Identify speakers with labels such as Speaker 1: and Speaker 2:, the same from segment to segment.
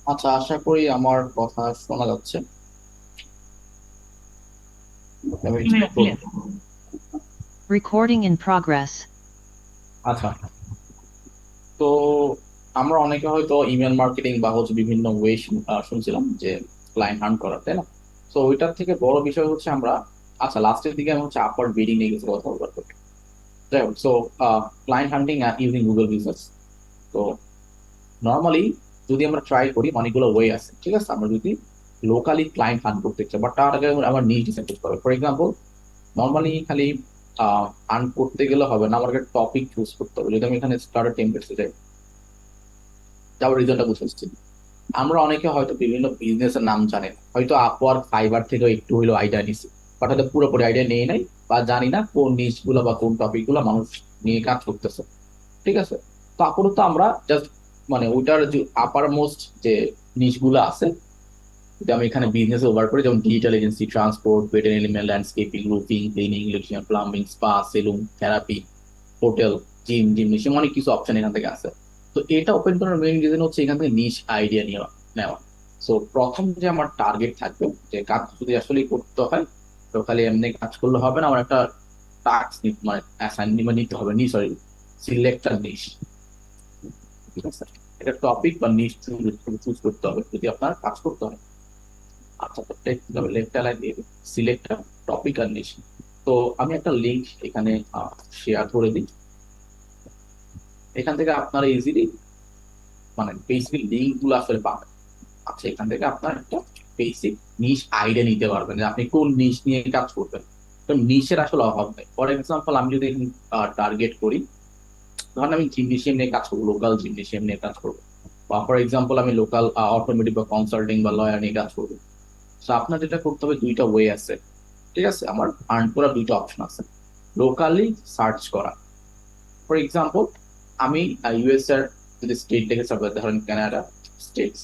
Speaker 1: আচ্ছা, আশা করি আমার কথা শোনা যাচ্ছে। আমি একটু
Speaker 2: Recording in progress.
Speaker 1: আচ্ছা। তো আমরা অনেকে হয়তো ইমেল মার্কেটিং বা হচ্ছে বিভিন্ন ওয়ে শুনছিলাম যে ক্লায়েন্ট হান্ট করার, তাই না? তো ওইটার থেকে বড় বিষয় হচ্ছে আমরা, আচ্ছা, লাস্টের দিকে আমি হচ্ছে আপওয়ার্ড বিডিং নিয়ে কিছু কথা বলবো। যাই হোক, সো ক্লায়েন্ট হান্টিং ইউজিং গুগল বিজনেস। তো নর্মালি যদি আমরা ট্রাই করি, অনেকগুলো ওয়ে আছে, ঠিক আছে? আমরা যদি লোকালি ক্লায়েন্ট হান্ট করতে চাই, বাট তার আগে আমার নিজ ডিসাইড করতে হবে। ফর এক্সাম্পল, নর্মালি খালি আর্ন করতে গেলে হবে না, আমাকে টপিক চুজ করতে হবে। যদি আমি এখানে স্টার্টার টেমপ্লেটসে যাই, যাওয়ার রিজনটা বুঝেছি। আমরা অনেকে হয়তো বিভিন্ন বিজনেসের নাম জানি না, হয়তো আপওয়ার্ক ফাইবার থেকে একটু হইলো আইডিয়া নিছি, বাট হয়তো পুরোপুরি আইডিয়া নেই নাই, বা জানি না কোন নিশ গুলো বা কোন টপিক গুলো মানুষ নিয়ে কাজ করতেছে, ঠিক আছে? তো আপাতত আমরা জাস্ট মানে ওইটার যে আপার মোস্ট যে নিশ গুলো আছে, যদি আমি এখানে বিজনেস ওভার করি, যেমন digital agency, transport, veterinary, landscaping, roofing, cleaning, electrician, plumbing, spa, salon, therapy, hotel, gymnasium, অনেক কিছু অপশন এখান থেকে আছে। তো এটা ওপেন করার মেইন রিজন হচ্ছে এখান থেকে নিশ আইডিয়া নিয়ে নেওয়া। সো প্রথম যে আমার টার্গেট থাকবে, যে কাজ যদি আসলে করতে হয়, তো খালি এমনি কাজ করলে হবে না, আমার একটা টাস্ক মানে অ্যাসাইনমেন্ট নিতে হবে, নি সরি, সিলেক্ট নিশ, ঠিক আছে? এটা টপিক বা নিশ চুজ করতে হবে যদি আপনার কাজ করতে হয়। আচ্ছা, তো লেফট লাইন দিয়ে সিলেক্ট টপিক আর নিশ। তো আমি একটা লিংক এখানে শেয়ার করে দিই, এখান থেকে আপনারা ইজিলি মানে বেসিক লিঙ্ক গুলো আসলে পাবেন। আচ্ছা, এখান থেকে আপনার একটা বেসিক নিশ আইডিয়া নিতে পারবেন যে আপনি কোন নিশ নিয়ে কাজ করবেন। তো নিশের আসলে অভাব নেই। ফর এক্সাম্পল, আমি যদি টার্গেট করি, ধরেন আমি জিমনেশিয়াম নিয়ে কাজ করবো, লোকাল জিমনেশিয়াম নিয়ে কাজ করবো, বা ফর এক্সাম্পল আমি লোকাল অটোমেটিক বা কনসাল্টিং বা লয়ার নিয়ে কাজ করবো। তো আপনার যেটা করতে হবে, দুইটা ওয়ে আছে, ঠিক আছে? আমার আর্ন করার দুইটা অপশন আছে। লোকালি সার্চ করা, ফর এক্সাম্পল আমি ইউএস এর যদি স্টেট থেকে সার্চ, ধরেন কানাডা স্টেটস,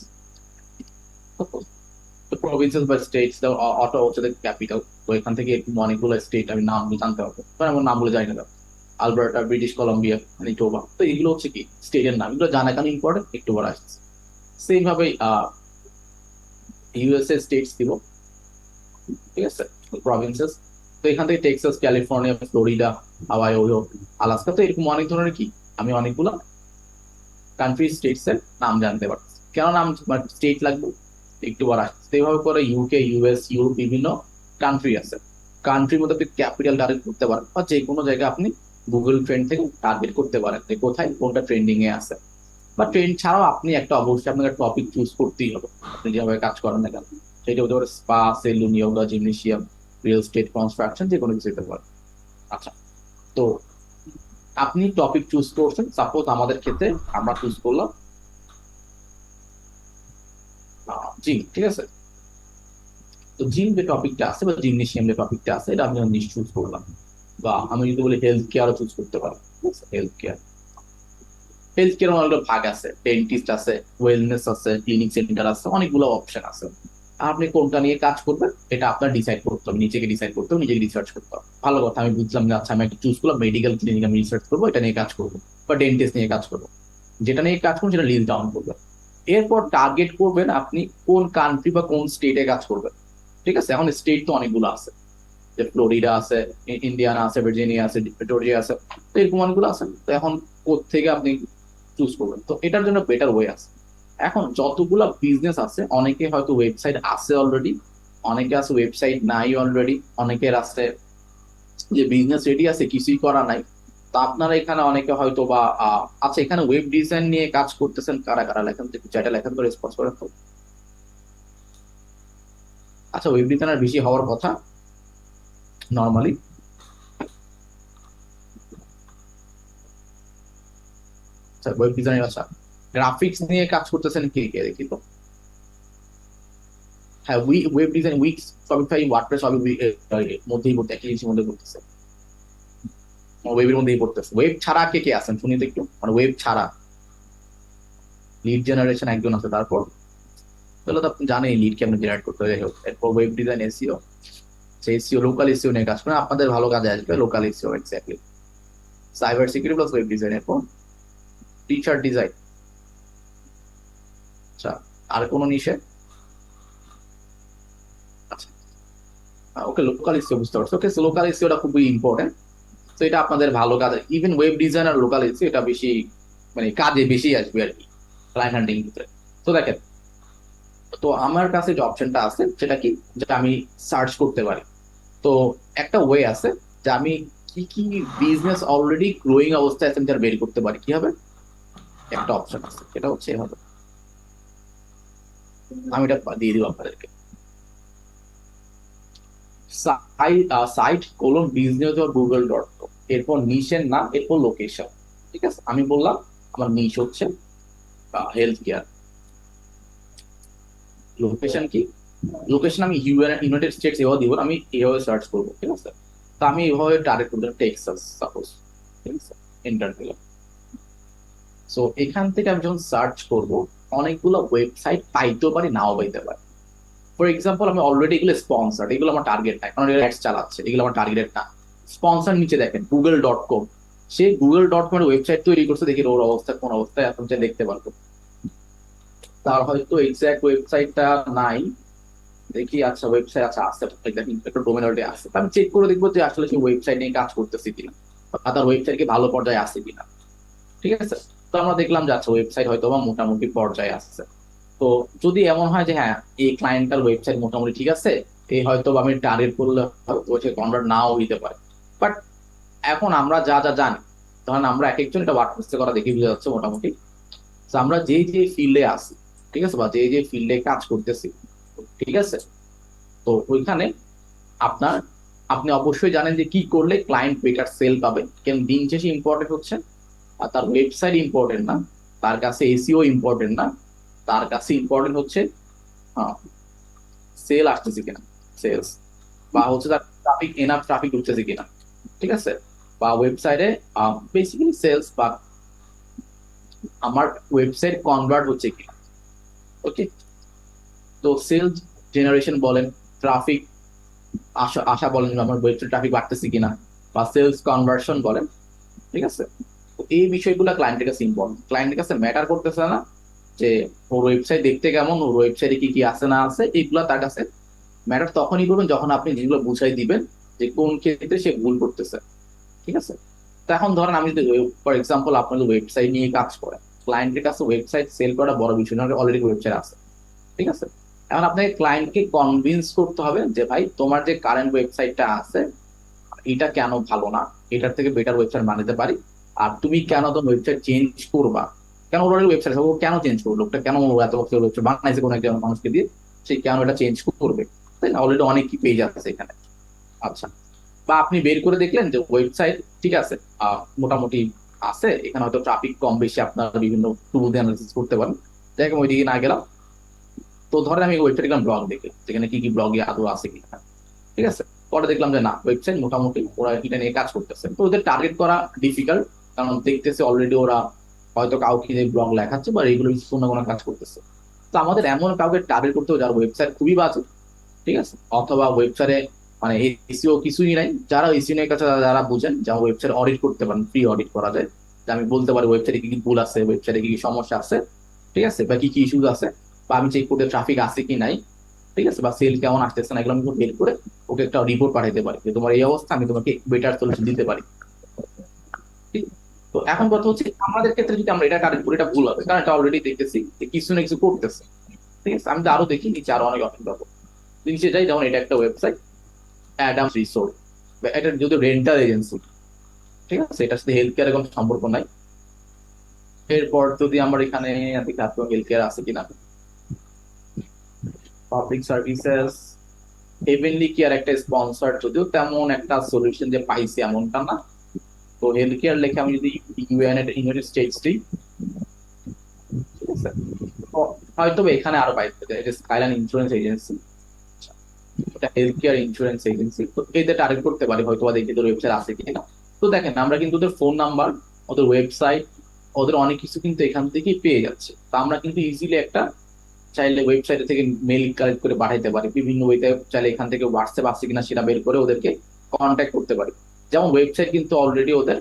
Speaker 1: তো প্রভিন্সেস বা স্টেটস, অটো হচ্ছে ক্যাপিটাল। তো এখান থেকে অনেকগুলো স্টেট আমি নাম জানতে হবে, কারণ আমার নামগুলো জানি না। আলবার্টা, ব্রিটিশ কলম্বিয়া, ম্যানিটোবা, তো এগুলো হচ্ছে কি স্টেটের নাম, এগুলো জানা কেন ইম্পর্টেন্ট একটু পরে আসছে। সেম ভাবে ইউএসএ স্টেটস দিব, ঠিক আছে, প্রভিন্সেস। তো এখান থেকে টেক্সাস, ক্যালিফোর্নিয়া, ফ্লোরিডা, হাওয়াই, ওহিও, আলাস্কা, তো এরকম অনেক ধরনের কি আমি অনেকগুলো কান্ট্রি স্টেটস এর নাম জানতে পারছি। কেন নাম স্টেট লাগবে একটু বড় আসছে, এইভাবে করে ইউকে, ইউএস, ইউরোপ, বিভিন্ন কান্ট্রি আছে। কান্ট্রির মধ্যে আপনি ক্যাপিটাল টার্গেট করতে পারেন, বা যে কোনো জায়গায় আপনি গুগল ট্রেন্ড থেকে টার্গেট করতে পারেন যে কোথায় কোনটা ট্রেন্ডিং এ আছে। বা ট্রেন্ড ছাড়াও আপনি একটা অবশ্যই আপনাকে টপিক চুজ করতেই হবে, আপনি যেভাবে কাজ করেন না কেন। সেটা হতে পারে spa, salon, yoga, gymnasium, real estate, construction, যে কোনো কিছু হতে পারে। আচ্ছা, তো আপনি টপিক চুজ করছেন, সাপোজ আমাদের ক্ষেত্রে আমরা চুজ করলাম জিম, ঠিক আছে? তো জিম যে টপিকটা আছে বা জিমনেশিয়াম যে টপিকটা আছে, এটা আমি নিশ্চয় চুজ করলাম। বা আমি যদি বলি হেলথ কেয়ারও চুজ করতে পারি, হেলথ কেয়ার। হেলথ কেয়ার অনেকগুলো ভাগ আছে, ডেন্টিস্ট আছে, ওয়েলনেস আছে, ক্লিনিক সেন্টার আছে, অনেকগুলো অপশন আছে। আর আপনি কোনটা নিয়ে কাজ করবেন এটা আপনার ডিসাইড করতে হবে, নিজেকে ডিসাইড করতে হবে, নিজেকে রিসার্চ করতে হবে। ভালো কথা, আমি বুঝলাম যে আচ্ছা আমি একটা চুজ করলাম মেডিকেল ক্লিনিক, আমি রিসার্চ করবো, এটা নিয়ে কাজ করবো, বা ডেন্টিস্ট নিয়ে কাজ করবো। যেটা নিয়ে কাজ করুন সেটা লিস্ট ডাউন করবেন। এরপর টার্গেট করবেন আপনি কোন কান্ট্রি বা কোন স্টেটে কাজ করবেন, ঠিক আছে? এখন স্টেট তো অনেকগুলো আছে, যে ফ্লোরিডা আছে, ইন্ডিয়ানা আছে, ভার্জিনিয়া আছে, জর্জিয়া আছে, তো এরকম অনেকগুলো আছে। তো এখন থেকে আপনি চুজ করবেন, তো এটার জন্য বেটার ওয়ে আছে। এখন যতগুলা বিজনেস আছে, অনেকে হয়তো ওয়েবসাইট আছে অলরেডি, অনেকে আছে ওয়েবসাইট নাই অলরেডি, অনেকের আছে যে বিজনেস রেডি আছে, কিছুই করা নাই। তো আপনারা এখানে অনেকে হয়তো বা আচ্ছা, এখানে ওয়েব ডিজাইন নিয়ে কাজ করতেছেন কারা কারা, লেখেন তো একটু চ্যাটে, লেখেন তো, রেসপন্স করেন তো। আচ্ছা, ওয়েব ডিজাইনার বেশি হওয়ার কথা নর্মালি। আচ্ছা, ওয়েব ডিজাইনার, আচ্ছা, গ্রাফিক্স নিয়ে কাজ করতেছেন কে কে দেখি তো। হ্যাঁ, web design, weeks, Shopify, WordPress, সবই মধ্যেই পড়তে, একই জিনিসের মধ্যে করতেছে, ওয়েবের মধ্যেই পড়তেছে। ওয়েব ছাড়া কে কে আছেন শুনি তো একটু, মানে ওয়েব ছাড়া। লিড জেনারেশন একজন আছে, তারপর তাহলে তো আপনি জানেন লিড কেমন জেনারেট করতে হয়। যাই হোক, এরপর ওয়েব ডিজাইন, এসইও, সেই এসইও, লোকাল এসইও নিয়ে কাজ করেন, আপনাদের ভালো কাজে আসবে local SEO, exactly. Cyber security plus web design, এরপর টিচার ডিজাইন, আচ্ছা, আর কোনো নিশে? আচ্ছা, ওকে, লোকাল এসইও বুঝতে পারছো। ওকে, লোকাল এসইওটা খুবই ইম্পর্টেন্ট। তো এটা আপনাদের ভালো কাজ, ইভেন ওয়েব ডিজাইন আর লোকাল এসইও এটা বেশি মানে কাজে বেশি আসবে আর কি ক্লায়েন্ট হান্টিং ক্ষেত্রে। তো দেখেন, তো আমার কাছে যে অপশনটা আছে সেটা কি, যেটা আমি সার্চ করতে পারি। তো একটা ওয়ে আছে যে আমি কি কি বিজনেস অলরেডি গ্রোয়িং অবস্থায় আছে আমি তার বের করতে পারি। কি হবে, একটা অপশন আছে, সেটা হচ্ছে এভাবে। আমি এটা দিয়ে দিব আপনাদেরকে। Site colon business dot Google dot com, এরপর নিশের নাম, এরপর লোকেশন। ঠিক আছে, আমি বললাম আমার নিশ হচ্ছে হেলথ কেয়ার। লোকেশন কি, লোকেশন আমি ইউনাইটেড স্টেটস এভাবে দিব না, আমি এভাবে সার্চ করবো। ঠিক আছে, তো আমি এভাবে টার্গেট করবো টেক্সাস সাপোজ। ঠিক আছে, এন্টার দিলাম। সো এখান থেকে আমি যখন সার্চ করব, অনেকগুলো ওয়েবসাইট পাইতেও পারি, নাও পাইতে পারি। ফর এক্সাম্পল, আমি অলরেডি এগুলো স্পন্সার, এগুলো আমার টার্গেট না, কারণ এরা অ্যাডস চালাচ্ছে, এগুলো আমার টার্গেট না। স্পন্সার নিচে দেখেন গুগল ডট কম, সে গুগল ডট কম ওয়েবসাইট তৈরি করছে, দেখি ওর অবস্থা কোন অবস্থায় এখন যা দেখতে পারবো। তার হয়তো এক্সাক্ট ওয়েবসাইটটা নাই, দেখি। আচ্ছা, ওয়েবসাইট আচ্ছা আছে, দেখি একটা ডোমেন অলরেডি আছে, তো আমি চেক করে দেখবো যে আসলে সেই ওয়েবসাইট নিয়ে কাজ করতেছি কিনা, বা তার ওয়েবসাইট কি ভালো পর্যায়ে আছে কিনা। ঠিক আছে, তো আমরা দেখলাম যে আচ্ছা ওয়েবসাইট হয়তো বা মোটামুটি পর্যায়ে আছে। তো যদি এমন হয় যে হ্যাঁ, এই ক্লায়েন্টটার ওয়েবসাইট মোটামুটি ঠিক আছে, এই হয়তো বা আমি টার্গেট করলে হয়তো সে কনভার্ট নাও হইতে পারে। বাট এখন আমরা যা যা জানি, ধরেন আমরা এক একজন এটা ওয়ার্ডপ্রেসে করা দেখে বোঝা যাচ্ছে মোটামুটি। তো আমরা যে যে ফিল্ডে আছি, ঠিক আছে, বা যে যে ফিল্ডে কাজ করতেছি, ঠিক আছে, তো ওইখানে আপনার, আপনি অবশ্যই জানেন যে কি করলে ক্লায়েন্ট বেটার সেল পাবে। কেন, দিন শেষে ইম্পর্টেন্ট হচ্ছে আর তার ওয়েবসাইট ইম্পর্টেন্ট না, তার কাছে এসিও ইম্পর্টেন্ট না, তার কাছে ইম্পর্টেন্ট হচ্ছে সেল আসতেছে কিনা, সেলস, বা হচ্ছে তার ট্রাফিক, এনাফ ট্রাফিক ঢুকতেছে কিনা। ঠিক আছে, বা ওয়েবসাইটে বেসিক্যালি সেলস, বা আমার ওয়েবসাইট কনভার্ট হচ্ছে কিনা। ওকে, তো সেলস জেনারেশন বলেন, ট্রাফিক আশা আশা বলেন যে আমার ওয়েবসাইট ট্রাফিক বাড়তেছে কিনা, বা সেলস কনভার্সন বলেন। ঠিক আছে, তো এই বিষয়গুলো ক্লায়েন্টের কাছে ইম্পর্টেন্ট, ক্লায়েন্টের কাছে ম্যাটার করতেছে না যে ওর ওয়েবসাইট দেখতে কেমন, ওর ওয়েবসাইটে কি কি আছে না আছে, এইগুলো তার কাছে ম্যাটার তখনই করবেন যখন আপনি যেগুলো বুঝাই দিবেন যে কোন ক্ষেত্রে সে ভুল করতেছে। ঠিক আছে, তো এখন ধরেন আমি যদি ফর এক্সাম্পল আপনাদের ওয়েবসাইট নিয়ে কাজ করেন, ক্লায়েন্টের কাছে ওয়েবসাইট সেল করা বড় বিষয় না, অলরেডি ওয়েবসাইট আছে। ঠিক আছে, এখন আপনাকে ক্লায়েন্টকে কনভিন্স করতে হবে যে ভাই তোমার যে কারেন্ট ওয়েবসাইটটা আছে এটা কেন ভালো না, এটার থেকে বেটার ওয়েবসাইট বানাতে পারি। আর তুমি কেন তোমার ওয়েবসাইট চেঞ্জ করবা, কেন ওর ওয়েবসাইট ও কেন চেঞ্জ করবে, লোকটা কেন এত বছর ওয়েবসাইট বানাইছে কোনো একটা মানুষকে দিয়ে, সে কেন এটা চেঞ্জ করবে, তাই না? অলরেডি অনেক কি পেজ আছে এখানে। আচ্ছা, বা আপনি বের করে দেখলেন যে ওয়েবসাইট ঠিক আছে, মোটামুটি আছে, এখানে হয়তো ট্রাফিক কম বেশি আপনার বিভিন্ন টুল দিয়ে অ্যানালিসিস করতে পারেন। দেখেন ওইদিকে না গেলাম, তো ধরেন আমি ওয়েবসাইট গেলাম ব্লগ দেখে, যেখানে কি কি ব্লগে আদৌ আছে কিনা। ঠিক আছে, পরে দেখলাম যে না, ওয়েবসাইট মোটামুটি ওরা এটা নিয়ে কাজ করতেছে, তো ওদের টার্গেট করা ডিফিকাল্ট, কারণ দেখতেছে অলরেডি ওরা হয়তো কাউকে যে ব্লগ লেখাচ্ছে বা রেগুলার কোনো না কোনো কাজ করতেছে। তো আমাদের এমন কাউকে টার্গেট করতে হবে যার ওয়েবসাইট খুবই বাজে। ঠিক আছে, অথবা ওয়েবসাইটে মানে এসইও কিছুই নাই, যারা এসইও এর কাছে যারা বুঝেন, যারা ওয়েবসাইট অডিট করতে পারেন, ফ্রি অডিট করা যায়, যে আমি বলতে পারি ওয়েবসাইটে কি কি ভুল আছে, ওয়েবসাইটে কি কি সমস্যা আছে, ঠিক আছে, বা কি কি ইস্যুজ আছে, বা আমি চেক করতে ট্রাফিক আছে কি নাই, ঠিক আছে, বা সেল কেমন আসতেছে না, এগুলো আমি বের করে ওকে একটা রিপোর্ট পাঠাতে পারি যে তোমার এই অবস্থা, আমি তোমাকে বেটার সলিউশন দিতে পারি। ঠিক? তো এখন কথা হচ্ছে আমাদের ক্ষেত্রে যদি আমরা এটা টার্গেট করি, এটা ভুল হবে, কারণ এটা অলরেডি দেখতেছি যে কিছু না কিছু করতেছে। ঠিক আছে, আমি তো আরো দেখি নিচে আরো অনেক অপশন পাবো। নিচে যাই, যেমন এটা একটা ওয়েবসাইট, অ্যাডামস রিসোর্ট, এটা যদি রেন্টাল এজেন্সি। ঠিক আছে, এটার সাথে হেলথ কেয়ার কোনো সম্পর্ক নাই। এরপর যদি আমার এখানে দেখি হেলথ কেয়ার আছে কিনা, পাবলিক সার্ভিসেস, হেভেনলি কেয়ার একটা স্পন্সর, যদিও তেমন একটা সলিউশন যে পাইছি এমনটা না। তো হেলথ কেয়ার লেখে আমি যদি ইউনাইটেড স্টেটস দিই, ঠিক আছে, তো হয়তো বা এখানে আরো পাইতে যায়, এটা স্কাইলাইন ইন্স্যুরেন্স এজেন্সি, এটা হেলথ কেয়ার ইন্স্যুরেন্স এজেন্সি। তো এদের টার্গেট করতে পারি, হয়তো বা দেখি তোর ওয়েবসাইট আছে কিনা। তো দেখেন আমরা কিন্তু ওদের ফোন নাম্বার, ওদের ওয়েবসাইট, ওদের অনেক কিছু কিন্তু এখান থেকেই পেয়ে যাচ্ছে। তো আমরা কিন্তু ইজিলি একটা, চাইলে ওয়েবসাইট থেকে মেইল কালেক্ট করে পাঠাইতে পারি বিভিন্ন ওয়েতে, চাইলে এখান থেকে হোয়াটসঅ্যাপ আছে কিনা সেটা বের করে ওদেরকে কন্ট্যাক্ট করতে পারি। যেমন ওয়েবসাইট কিন্তু অলরেডি ওদের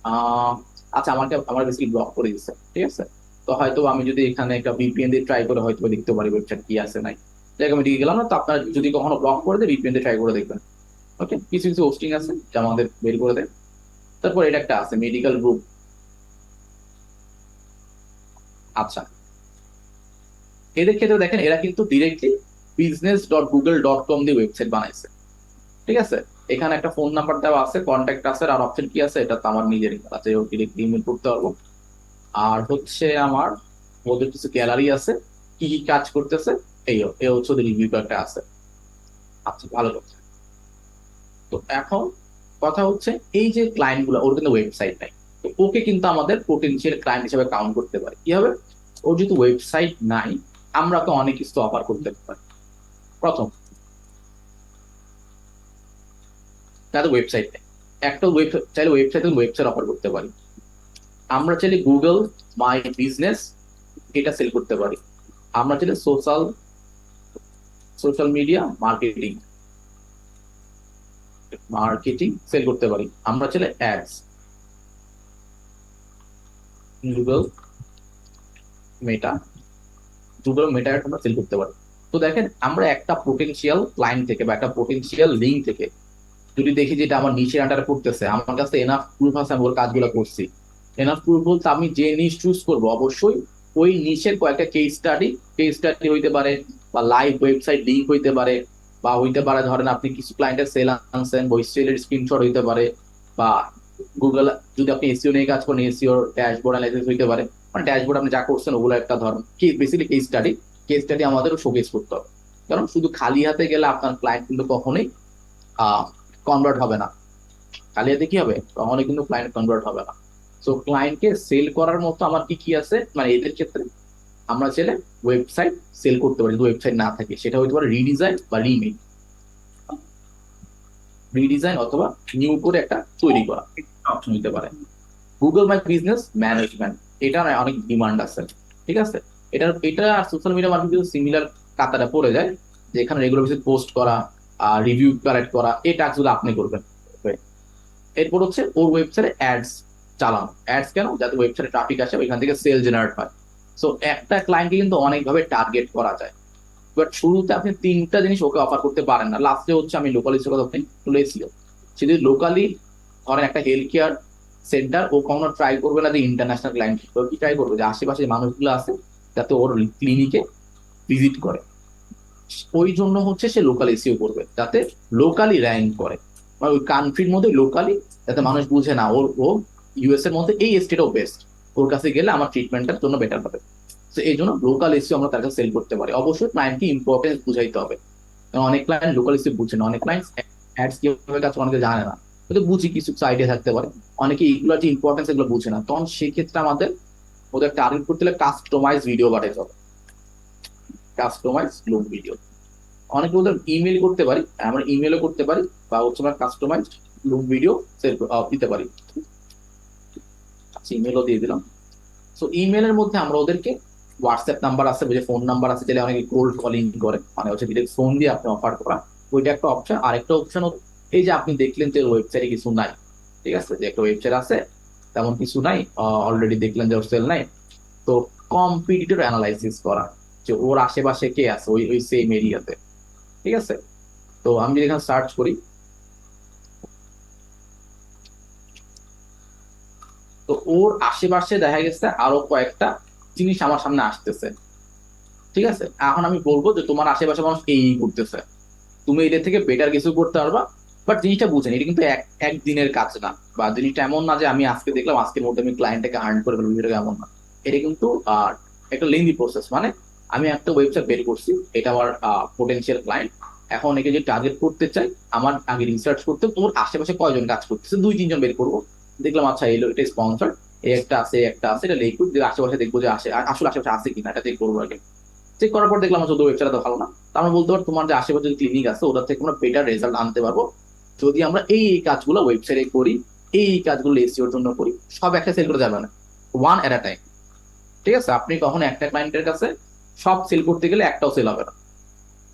Speaker 1: আহ আচ্ছা, আমাকে আমার বেশি ব্লক করে দিচ্ছে। ঠিক আছে, তো হয়তো আমি যদি এখানে একটা ভিপিএন দিয়ে ট্রাই করে হয়তো দেখতে পারি ওয়েবসাইট কি আছে নাই, জায়গা আমি দিকে গেলাম না। তো আপনার যদি কখনো ব্লক করে দেয় ভিপিএন দিয়ে ট্রাই করে দেখবেন। ওকে, কিছু কিছু হোস্টিং আছে যা আমাদের বের করে দেয়। তারপর এটা একটা আছে মেডিকেল গ্রুপ। আচ্ছা, এদের ক্ষেত্রে দেখেন এরা কিন্তু ডিরেক্টলি business.google.com দিয়ে ওয়েবসাইট বানাইছে। ঠিক আছে, এখানে একটা ফোন নাম্বার দেওয়া আছে, কন্ট্যাক্ট আছে, আর অপশন কি আছে এটা তো আমার নিজের আছে, ডিরেক্টলি ইমেল করতে পারবো। আর হচ্ছে আমার ওদের কিছু গ্যালারি আছে, কি কি কাজ করতেছে এই হচ্ছে ওদের রিভিউ একটা আছে। আচ্ছা, ভালো কথা। তো এখন কথা হচ্ছে এই যে ক্লায়েন্ট গুলো, ওর কিন্তু ওয়েবসাইট নাই, তো ওকে কিন্তু আমাদের পোটেনশিয়াল ক্লায়েন্ট হিসেবে কাউন্ট করতে পারি। কি হবে? ওর যেহেতু ওয়েবসাইট নাই, আমরা তো অনেক কিছু অফার করতে পারি। প্রথম, তাদের ওয়েবসাইট নেই, একটা ওয়েবসাইট চাইলে ওয়েবসাইট অফার করতে পারি। আমরা চাইলে গুগল মাই বিজনেস এটা সেল করতে পারি। আমরা চাইলে social social media marketing marketing sell করতে পারি। আমরা চাইলে ads, Google Meta Google Meta আমরা সেল করতে পারি। তো দেখেন আমরা একটা পোটেনশিয়াল ক্লায়েন্ট থেকে বা একটা পোটেনশিয়াল লিঙ্ক থেকে যদি দেখি যেটা আমার নিচের আন্ডারে পড়তেছে, আমার কাছে এনাফ প্রুফ আছে, আমি ওর কাজগুলো করছি। এনাফ প্রুফ বলতে আমি যে নিশ চুজ করবো অবশ্যই ওই নিশের কয়েকটা কেস স্টাডি হইতে পারে, বা লাইভ ওয়েবসাইট লিঙ্ক হইতে পারে, বা হইতে পারে ধরেন আপনি কিছু ক্লায়েন্টের সেল আনছেন, ওই সেলের স্ক্রিনশট হইতে পারে, বা গুগল যদি আপনি এসিও নিয়ে কাজ করেন এসিওর ড্যাশবোর্ড অ্যানালাইসিস হইতে পারে। মানে ড্যাশবোর্ড আপনি যা করছেন ওগুলো একটা ধরন কি বেসিক্যালি কেস স্টাডি আমাদেরও শোকেস করতে হবে। কারণ শুধু খালি হাতে গেলে আপনার ক্লায়েন্ট কিন্তু কখনোই কনভার্ট হবে না। খালি হাতে কি হবে, কখনোই কিন্তু ক্লায়েন্ট কনভার্ট হবে না। তো ক্লায়েন্টকে সেল করার মতো আমার কি কি আছে, মানে এদের ক্ষেত্রে আমরা চাইলে ওয়েবসাইট সেল করতে পারি। যদি ওয়েবসাইট না থাকে সেটা হইতে পারে রিডিজাইন বা রিমেক, রিডিজাইন অথবা নিউ করে একটা তৈরি করা, অপশন হইতে পারে। গুগল মাই বিজনেস ম্যানেজমেন্ট, এটা না অনেক ডিমান্ড আছে। ঠিক আছে, এটা আর সোশ্যাল মিডিয়া মার্কেটিং সিমিলার কাতারে পড়ে যায়, যে এখানে রেগুলার বেসিস পোস্ট করা, রিভিউ কালেক্ট করা, এই টাস্কগুলো আপনি করবেন। এরপর হচ্ছে ওর ওয়েবসাইটে অ্যাডস চালানো। অ্যাডস কেন? যাতে ওয়েবসাইটে ট্রাফিক আসে, ওইখান থেকে সেল জেনারেট হয়। সো একটা ক্লায়েন্টকে কিন্তু অনেকভাবে টার্গেট করা যায়। বাট শুরুতে আপনি তিনটা জিনিস ওকে অফার করতে পারেন না। লাস্টে হচ্ছে আমি লোকালি কথা তুলে এসেছিল, যদি লোকালি ধরেন একটা হেলথ কেয়ার সেন্টার, ও কখনো ট্রাই করবে না যে ইন্টারন্যাশনাল ক্লায়েন্ট, ও কি ট্রাই করবে যে আশেপাশে মানুষগুলো আছে যাতে ওর ক্লিনিকে ভিজিট করে। ওই জন্য হচ্ছে সে লোকাল এসিও করবে যাতে লোকালি র্যাঙ্ক করে, মানে ওই কান্ট্রির মধ্যে লোকালি, যাতে মানুষ বুঝে না ও ইউএস এর মধ্যে এই স্টেটও বেস্ট, ওর কাছে গেলে আমার ট্রিটমেন্টের জন্য বেটার হবে। তো এই জন্য লোকাল এসিও আমরা তার কাছে সেল করতে পারি। অবশ্যই ক্লায়েন্টকে ইম্পর্টেন্স বুঝাইতে হবে, কারণ অনেক ক্লায়েন্ট লোকাল এসি বুঝে না, অনেক ক্লায়েন্ট অ্যাডস কিভাবে কাজ করে অনেকে জানে না। কিন্তু বুঝি কিছু আইডিয়া থাকতে পারে, অনেকে এইগুলো যে ইম্পর্টেন্স এগুলো বুঝে না। তখন সেক্ষেত্রে আমাদের ওদের টার্গেট করতে হলে কাস্টমাইজ ভিডিও পাঠাতে হবে, কাস্টমাইজ লুক ভিডিও। অনেকে ওদের ইমেল করতে পারি, আমরা ইমেলও করতে পারি, বা হচ্ছে আমরা কাস্টমাইজ লুক ভিডিও দিতে পারি। আচ্ছা, ইমেলও দিয়ে দিলাম। সো ইমেলের মধ্যে আমরা ওদেরকে হোয়াটসঅ্যাপ নাম্বার আছে, যে ফোন নাম্বার আছে, যেটা অনেকে কোল্ড কলিং করে, মানে হচ্ছে ডিরেক্ট ফোন দিয়ে আপনি অফার করা, ওইটা একটা অপশন। আরেকটা অপশন এই যে আপনি দেখলেন যে ওয়েবসাইটে কিছু নাই, ঠিক আছে, যে একটা ওয়েবসাইট আছে তেমন কিছু নাই, অলরেডি দেখলেন যে ওর সেল নাই, তো কম্পিটিটর অ্যানালাইসিস করা, যে ওর আশেপাশে কে আছে ওই ওই সেম এরিয়াতে। ঠিক আছে, তো আমি যদি এখানে সার্চ করি, তো ওর আশেপাশে দেখা গেছে আরো কয়েকটা জিনিস আমার সামনে আসতেছে। ঠিক আছে, এখন আমি বলবো যে তোমার আশেপাশে মানুষ এই করতেছে, তুমি এদের থেকে বেটার কিছু করতে পারবা। বাট জিনিসটা বুঝেন, এটা কিন্তু একদিনের কাজ না, বা জিনিসটা এমন না যে আমি আজকে দেখলাম আজকের মধ্যে আমি ক্লায়েন্টটাকে আর্ন করে ফেলবো, এটা এমন না। এটা কিন্তু একটা লেন্দি প্রসেস। মানে আমি একটা ওয়েবসাইট বের করছি, এটা আমার পোটেনশিয়াল ক্লায়েন্ট, এখন একে যে টার্গেট করতে চাই, আমার আগে রিসার্চ করতে তোর আশেপাশে কয়জন কাজ করতেছে, 2-3 জন বের করবো। দেখলাম আচ্ছা এলো, এটা স্পন্সর, একটা আছে একটা আছে, এটা লিখবো, আশেপাশে দেখবো যে আসলে আশেপাশে আছে কিনা, এটা চেক করবো আগে। চেক করার পর দেখলাম আসলে ওয়েবসাইটটা তো ভালো না। তো আমরা বলতে পারবো তোমার যে আশেপাশে যে ক্লিনিক আছে ওটার থেকে আমরা বেটার রেজাল্ট আনতে পারবো যদি আমরা এই এই কাজগুলো ওয়েবসাইটে করি, এই কাজগুলো এসিওর জন্য করি। সব একটা সেল করে যাবে না, ওয়ান এট আ টাইম। ঠিক আছে, আপনি কখন একটা ক্লায়েন্টের কাছে সব সেল করতে গেলে একটাও সেল হবে না।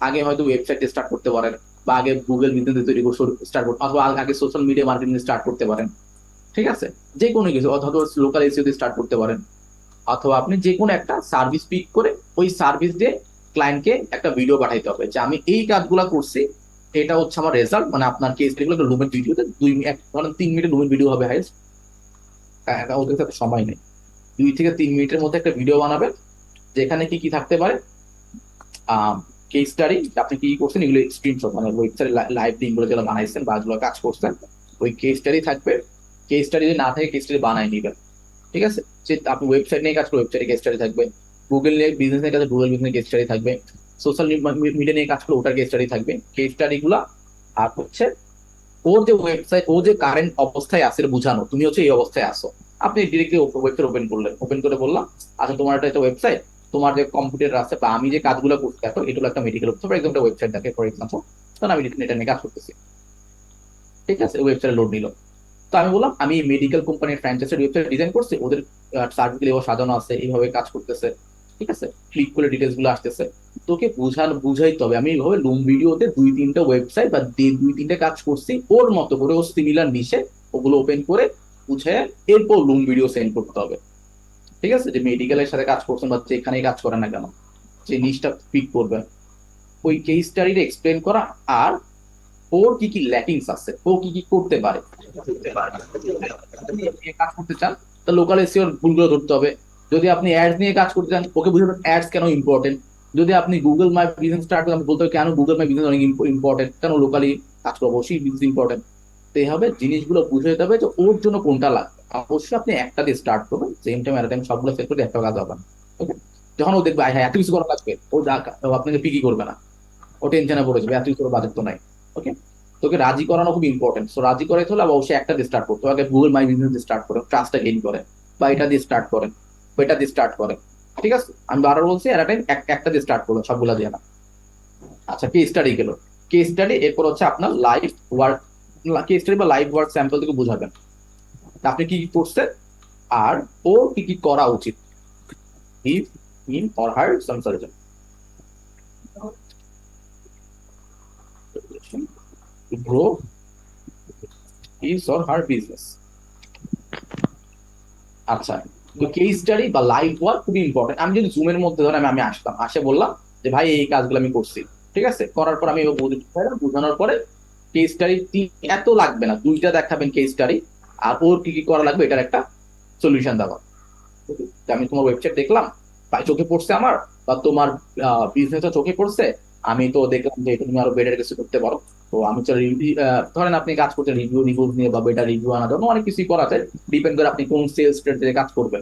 Speaker 1: আগে হয়তো ওয়েবসাইট স্টার্ট করতে পারেন, বা আগে গুগল বিজনেস তৈরি করে স্টার্ট করতে, অথবা আগে সোশ্যাল মিডিয়া মার্কেটিং স্টার্ট করতে পারেন। ঠিক আছে, যে কোনো কিছু, অথবা লোকাল এসিও দিয়ে স্টার্ট করতে পারেন। অথবা আপনি যে কোনো একটা সার্ভিস পিক করে ওই সার্ভিস দিয়ে ক্লায়েন্টকে একটা ভিডিও পাঠাইতে হবে যে আমি এই কাজগুলো করছি, এটা হচ্ছে আমার রেজাল্ট। মানে আপনার কেস এগুলো একটা লুমের ভিডিওতে ধরেন 3 মিনিটের লুমের ভিডিও হবে হাইস্ট, ওদের সাথে সময় নেই, 2 থেকে 3 মিনিটের মধ্যে একটা ভিডিও বানাবেন যেখানে কি কি থাকতে পারে, কেস স্টাডি আপনি কি কি করছেন এগুলো স্ক্রিনশট, মানে ওয়েবসাইট লাইভ লিঙ্কগুলো যেগুলো বানাইছেন বা যেগুলো কাজ করছেন ওই কেস স্টাডি থাকবে। কেস স্টাডি যদি না থাকে কেস স্টাডি বানাই নিবেন, ঠিক আছে। যে আপনি ওয়েবসাইট নিয়ে কাজ করেন ওয়েবসাইটে কেস স্টাডি থাকবে, গুগল নিয়ে বিজনেস নিয়ে কাজ গুগল বিজনেস কেস স্টাডি থাকবে, সোশ্যাল মিডিয়া নিয়ে কাজ করলে ওটার কেস স্টাডি থাকবে, কেস স্টাডি গুলা। আর হচ্ছে ওর যে ওয়েবসাইট, ও যে কারেন্ট অবস্থায় আছে এটা বুঝানো, তুমি হচ্ছে এই অবস্থায় আসো। আপনি ডিরেক্টলি ওয়েবসাইট ওপেন করলেন, ওপেন করে বললাম আচ্ছা তোমার একটা ওয়েবসাইট, তোমার যে কম্পিউটার আছে বা আমি যে কাজগুলো করতে দেখো এটা হলো একটা মেডিকেল, ফর এক্সাম্পল একটা ওয়েবসাইট দেখে ফর এক্সাম্পল, তখন আমি এটা নিয়ে কাজ করতেছি, ঠিক আছে। ওয়েবসাইট লোড নিল, তো আমি বললাম আমি মেডিকেল কোম্পানির ফ্র্যাঞ্চাইজির ওয়েবসাইট ডিজাইন করছি, ওদের সার্ভিস এভাবে সাজানো আছে, এইভাবে কাজ করতেছে, ঠিক আছে। ক্লিক করে ডিটেলস গুলো আসতেছে, তোকে বুঝাইতে হবে আমি এইভাবে লুম ভিডিওতে 2-3টা ওয়েবসাইট বা 2-3টা কাজ করছি ওর মতো করে, ও সিমিলার নিশে ওগুলো ওপেন করে বুঝে এরপর লুম ভিডিও সেন্ড করতে হবে, ঠিক আছে। যে মেডিকেলের সাথে কাজ করছেন বা যেখানেই কাজ করেন না কেন, যে নিশটা পিক করবেন, ওই কেস স্টাডিটা এক্সপ্লেন করা। আর ওর কি কি ল্যাকিংস আছে, ও কি কি করতে পারে, কাজ করতে চান তা লোকাল এসইওর ভুলগুলো ধরতে হবে। যদি আপনি অ্যাডস নিয়ে কাজ করতে চান ওকে বুঝাবেন অ্যাডস কেন ইম্পর্টেন্ট। যদি আপনি গুগল মাই বিজনেস স্টার্ট করেন বলতে হবে কেন গুগল মাই বিজনেস অনেক ইম্পর্টেন্ট, কেন লোকালি কাজ করবো অবশ্যই বিজনেস ইম্পর্টেন্ট। তো এইভাবে জিনিসগুলো বুঝে দিতে হবে যে ওর জন্য কোনটা লাগবে। অবশ্যই আপনি একটা দিয়ে স্টার্ট করবেন, সেম টাইম এট টাইম সবগুলো সেট করে একটা কাজ হবে না। ওকে, যখন ও দেখবে হ্যাঁ এত কিছু করা লাগবে, ও আপনাকে পিকি করবে না, ও টেনশনে পড়ে যাবে এত কিছু বাজেট তো নাই। ওকে, তোকে রাজি করানো খুব ইম্পর্টেন্ট। সো রাজি করাইতে হলে অবশ্যই একটা দিয়ে স্টার্ট করতে হবে, গুগল মাই বিজনেস দিয়ে স্টার্ট করে ট্রাস্টটা গেইন করে, বা এটা দিয়ে স্টার্ট করেন, বা এটা দিয়ে স্টার্ট করেন, ঠিক আছে। আমি বারবার বলছি এট টাইম একটা দিয়ে স্টার্ট করলো, সবগুলা দিয়ে না। আচ্ছা কেস স্টাডি গেল, কেস স্টাডি এরপর হচ্ছে আপনার লাইভ ওয়ার্ক, কেস স্টাডি বা লাইভ ওয়ার্ক স্যাম্পল থেকে বুঝাবেন আপনি কি কি করছেন আর ও কি কি করা উচিত, if him or her some suggestion to grow his or her business। আচ্ছা, তো কেস স্টাডি বা লাইভ ওয়ার্ক খুবই ইম্পর্টেন্ট। আমি যদি জুমের মধ্যে ধরেন আমি আসলাম, আসে বললাম যে ভাই এই কাজগুলো আমি করছি, ঠিক আছে। করার পর আমি বোঝানোর পরে কেস স্টাডি এত লাগবে না, 2টা দেখাবেন কেস স্টাডি আর ওর কি কি করা লাগবে এটার একটা সলিউশন দেওয়া। আমি তোমার ওয়েবসাইট দেখলাম, তাই চোখে পড়ছে আমার, বা তোমার বিজনেসটা চোখে পড়ছে, আমি তো দেখলাম যে এটা তুমি আরো বেটার কিছু করতে পারো। তো আমি তো ধরেন আপনি কাজ করছেন রিভিউ নিয়ে বা বেটার রিভিউ আনার জন্য অনেক কিছুই করা যায়, ডিপেন্ড করে আপনি কোন সেলস স্ট্র্যাটেজি কাজ করবেন।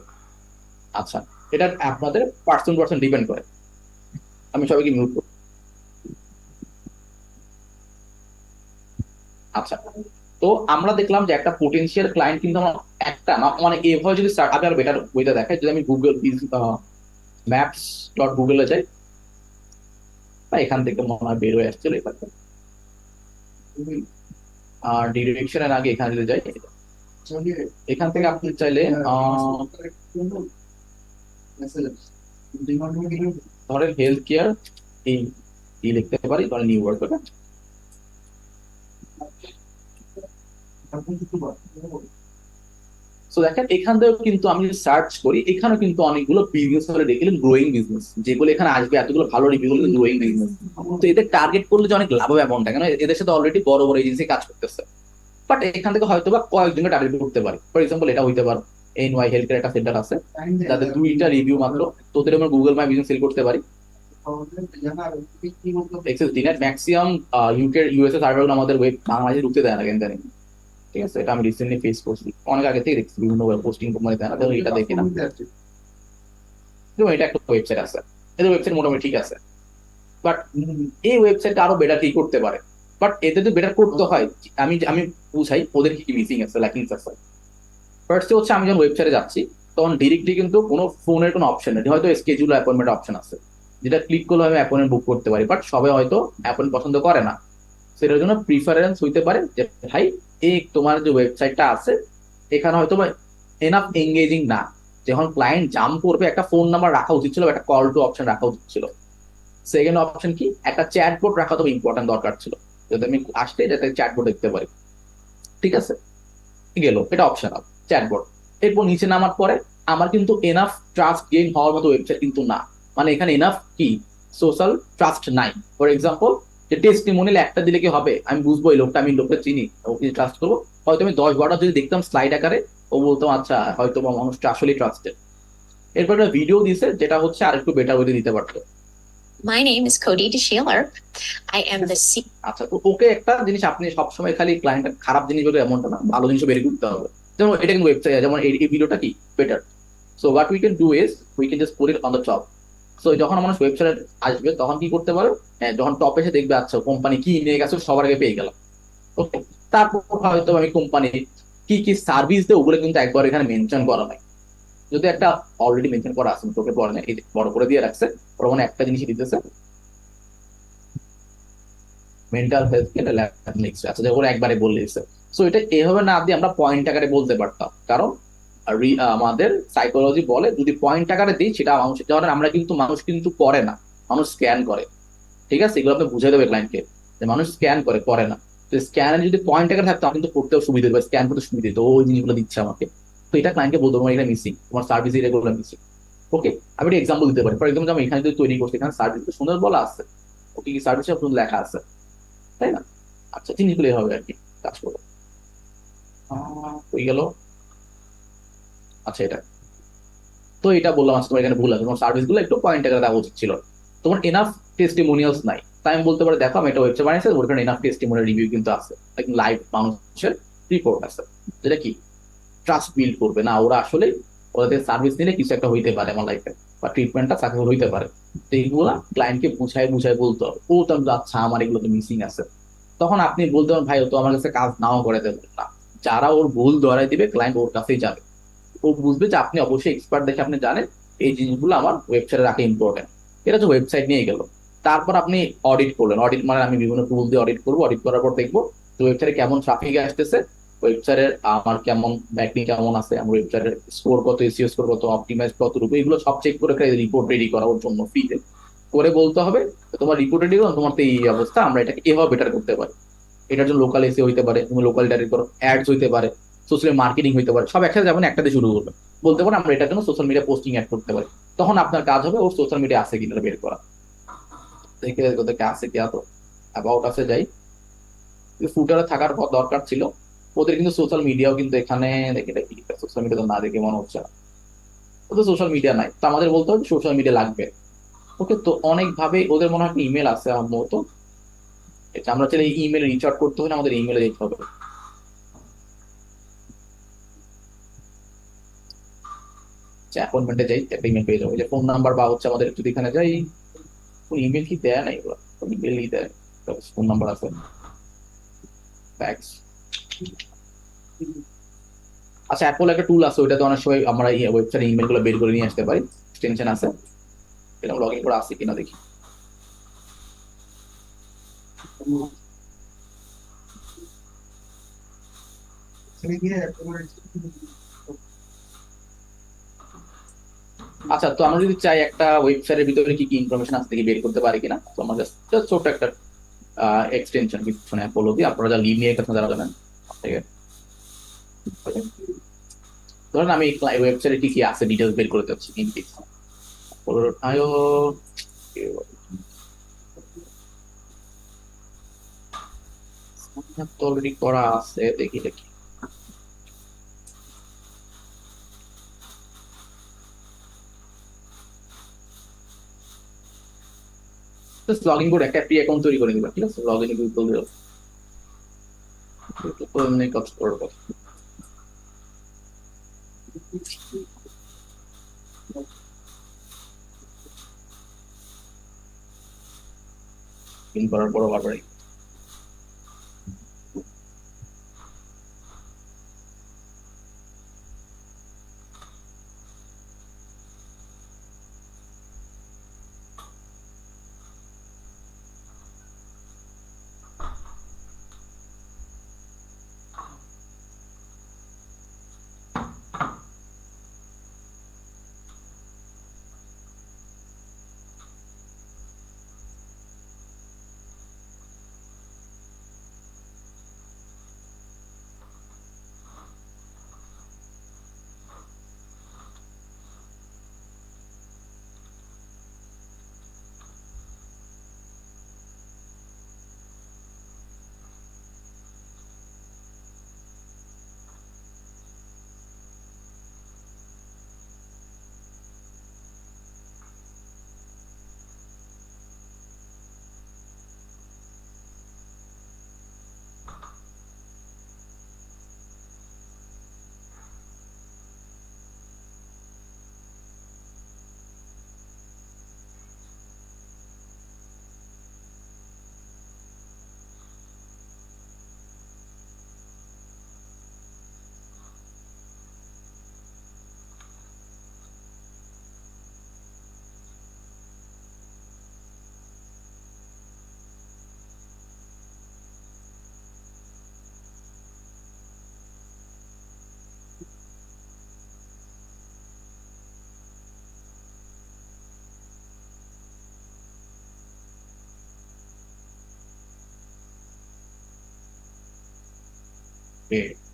Speaker 1: আচ্ছা, এটা আপনাদের পার্সন পার্সন ডিপেন্ড করে। আমি সবাইকে মিউট করব। আচ্ছা, তো আমরা দেখলাম যে একটা পোটেনশিয়াল ক্লায়েন্ট কিন্তু আমার একটা না অনেক, এভাবে যদি আমি আরো বেটার ওয়েতে দেখাই, যদি আমি গুগল ম্যাপস ডট গুগলে যাই, বা এখান থেকে মনে হয় বের হয়ে আসছিল এবার, আর ডিরেকশনের আগে এখানে যদি যাই, এখান থেকে আপনি চাইলে ধরেন হেলথ কেয়ার এই লিখতে পারি, ধরেন নিউ ওয়ার্ক। তো দেখেন এখান থেকেও কিন্তু আমি যদি সার্চ করি এখানে কিন্তু অনেকগুলো বিজনেস হলে দেখলেন গ্রোয়িং বিজনেস, যেগুলো এখানে আসবে এতগুলো ভালো রিভিউ গুলো গ্রোয়িং বিজনেস। তো এদের টার্গেট করলে যে অনেক লাভ হবে এমনটা কেন, এদের সাথে অলরেডি বড় বড় এজেন্সি কাজ করতেছে। বাট এখান থেকে হয়তো বা কয়েকজনকে টার্গেট করতে পারি, ফর এক্সাম্পল এটা হইতে পারে এনওয়াই হেলথ কেয়ার একটা সেন্টার আছে যাদের 2টা রিভিউ মাত্র, তোদের আমরা গুগল মাই বিজনেস সেল করতে পারি। এক্সেস দিনের ম্যাক্সিমাম ইউকে ইউএসএ সার্ভার আমাদের ওয়েব বাংলাদেশে ঢুকতে দেয় না কেন জানি, ঠিক আছে। এটা আমি রিসেন্টলি ফেস করছি, অনেক আগে থেকে দেখছি বিভিন্ন পোস্টিং কোম্পানি দেয় না, তো এটা দেখি না। যেমন এটা একটা ওয়েবসাইট আছে, এদের ওয়েবসাইট মোটামুটি ঠিক আছে, বাট এই ওয়েবসাইটটা আরো বেটার কি করতে পারে। বাট এদের তো বেটার করতে হয়, আমি আমি বুঝাই ওদের কি কি মিসিং আছে, ল্যাকিংস আছে। ফার্স্টে হচ্ছে আমি যখন ওয়েবসাইটে যাচ্ছি তখন ডিরেক্টলি কিন্তু কোনো ফোনের কোনো অপশন নেই, হয়তো স্কেজুল অ্যাপয়েন্টমেন্ট অপশন আছে যেটা ক্লিক করলে আমি অ্যাপয়েন্টমেন্ট বুক করতে পারি, বাট সবাই হয়তো অ্যাপয়েন্টমেন্ট পছন্দ করে না। সেটার জন্য প্রিফারেন্স হইতে পারে যে ভাই এই তোমার যে ওয়েবসাইটটা আছে এখানে হয়তো বা এনাফ এঙ্গেজিং না, যখন ক্লায়েন্ট জাম করবে একটা ফোন নাম্বার রাখা উচিত ছিল, একটা কল টু অপশন রাখা উচিত ছিল। সেকেন্ড অপশন কি একটা চ্যাটবোর্ড রাখা তো ইম্পর্টেন্ট দরকার ছিল, যাতে আমি আসলে যাতে চ্যাটবোর্ড দেখতে পারি, ঠিক আছে। গেল এটা অপশনাল চ্যাটবোর্ড। এরপর নিচে নামার পরে আমার কিন্তু এনাফ ট্রাস্ট গেইন হওয়ার মতো ওয়েবসাইট কিন্তু না। মানে এখানে এনাফ কি সোশ্যাল ট্রাস্ট নাই। ফর এক্সাম্পল, যে টেস্টিমোনিয়াল একটা দিলে কি হবে? আমি বুঝবো এই লোকটা, আমি লোকটা চিনি, ওকে ট্রাস্ট করবো। হয়তো আমি 10-12টা যদি দেখতাম স্লাইড আকারে, ও বলতাম আচ্ছা হয়তো বা মানুষটা আসলেই ট্রাস্টেড। এরপর একটা ভিডিও দিছে যেটা হচ্ছে আর একটু বেটার ওয়েতে দিতে পারতো।
Speaker 2: My name is Cody DeShaler. I am the
Speaker 1: আচ্ছা, তো ওকে একটা জিনিস আপনি সবসময় খালি ক্লায়েন্টের খারাপ জিনিস বলে এমনটা না, ভালো জিনিসও বের করতে হবে। যেমন এটা কিন্তু ওয়েবসাইট, যেমন এই ভিডিওটা কি better. So what we can do is we can just put it on the top. So যখন মানুষ ওয়েবসাইট আসবে তখন কি করতে পারো, হ্যাঁ, যখন টপ এসে দেখবে আচ্ছা কোম্পানি কি নিয়ে গেছে সবার আগে পেয়ে গেলাম। ওকে, তারপর হয়তো আমি কোম্পানি কি কি সার্ভিস দেয় ওগুলো কিন্তু একবার এখানে মেনশন করা নাই। যদি একটা অলরেডি মেনশন করা আছে তোকে পরে না, এই যে বড় করে দিয়ে রাখছে, ওরা মানে একটা জিনিসই দিতেছে, mental health care lab next, আচ্ছা যে ওরা একবারে বলে দিচ্ছে। সো এটা এভাবে না দিয়ে আমরা পয়েন্ট আকারে বলতে পারতাম, কারণ আমাদের সাইকোলজি বলে যদি পয়েন্ট আকারে দিই সেটা মানুষ, যেমন আমরা কিন্তু মানুষ কিন্তু করে না, মানুষ স্ক্যান করে। ঠিক আছে, এগুলো আপনি বুঝাই দেবে ক্লায়েন্টকে যে মানুষ স্ক্যান করে, করে না। তো স্ক্যানে যদি পয়েন্ট আকারে থাকতো আমি কিন্তু করতেও সুবিধা হতো, স্ক্যান করতে সুবিধা হতো, ওই জিনিসগুলো দিচ্ছে আমাকে। তো এটা ক্লায়েন্টকে বলতে তোমার এটা মিসিং, তোমার সার্ভিস এগুলো মিসিং। ওকে, আমি একটা এক্সাম্পল দিতে পারি। ফর এক্সাম্পল আমি এখানে যদি তৈরি করছি, এখানে সার্ভিস সুন্দর বলা আছে, ওকে কি সার্ভিস লেখা আছে, তাই না? আচ্ছা, জিনিসগুলো এভাবে আর কি কাজ করবো। হয়ে গেল। আচ্ছা, এটা তো এটা বললাম, আচ্ছা তোমার এখানে ভুল আছে, তোমার সার্ভিস গুলো একটু পয়েন্ট আকারে দেওয়া উচিত ছিল, তোমার এনাফ টেস্টিমোনিয়ালস নাই। তাই আমি বলতে পারি দেখো আমি একটা ওয়েবসাইট বানিয়েছি, ওখানে এনাফ টেস্টিমোনিয়াল রিভিউ কিন্তু আছে, লাইভ মানুষের রিপোর্ট আছে, যেটা কি ট্রাস্ট বিল্ড করবে না ওরা আসলে ওদের সার্ভিস নিলে কিছু একটা হইতে পারে আমার লাইফে, বা ট্রিটমেন্টটা সাকসেসফুল হইতে পারে। তো এইগুলা ক্লায়েন্টকে বুঝায় বুঝায় বলতে হবে, ও তো আচ্ছা আমার এগুলো তো মিসিং আছে। তখন আপনি বলতে পারেন ভাই ও তো আমার কাছে কাজ নাও করে দেবে না, যারা ওর ভুল ধরাই দিবে ক্লায়েন্ট ওর কাছেই যাবে। ও বুঝবে যে আপনি অবশ্যই এক্সপার্ট দেখে আপনি জানেন এই জিনিসগুলো আমার ওয়েবসাইটে রাখা ইম্পর্টেন্ট। এটা তো ওয়েবসাইট নিয়ে গেল। তারপর আপনি অডিট করলেন, অডিট মানে আমি বিভিন্ন টুল দিয়ে অডিট করবো, অডিট করার পর দেখবো যে ওয়েবসাইটে কেমন ট্রাফিক আসতেছে, ওয়েবসাইটের আমার কেমন ব্যাকলিং কেমন আছে, আমার ওয়েবসাইটের স্কোর কত, এসইও স্কোর কত, অপটিমাইজ কতটুকু, এগুলো সব চেক করে রিপোর্ট রেডি করা ওর জন্য ফ্রিতে করে বলতে হবে তোমার রিপোর্ট রেডি করো, তোমার তো এই অবস্থা, আমরা এটাকে এভাবে বেটার করতে পারি। এটার জন্য লোকাল এসে হইতে পারে, তুমি লোকাল ডাইরেক্ট করো, অ্যাডস হইতে পারে, সোশ্যাল মার্কেটিং হইতে পারে, সব একসাথে যাবেন একটাতে শুরু করবে। বলতে পারেন আমরা এটার জন্য সোশ্যাল মিডিয়া পোস্টিং অ্যাড করতে পারি। তখন আপনার কাজ হবে ওর সোশ্যাল মিডিয়া আছে কিনা বের করা। দেখে ওদেরকে আছে কি, তো অ্যাবাউট আছে যাই, ফুটারে থাকার দরকার ছিল। ওদের কিন্তু সোশ্যাল মিডিয়াও কিন্তু এখানে দেখে দেখি, সোশ্যাল মিডিয়া তো না দেখে মনে হচ্ছে না। ওদের সোশ্যাল মিডিয়া নাই, তো আমাদের বলতে হবে সোশ্যাল মিডিয়া লাগবে। ওকে, তো অনেক ভাবে ওদের মনে হয় একটা ইমেল আছে আমার মতো, এটা আমরা চাইলে ইমেল রিচ আউট করতে হলে আমাদের ইমেলে যেতে হবে। অ্যাপয়েন্টমেন্টে যাই, একটা ইমেল পেয়ে যাবো, যে ফোন নাম্বার বা হচ্ছে আমাদের যদি এখানে যাই, কোন ইমেল কি দেয় নাই ওরা, ইমেলই দেয়, ফোন নাম্বার আছে, ফ্যাক্স। আচ্ছা, অ্যাপল একটা টুল আছে, ওইটাতে অনেক সময় আমরা ওয়েবসাইটে ইমেল গুলো বের করে নিয়ে আসতে পারি, এক্সটেনশন আছে, এটা লগ ইন করে আসছে কিনা দেখি। আচ্ছা, তো আমরা যদি চাই একটা ওয়েবসাইটের ভিতরে কি কি ইনফরমেশন আছে দেখি বের করতে পারি কিনা, তো আমরা জাস্ট ছোট একটা এক্সটেনশন কিছু অ্যাপোলো দিয়ে, আপনারা যা লিভ নিয়ে কথা যারা জানেন, ঠিক আছে, ধরেন আমি ওয়েবসাইটে কি কি আছে ডিটেলস বের করে যাচ্ছি ইনকেস আয়ো, তো অলরেডি করা আছে, দেখি দেখি। জাস্ট লগ ইন করে একটা ফ্রি অ্যাকাউন্ট তৈরি করে দিবা, ঠিক আছে, লগ ইন গুগল দিয়ে কাজ করবো। ইন করার পর বারবার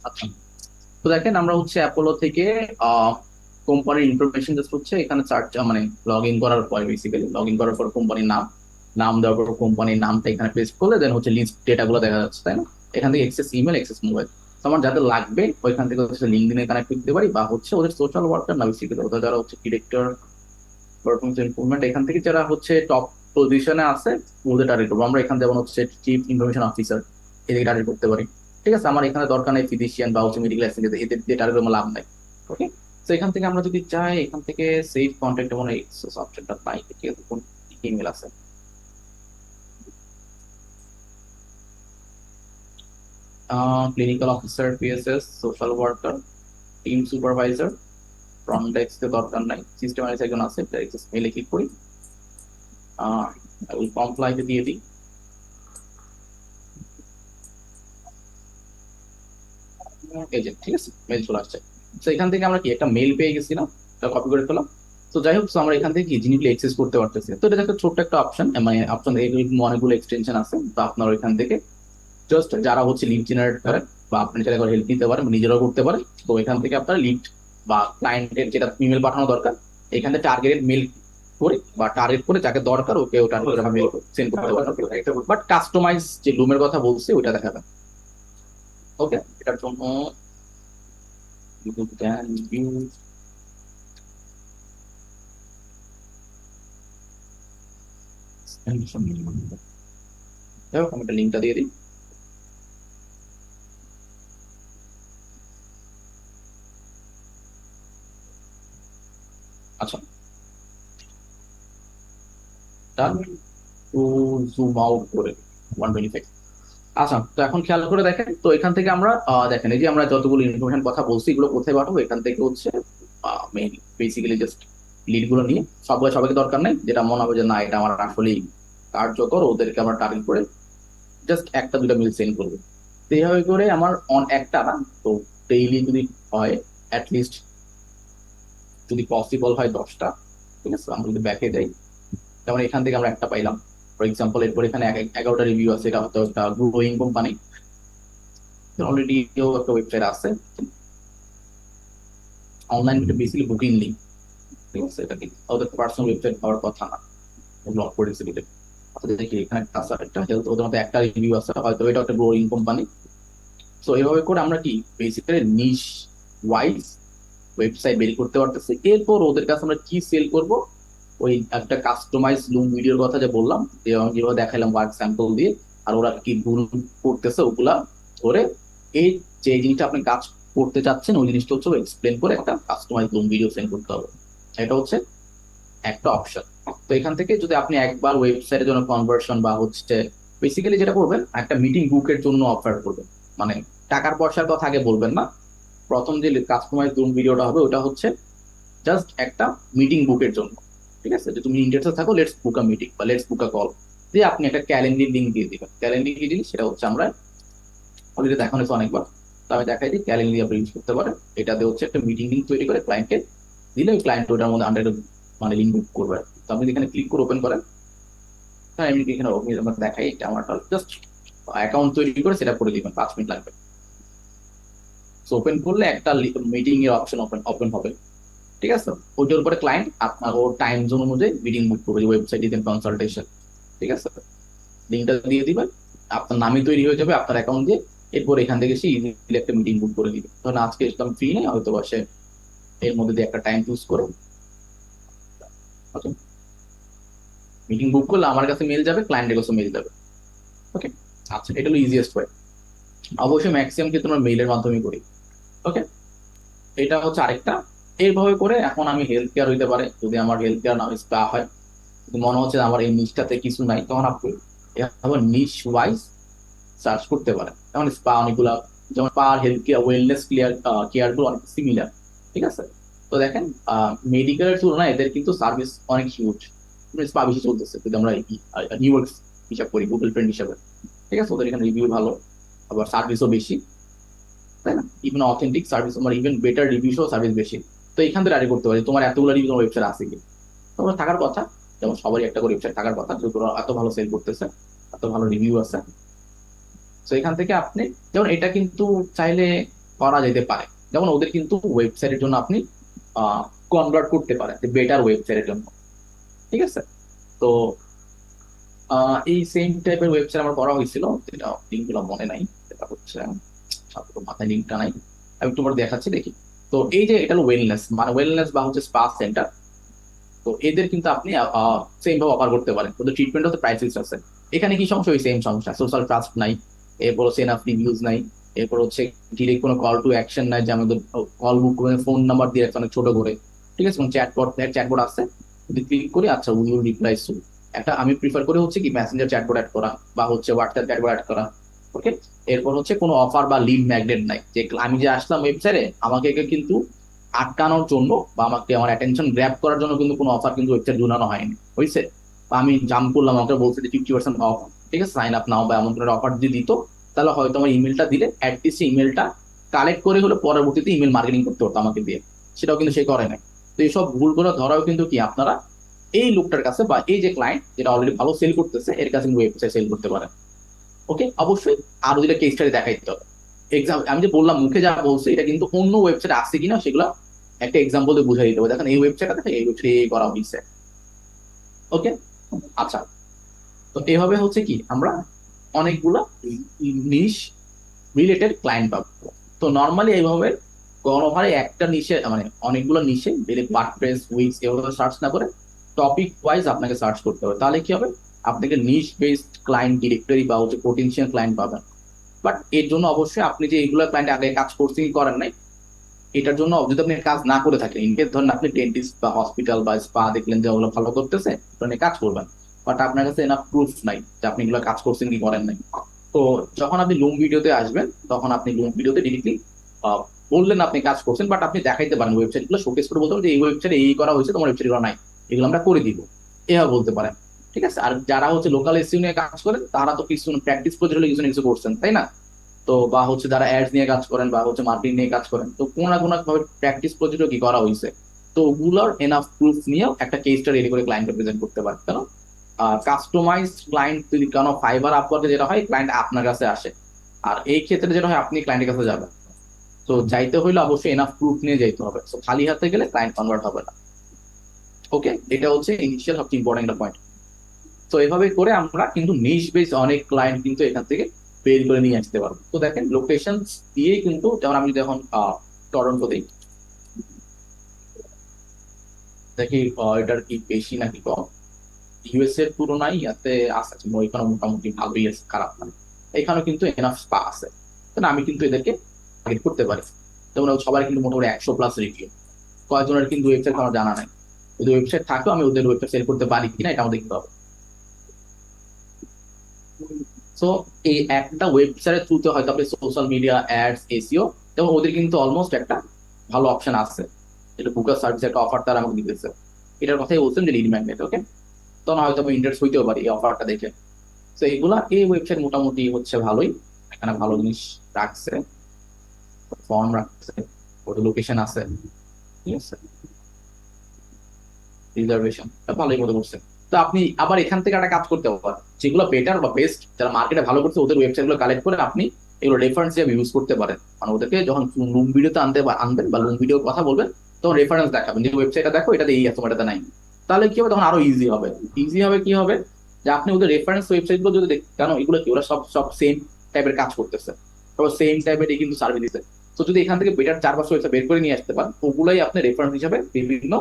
Speaker 1: আচ্ছা, তো দেখেন আমরা হচ্ছে অ্যাপোলো থেকে কোম্পানির ইনফরমেশন জাস্ট হচ্ছে এখানে সার্চ মানে লগ ইন করার পর, বেসিক্যালি লগ ইন করার পর কোম্পানির নাম, নাম দেওয়ার পর কোম্পানির নামটা এখানে পেস্ট করলে দেন হচ্ছে লিস্ট ডেটাগুলো দেখা যাচ্ছে, তাই না? এখান থেকে এক্সেস ইমেল, এক্সেস মোবাইল। তো আমার যাদের লাগবে ওইখান থেকে হচ্ছে লিঙ্কডিনে কানেক্ট করতে পারি, বা হচ্ছে ওদের সোশ্যাল ওয়ার্কার না, বেসিক্যালি ওদের যারা হচ্ছে ডিরেক্টর পারফরমেন্স ইমপ্রুভমেন্ট, এখান থেকে যারা হচ্ছে টপ পজিশনে আছে ওদের টার্গেট করবো আমরা। এখান যেমন হচ্ছে চিফ ইনফরমেশন অফিসার, এদিকে টার্গেট করতে পারি। ঠিক আছে, আমার এখানে দরকার নেই ফিজিশিয়ান বা হচ্ছে মেডিকেল অ্যাসিস্ট্যান্ট, এদের দিয়ে টার্গেট আমার লাভ নাই। ওকে, তো এখান থেকে আমরা যদি চাই এখান থেকে সেভ কন্ট্যাক্ট এবং এই অপশনটা পাই, ঠিক আছে, কোন ইমেল আছে, clinical officer, PSS, social worker, team supervisor, front desk দরকার নাই, সিস্টেম অ্যানালিস্ট একজন আছে, মেলে ক্লিক করি, ওই কমপ্লাইতে দিয়ে দিই। এই যে ঠিক আছে, মেল চলে আসছে। তো এখান থেকে আমরা কি একটা মেল পেয়ে গেছিলাম, এটা কপি করে ফেলাম। তো যাই হোক, so আমরা এখান থেকে কি জিনিসগুলো এক্সেস করতে পারতেছি। তো এটা একটা ছোট্ট একটা অপশন, মানে অপশন অনেকগুলো এক্সটেনশন আছে। তো আপনার ওইখান থেকে জাস্ট যারা হচ্ছে লিড জেনারেট করে বা আপনি চাইলে হেল্প নিতে পারেন, নিজেরাও করতে পারেন। তো এখান থেকে আপনার লিড বা ক্লায়েন্টের যেটা ইমেল পাঠানো দরকার, এখান থেকে টার্গেটেড মেল করে বা টার্গেট করে যাকে দরকার ওকে ওটা মেল সেন্ড করতে পারেন। বাট কাস্টমাইজ যে লুমের কথা বলছি ওইটা দেখাবেন। ওকে, এটার জন্য you can use যাই হোক, আমি একটা লিঙ্কটা দিয়ে দিই। আচ্ছা, ডান টু জুম আউট করে 125। আচ্ছা, তো এখন খেয়াল করে দেখেন, তো এখান থেকে আমরা দেখেন এই যে আমরা যতগুলো ইনফরমেশন কথা বলছি এগুলো কোথায় পাঠাবো, এখান থেকে হচ্ছে মেইন বেসিক্যালি জাস্ট লিড গুলো নিয়ে সবগুলো সবাইকে দরকার নেই, যেটা মনে হবে যে না এটা আমার আসলেই কার্যকর, ওদেরকে আমরা টার্গেট করে জাস্ট একটা দুটা মেল সেন্ড করবো। তো এইভাবে করে আমার অন একটা না, তো ডেইলি যদি হয় লিস্ট, যদি পসিবল হয় 10টা, ঠিক আছে, আমরা যদি ব্যাকে যাই, যেমন এখান থেকে আমরা একটা পাইলাম ফর এক্সাম্পল। এরপর এখানে 11টা রিভিউ আছে, এটা হয়তো একটা গ্রোয়িং কোম্পানি, অলরেডি একটা ওয়েবসাইট আছে অনলাইন, বেসিক্যালি বুকিং লিঙ্ক, ঠিক আছে, এটা কি ওদের পার্সোনাল ওয়েবসাইট হওয়ার কথা না, ব্লক করেছে দিলে। আচ্ছা দেখি এখানে একটা আছে, একটা হেলথ, ওদের মধ্যে একটা রিভিউ আছে, হয়তো এটা একটা গ্রোয়িং কোম্পানি। তো এইভাবে করে আমরা কি বেসিক্যালি নিশ ওয়াইজ ওয়েবসাইট বের করতে পারতেছি। এরপর ওদের কাছে আমরা কি সেল করব, ওই একটা কাস্টমাইজ লুম ভিডিওর কথা যে বললাম, যে আমি যেভাবে দেখাইলাম ওয়ার্ক স্যাম্পল দিয়ে, আর ওরা কি ভুল করতেছে ওগুলা ধরে, এই যে জিনিসটা আপনি কাজ করতে চাচ্ছেন ওই জিনিসটা হচ্ছে এক্সপ্লেন করে একটা কাস্টমাইজ লুম ভিডিও সেন্ড করতে হবে। এটা হচ্ছে একটা অপশন। তো এখান থেকে যদি আপনি একবার ওয়েবসাইটের জন্য কনভার্সন বা হচ্ছে বেসিক্যালি যেটা করবেন, একটা মিটিং বুকের জন্য অফার করবেন, মানে টাকার পয়সার কথা আগে বলবেন না। প্রথম যে কাস্টমাইজ জুম ভিডিওটা হবে ওটা হচ্ছে জাস্ট একটা মিটিং বুকের জন্য। ঠিক আছে, যে তুমি ইন্টারেস্টেড থাকো, লেটস বুক আ মিটিং বা লেটস বুক আ কল, দিয়ে আপনি একটা ক্যালেন্ডার লিঙ্ক দিয়ে দিবেন। ক্যালেন্ডার কি জিনিস সেটা হচ্ছে আমরা অলরেডি দেখানো হয়েছে অনেকবার, তো আমি দেখাই দিই। ক্যালেন্ডার আপনি ইউজ করতে পারেন, এটাতে হচ্ছে একটা মিটিং লিঙ্ক তৈরি করে ক্লায়েন্টকে দিলে ওই ক্লায়েন্ট ওটার মধ্যে আন্ডার মানে লিঙ্ক বুক করবে। তো আপনি এখানে ক্লিক করে ওপেন করেন, হ্যাঁ আমি এখানে আমরা দেখাই, এটা আমার জাস্ট অ্যাকাউন্ট তৈরি করে সেটা করে দিবেন, 5 মিনিট লাগবে। সো ওপেন করলে একটা মিটিং এর অপশন ওপেন ওপেন হবে, ঠিক আছে। ওইটার উপরে ক্লায়েন্ট আপনার ওর টাইম জোন অনুযায়ী মিটিং বুক করবে, ওয়েবসাইট দিবেন কনসালটেশন, ঠিক আছে, লিঙ্কটা দিয়ে দিবেন, আপনার নামই তৈরি হয়ে যাবে আপনার অ্যাকাউন্ট দিয়ে। এরপর এখান থেকে সে ইজিলি একটা মিটিং বুক করে দিবে। ধরেন আজকে আমি ফ্রি নেই, হয়তো সে এর মধ্যে দিয়ে একটা টাইম চুজ করে ওকে মিটিং বুক করলে আমার কাছে মেল যাবে, ক্লায়েন্টের কাছে মেল যাবে। ওকে, আচ্ছা, এটা হলো ইজিয়েস্ট ওয়ে। অবশ্যই ম্যাক্সিমাম কিন্তু আমরা মেইলের মাধ্যমে করি। ওকে, এটা হচ্ছে আরেকটা। এইভাবে করে এখন আমি হেলথ কেয়ার হইতে পারে, যদি আমার হেলথ কেয়ার নাম স্পা হয়, যদি মনে হচ্ছে যে আমার এই নিশটাতে কিছু নাই, তখন আপনি আবার নিশ ওয়াইজ সার্চ করতে পারেন। যেমন স্পা অনেকগুলা, যেমন পার হেলথ কেয়ার, ওয়েলনেস কেয়ার গুলো অনেক সিমিলার, ঠিক আছে। তো দেখেন মেডিকেলের তুলনায় এদের কিন্তু সার্ভিস অনেক হিউজ, স্পা বেশি চলতেছে যদি আমরা নিউ ইয়র্ক হিসাব করি, গুগল ফ্রেন্ড হিসাবে, ঠিক আছে। ওদের এখানে রিভিউ ভালো, আবার সার্ভিসও বেশি, তাই না? ইভেন অথেন্টিক সার্ভিস, আমার ইভেন বেটার রিভিউ সহ সার্ভিস বেশি। তো এখান থেকে আগে করতে পারি তোমার এতগুলো রিভিউ তোমার ওয়েবসাইট আছে কি, তোমার থাকার কথা, যেমন সবারই একটা করে ওয়েবসাইট থাকার কথা, যেহেতু ওরা এত ভালো সেল করতেছে, এত ভালো রিভিউ আছে, তো এখান থেকে আপনি যেমন এটা কিন্তু চাইলে করা যেতে পারে, যেমন ওদের কিন্তু ওয়েবসাইটের জন্য আপনি কনভার্ট করতে পারেন বেটার ওয়েবসাইটের জন্য, ঠিক আছে? তো এই সেম টাইপের ওয়েবসাইট আমার করা হয়েছিল, যেটা লিঙ্কগুলো মনে নাই, যেটা হচ্ছে আপাতত মাথায় লিঙ্কটা নাই, আমি তোমার দেখাচ্ছি দেখি। তো এই যে এটা হলো ওয়েলনেস, মানে ওয়েলনেস বা হচ্ছে স্পা সেন্টার। তো এদের কিন্তু আপনি সেম ভাবে অফার করতে পারেন, কিন্তু ট্রিটমেন্ট হচ্ছে প্রাইস লিস্ট আছে। এখানে কি সমস্যা? ওই সেম সমস্যা, সোশ্যাল ট্রাস্ট নাই, এরপর হচ্ছে এনাফ রিভিউজ নাই, এরপর হচ্ছে ডিরেক্ট কোনো কল টু অ্যাকশন নাই, যে আমাদের কল বুক করে ফোন নাম্বার দিয়ে রাখছে অনেক ছোট করে, ঠিক আছে? চ্যাটবট আছে, যদি ক্লিক করি আচ্ছা উইল রিপ্লাই সুন, একটা আমি প্রিফার করে হচ্ছে কি মেসেঞ্জার চ্যাটবট অ্যাড করা বা হচ্ছে হোয়াটসঅ্যাপ চ্যাটবট অ্যাড করা। ওকে, এরপর হচ্ছে কোনো অফার বা লিড ম্যাগনেট নাই, যে আমি যে আসলাম ওয়েবসাইটে আমাকে কিন্তু আটকানোর জন্য বা আমাকে আমার অ্যাটেনশন গ্র্যাব করার জন্য কিন্তু কোনো অফার কিন্তু ওয়েবসাইট ঝুলানো হয়নি, হয়েছে? বা আমি জাম্প করলাম, আমাকে বলছে যে 50% অফ, ঠিক আছে, সাইন আপ নাও, বা এমন কোনো অফার যদি দিত, তাহলে হয়তো আমার ইমেলটা দিলে অ্যাটলিস্ট ইমেলটা কালেক্ট করে হলে পরবর্তীতে ইমেল মার্কেটিং করতে হতো আমাকে দিয়ে, সেটাও কিন্তু সে করে নাই। তো এইসব ভুলগুলো ধরাও কিন্তু কি আপনারা এই লোকটার কাছে বা এই যে ক্লায়েন্ট যেটা অলরেডি ভালো সেল করতেছে এর কাছে ওয়েবসাইট সেল করতে পারেন। ওকে, অবশ্যই আরো দুইটা কেস স্টাডি দেখাইতে হবে। এক্সাম আমি যে বললাম মুখে যা বলছে এটা কিন্তু অন্য ওয়েবসাইট আছে কিনা সেগুলো একটা এক্সাম্পল দিয়ে বুঝাই দিতে হবে, দেখেন এই ওয়েবসাইটটা দেখেন এই ওয়েবসাইটে এই করা হয়েছে। ওকে, আচ্ছা। তো এভাবে হচ্ছে কি আমরা অনেকগুলা নিশ রিলেটেড ক্লায়েন্ট পাবো। তো নর্মালি এইভাবে গণহারে একটা নিশে মানে অনেকগুলো নিশে ওয়ার্ডপ্রেস উইক্স এগুলো সার্চ না করে টপিক ওয়াইজ আপনাকে সার্চ করতে হবে, তাহলে কি হবে আপনাকে নিশ বেসড ক্লায়েন্ট ডিরেক্টরি বা হচ্ছে পোটেনশিয়াল ক্লায়েন্ট পাবেন। বাট এর জন্য অবশ্যই আপনি যে এগুলো ক্লায়েন্ট আগে কাজ করছেন কি করেন নাই, এটার জন্য যদি আপনি কাজ না করে থাকেন, ইনকেস ধরেন আপনি ডেন্টিস্ট বা হসপিটাল বা স্পা দেখলেন যে ওগুলো ভালো করতেছে, ওটা নিয়ে কাজ করবেন, বাট আপনার কাছে এনাফ প্রুফ নাই যে আপনি এগুলো কাজ করছেন কি করেন নাই। তো যখন আপনি লুম ভিডিওতে আসবেন তখন আপনি লুম ভিডিওতে ডিরেক্টলি বললেন আপনি কাজ করছেন, বাট আপনি দেখাইতে পারেন ওয়েবসাইট গুলো শোকেস করে বলতে পারেন যে এই ওয়েবসাইটে এই করা হয়েছে, তোমার ওয়েবসাইট গুলো নাই, এগুলো আমরা করে দিব, এভাবে বলতে পারেন। ঠিক আছে, আর যারা হচ্ছে লোকাল এসইও নিয়ে কাজ করেন তারা তো কিছু প্র্যাকটিস প্রজেক্ট হলে কিছু না কিছু করছেন, তাই না? তো বা হচ্ছে যারা অ্যাডস নিয়ে কাজ করেন বা হচ্ছে মার্কেটিং নিয়ে কাজ করেন, তো কোনো না কোনো ভাবে প্র্যাকটিস প্রজেক্টও কি করা হয়েছে। তো ওগুলোর এনাফ প্রুফ নিয়েও একটা কেসটা রেডি করে ক্লায়েন্টকে প্রেজেন্ট করতে পারেন। কেন কাস্টমাইজ ক্লায়েন্ট যদি কেন ফাইবার আপওয়ার্কে যেটা হয় ক্লায়েন্ট আপনার কাছে আসে, আর এই ক্ষেত্রে যেটা হয় আপনি ক্লায়েন্টের কাছে যাবেন। তো যাইতে হইলে অবশ্যই এনাফ প্রুফ নিয়ে যাইতে হবে, তো খালি হাতে গেলে ক্লায়েন্ট কনভার্ট হবে না। ওকে, এটা হচ্ছে ইনিশিয়াল সবচেয়ে ইম্পর্টেন্ট একটা পয়েন্ট। তো এভাবে করে আমরা কিন্তু নিশ বেস অনেক ক্লায়েন্ট কিন্তু এখান থেকে বের করে নিয়ে আসতে পারবো। তো দেখেন লোকেশন দিয়ে কিন্তু, যেমন আমি যদি এখন টরন্টো দিই, দেখি এটার কি বেশি নাকি কম, ইউএস এর তুলনায় ইয়াতে আছে, ওইখানে মোটামুটি ভালোই আছে, খারাপ না। এখানেও কিন্তু এনাফ স্পা আছে, তাহলে আমি কিন্তু এদেরকে টার্গেট করতে পারি। যেমন সবার কিন্তু মোটামুটি 100+ রিভিউ, কয়েকজনের কিন্তু ওয়েবসাইট আমার জানা নাই, যদি ওয়েবসাইট থাকেও আমি ওদের ওয়েবসাইট সেল করতে পারি কিনা এটা আমাদের দেখতে হবে। সো এই একটা ওয়েবসাইটের থ্রুতে হয়তো আপনি সোশ্যাল মিডিয়া অ্যাডস এসইও, যেমন ওদের কিন্তু অলমোস্ট একটা ভালো অপশন আছে, যেটা গুগল সার্ভিস একটা অফার তারা আমাকে দিতেছে, এটার কথাই বলছেন যে লিড ম্যাগনেট। ওকে, তখন হয়তো আমি ইন্টারেস্ট হইতেও পারি এই অফারটা দেখে। তো এইগুলা এই ওয়েবসাইট মোটামুটি হচ্ছে ভালোই, এখানে ভালো জিনিস রাখছে, ফর্ম রাখছে, ওদের লোকেশন আছে, ঠিক আছে, রিজার্ভেশন ভালোই মতো করছে। তো আপনি আবার এখান থেকে একটা কাজ করতে পারেন, যেগুলো বেটার বা বেস্ট যারা মার্কেটে ভালো করছে ওদের ওয়েবসাইট গুলো কালেক্ট করে আপনি এগুলো রেফারেন্স হিসেবে ইউজ করতে পারেন, মানে ওদেরকে যখন লুম ভিডিওতে আনবেন বা লুম ভিডিওর কথা বলবেন তখন রেফারেন্স দেখাবেন যে ওয়েবসাইটটা দেখো এটাতে এই আছে তোমার এটাতে নাই। তাহলে কি হবে, তখন আরো ইজি হবে। ইজি হবে কি হবে, যে আপনি ওদের রেফারেন্স ওয়েবসাইট গুলো যদি কেন এগুলো কি ওরা সব সব সেম টাইপের কাজ করতেছে, সব সেম টাইপের কিন্তু সার্ভিস দিচ্ছে। তো যদি এখান থেকে বেটার 4-5 ওয়েবসাইট বের করে নিয়ে আসতে পারেন, ওগুলাই আপনি রেফারেন্স হিসাবে বিভিন্ন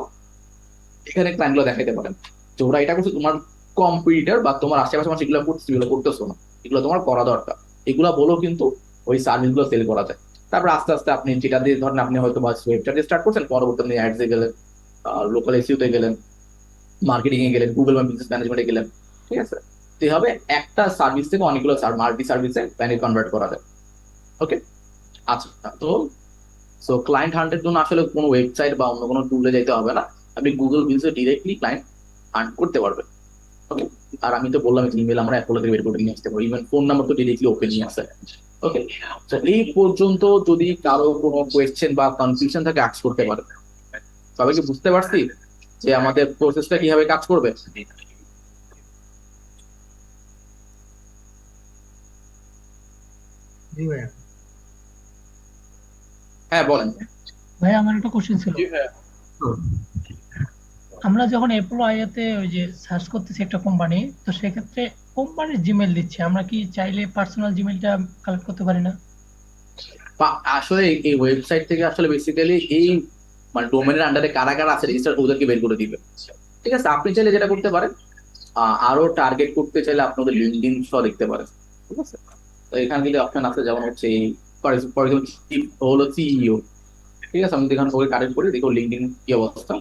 Speaker 1: এখানে ক্লায়েন্টগুলো দেখাইতে পারেন যে ওরা এটা করছে, তোমার কম্পিটিটর বা তোমার আশেপাশে মানুষ এগুলো করছে, এগুলো করতেছো না, এগুলো তোমার করা দরকার, এগুলা বলেও কিন্তু ওই সার্ভিস গুলো সেল করা যায়। তারপর আস্তে আস্তে আপনি যেটা দিয়ে ধরেন আপনি হয়তো বা ওয়েবসাইট স্টার্ট করছেন, পরবর্তী আপনি অ্যাডসে গেলেন, লোকাল এসইওতে গেলেন, মার্কেটিং এ গেলেন, গুগল বা বিজনেস ম্যানেজমেন্টে গেলেন, ঠিক আছে? তো এইভাবে একটা সার্ভিস থেকে অনেকগুলো মাল্টি সার্ভিসে প্ল্যানে কনভার্ট করা যায়। ওকে, আচ্ছা। তো সো ক্লায়েন্ট হান্টের জন্য আসলে কোনো ওয়েবসাইট বা অন্য কোনো টুলে যেতে হবে না, আপনি গুগল বিজনেসে ডিরেক্টলি ক্লায়েন্ট আর্ন করতে পারবেন। ওকে, আর আমি তো বললাম ইমেল আমরা অ্যাপোলো থেকে বের করে নিয়ে আসতে পারি, ইভেন ফোন নাম্বার তো ডিরেক্টলি ওপেনই আছে। ওকে, তো এই পর্যন্ত যদি কারো কোনো কোয়েশ্চেন বা কনফিউশন থাকে আস্ক করতে পারে। সবাইকে বুঝতে পারছি যে আমাদের প্রসেসটা কিভাবে কাজ করবে।
Speaker 3: জি ভাইয়া।
Speaker 1: হ্যাঁ বলেন।
Speaker 3: ভাইয়া আমার একটা কোশ্চেন ছিল।
Speaker 1: জি ভাইয়া।
Speaker 3: আমরা যখন অ্যাপোলো আইতে ওই যে সার্চ করতেছি একটা কোম্পানি, তো সেক্ষেত্রে কোম্পানির জিমেল দিচ্ছে, আমরা কি চাইলে পার্সোনাল জিমেলটা কালেক্ট করতে পারি না?
Speaker 1: আসলে এই ওয়েবসাইট থেকে আসলে বেসিক্যালি এই মানে ডোমেনের আন্ডারে কারা কারা আছে রেজিস্টার ওদেরকে বের করে দিবে। ঠিক আছে, আপনি চাইলে যেটা করতে পারেন, আরো টার্গেট করতে চাইলে আপনাদের লিঙ্কডইন সহ দেখতে পারেন। ঠিক আছে, তো এখানে কিন্তু অপশন আছে, যেমন হচ্ছে এই ফর এক্সাম্পল হলো সিইও। ঠিক আছে, আমি যদি এখানে ওকে কানেক্ট করি, দেখো লিঙ্কডইন কি অবস্থা।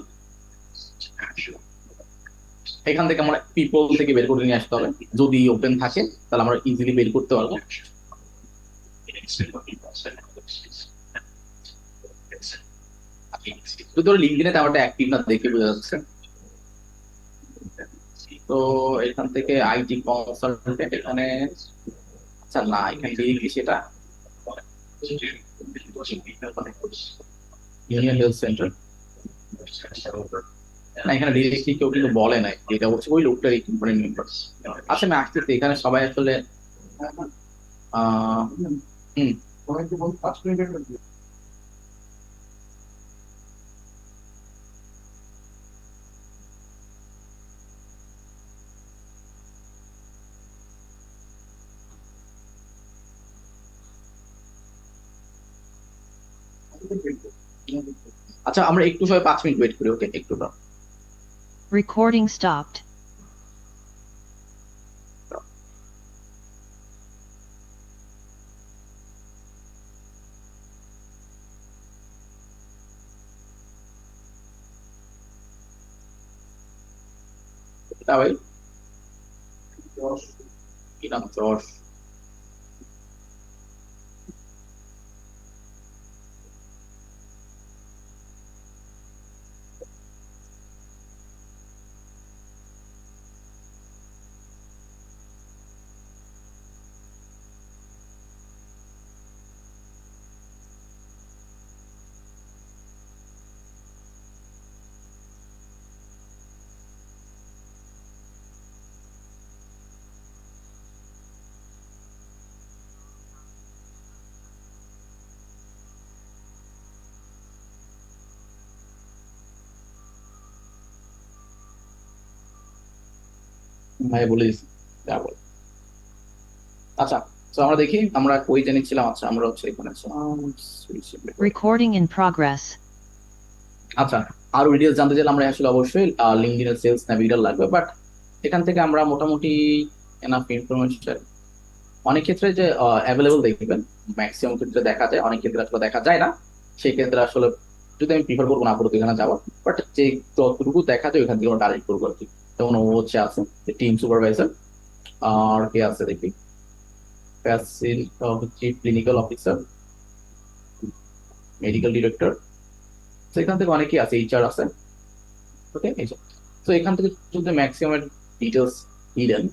Speaker 1: এখান থেকে আমরা পিপল থেকে বের করে নিয়ে আসতে হবে, যদি ওপেন থাকে তাহলে আমরা ইজিলি বের করতে পারবো। যদি ওর লিঙ্কডইনে তেমনটা অ্যাক্টিভ না দেখে বোঝা যাচ্ছে। তো এখান থেকে আইটি কনসালটেন্ট এখানে, আচ্ছা না এখানে ডিরেক্টলি সেটা ইউনিয়ন হেলথ সেন্টার না, এখানে ডিরেক্টলি কেউ কিন্তু বলে নাই যে এটা হচ্ছে ওই লোকটার এই কোম্পানির মেম্বার। আচ্ছা আমি আসতেছি, এখানে সবাই আসলে আহ হুম আচ্ছা আমরা একটু সবাই 5 মিনিট ওয়েট করি, ওকে একটু দাও।
Speaker 4: Recording stopped.
Speaker 1: তা ভাই কি নাম, যশ। ভাই বলে দিচ্ছি যা বল। আচ্ছা, তো আমরা দেখি আমরা কই জানিছিলাম। আচ্ছা আমরা হচ্ছে এখানে
Speaker 4: Recording in progress.
Speaker 1: আচ্ছা, আরো ডিটেলস জানতে চাইলে আমরা আসলে অবশ্যই লিঙ্কডইনের সেলস নাভিগেটর লাগবে, বাট এখান থেকে আমরা মোটামুটি এনাফ ইনফরমেশন অনেক ক্ষেত্রে যে অ্যাভেলেবল দেখবেন, ম্যাক্সিমাম ক্ষেত্রে দেখা যায়, অনেক ক্ষেত্রে আসলে দেখা যায় না। সেই ক্ষেত্রে আসলে যদি আমি প্রিফার করবো না করতে এখানে যাওয়ার, বাট যে যতটুকু দেখা যায় ওইখান থেকে আমরা টার্গেট করবো আর কি। যেমন ও হচ্ছে আছে টিম সুপারভাইজার, আর কে আছে দেখি, chief clinical officer, medical director, সেখান থেকে অনেকেই আছে, এইচআর আছে। ওকে, এইসব। তো এখান থেকে যদি ম্যাক্সিমাম ডিটেলস হিডেন,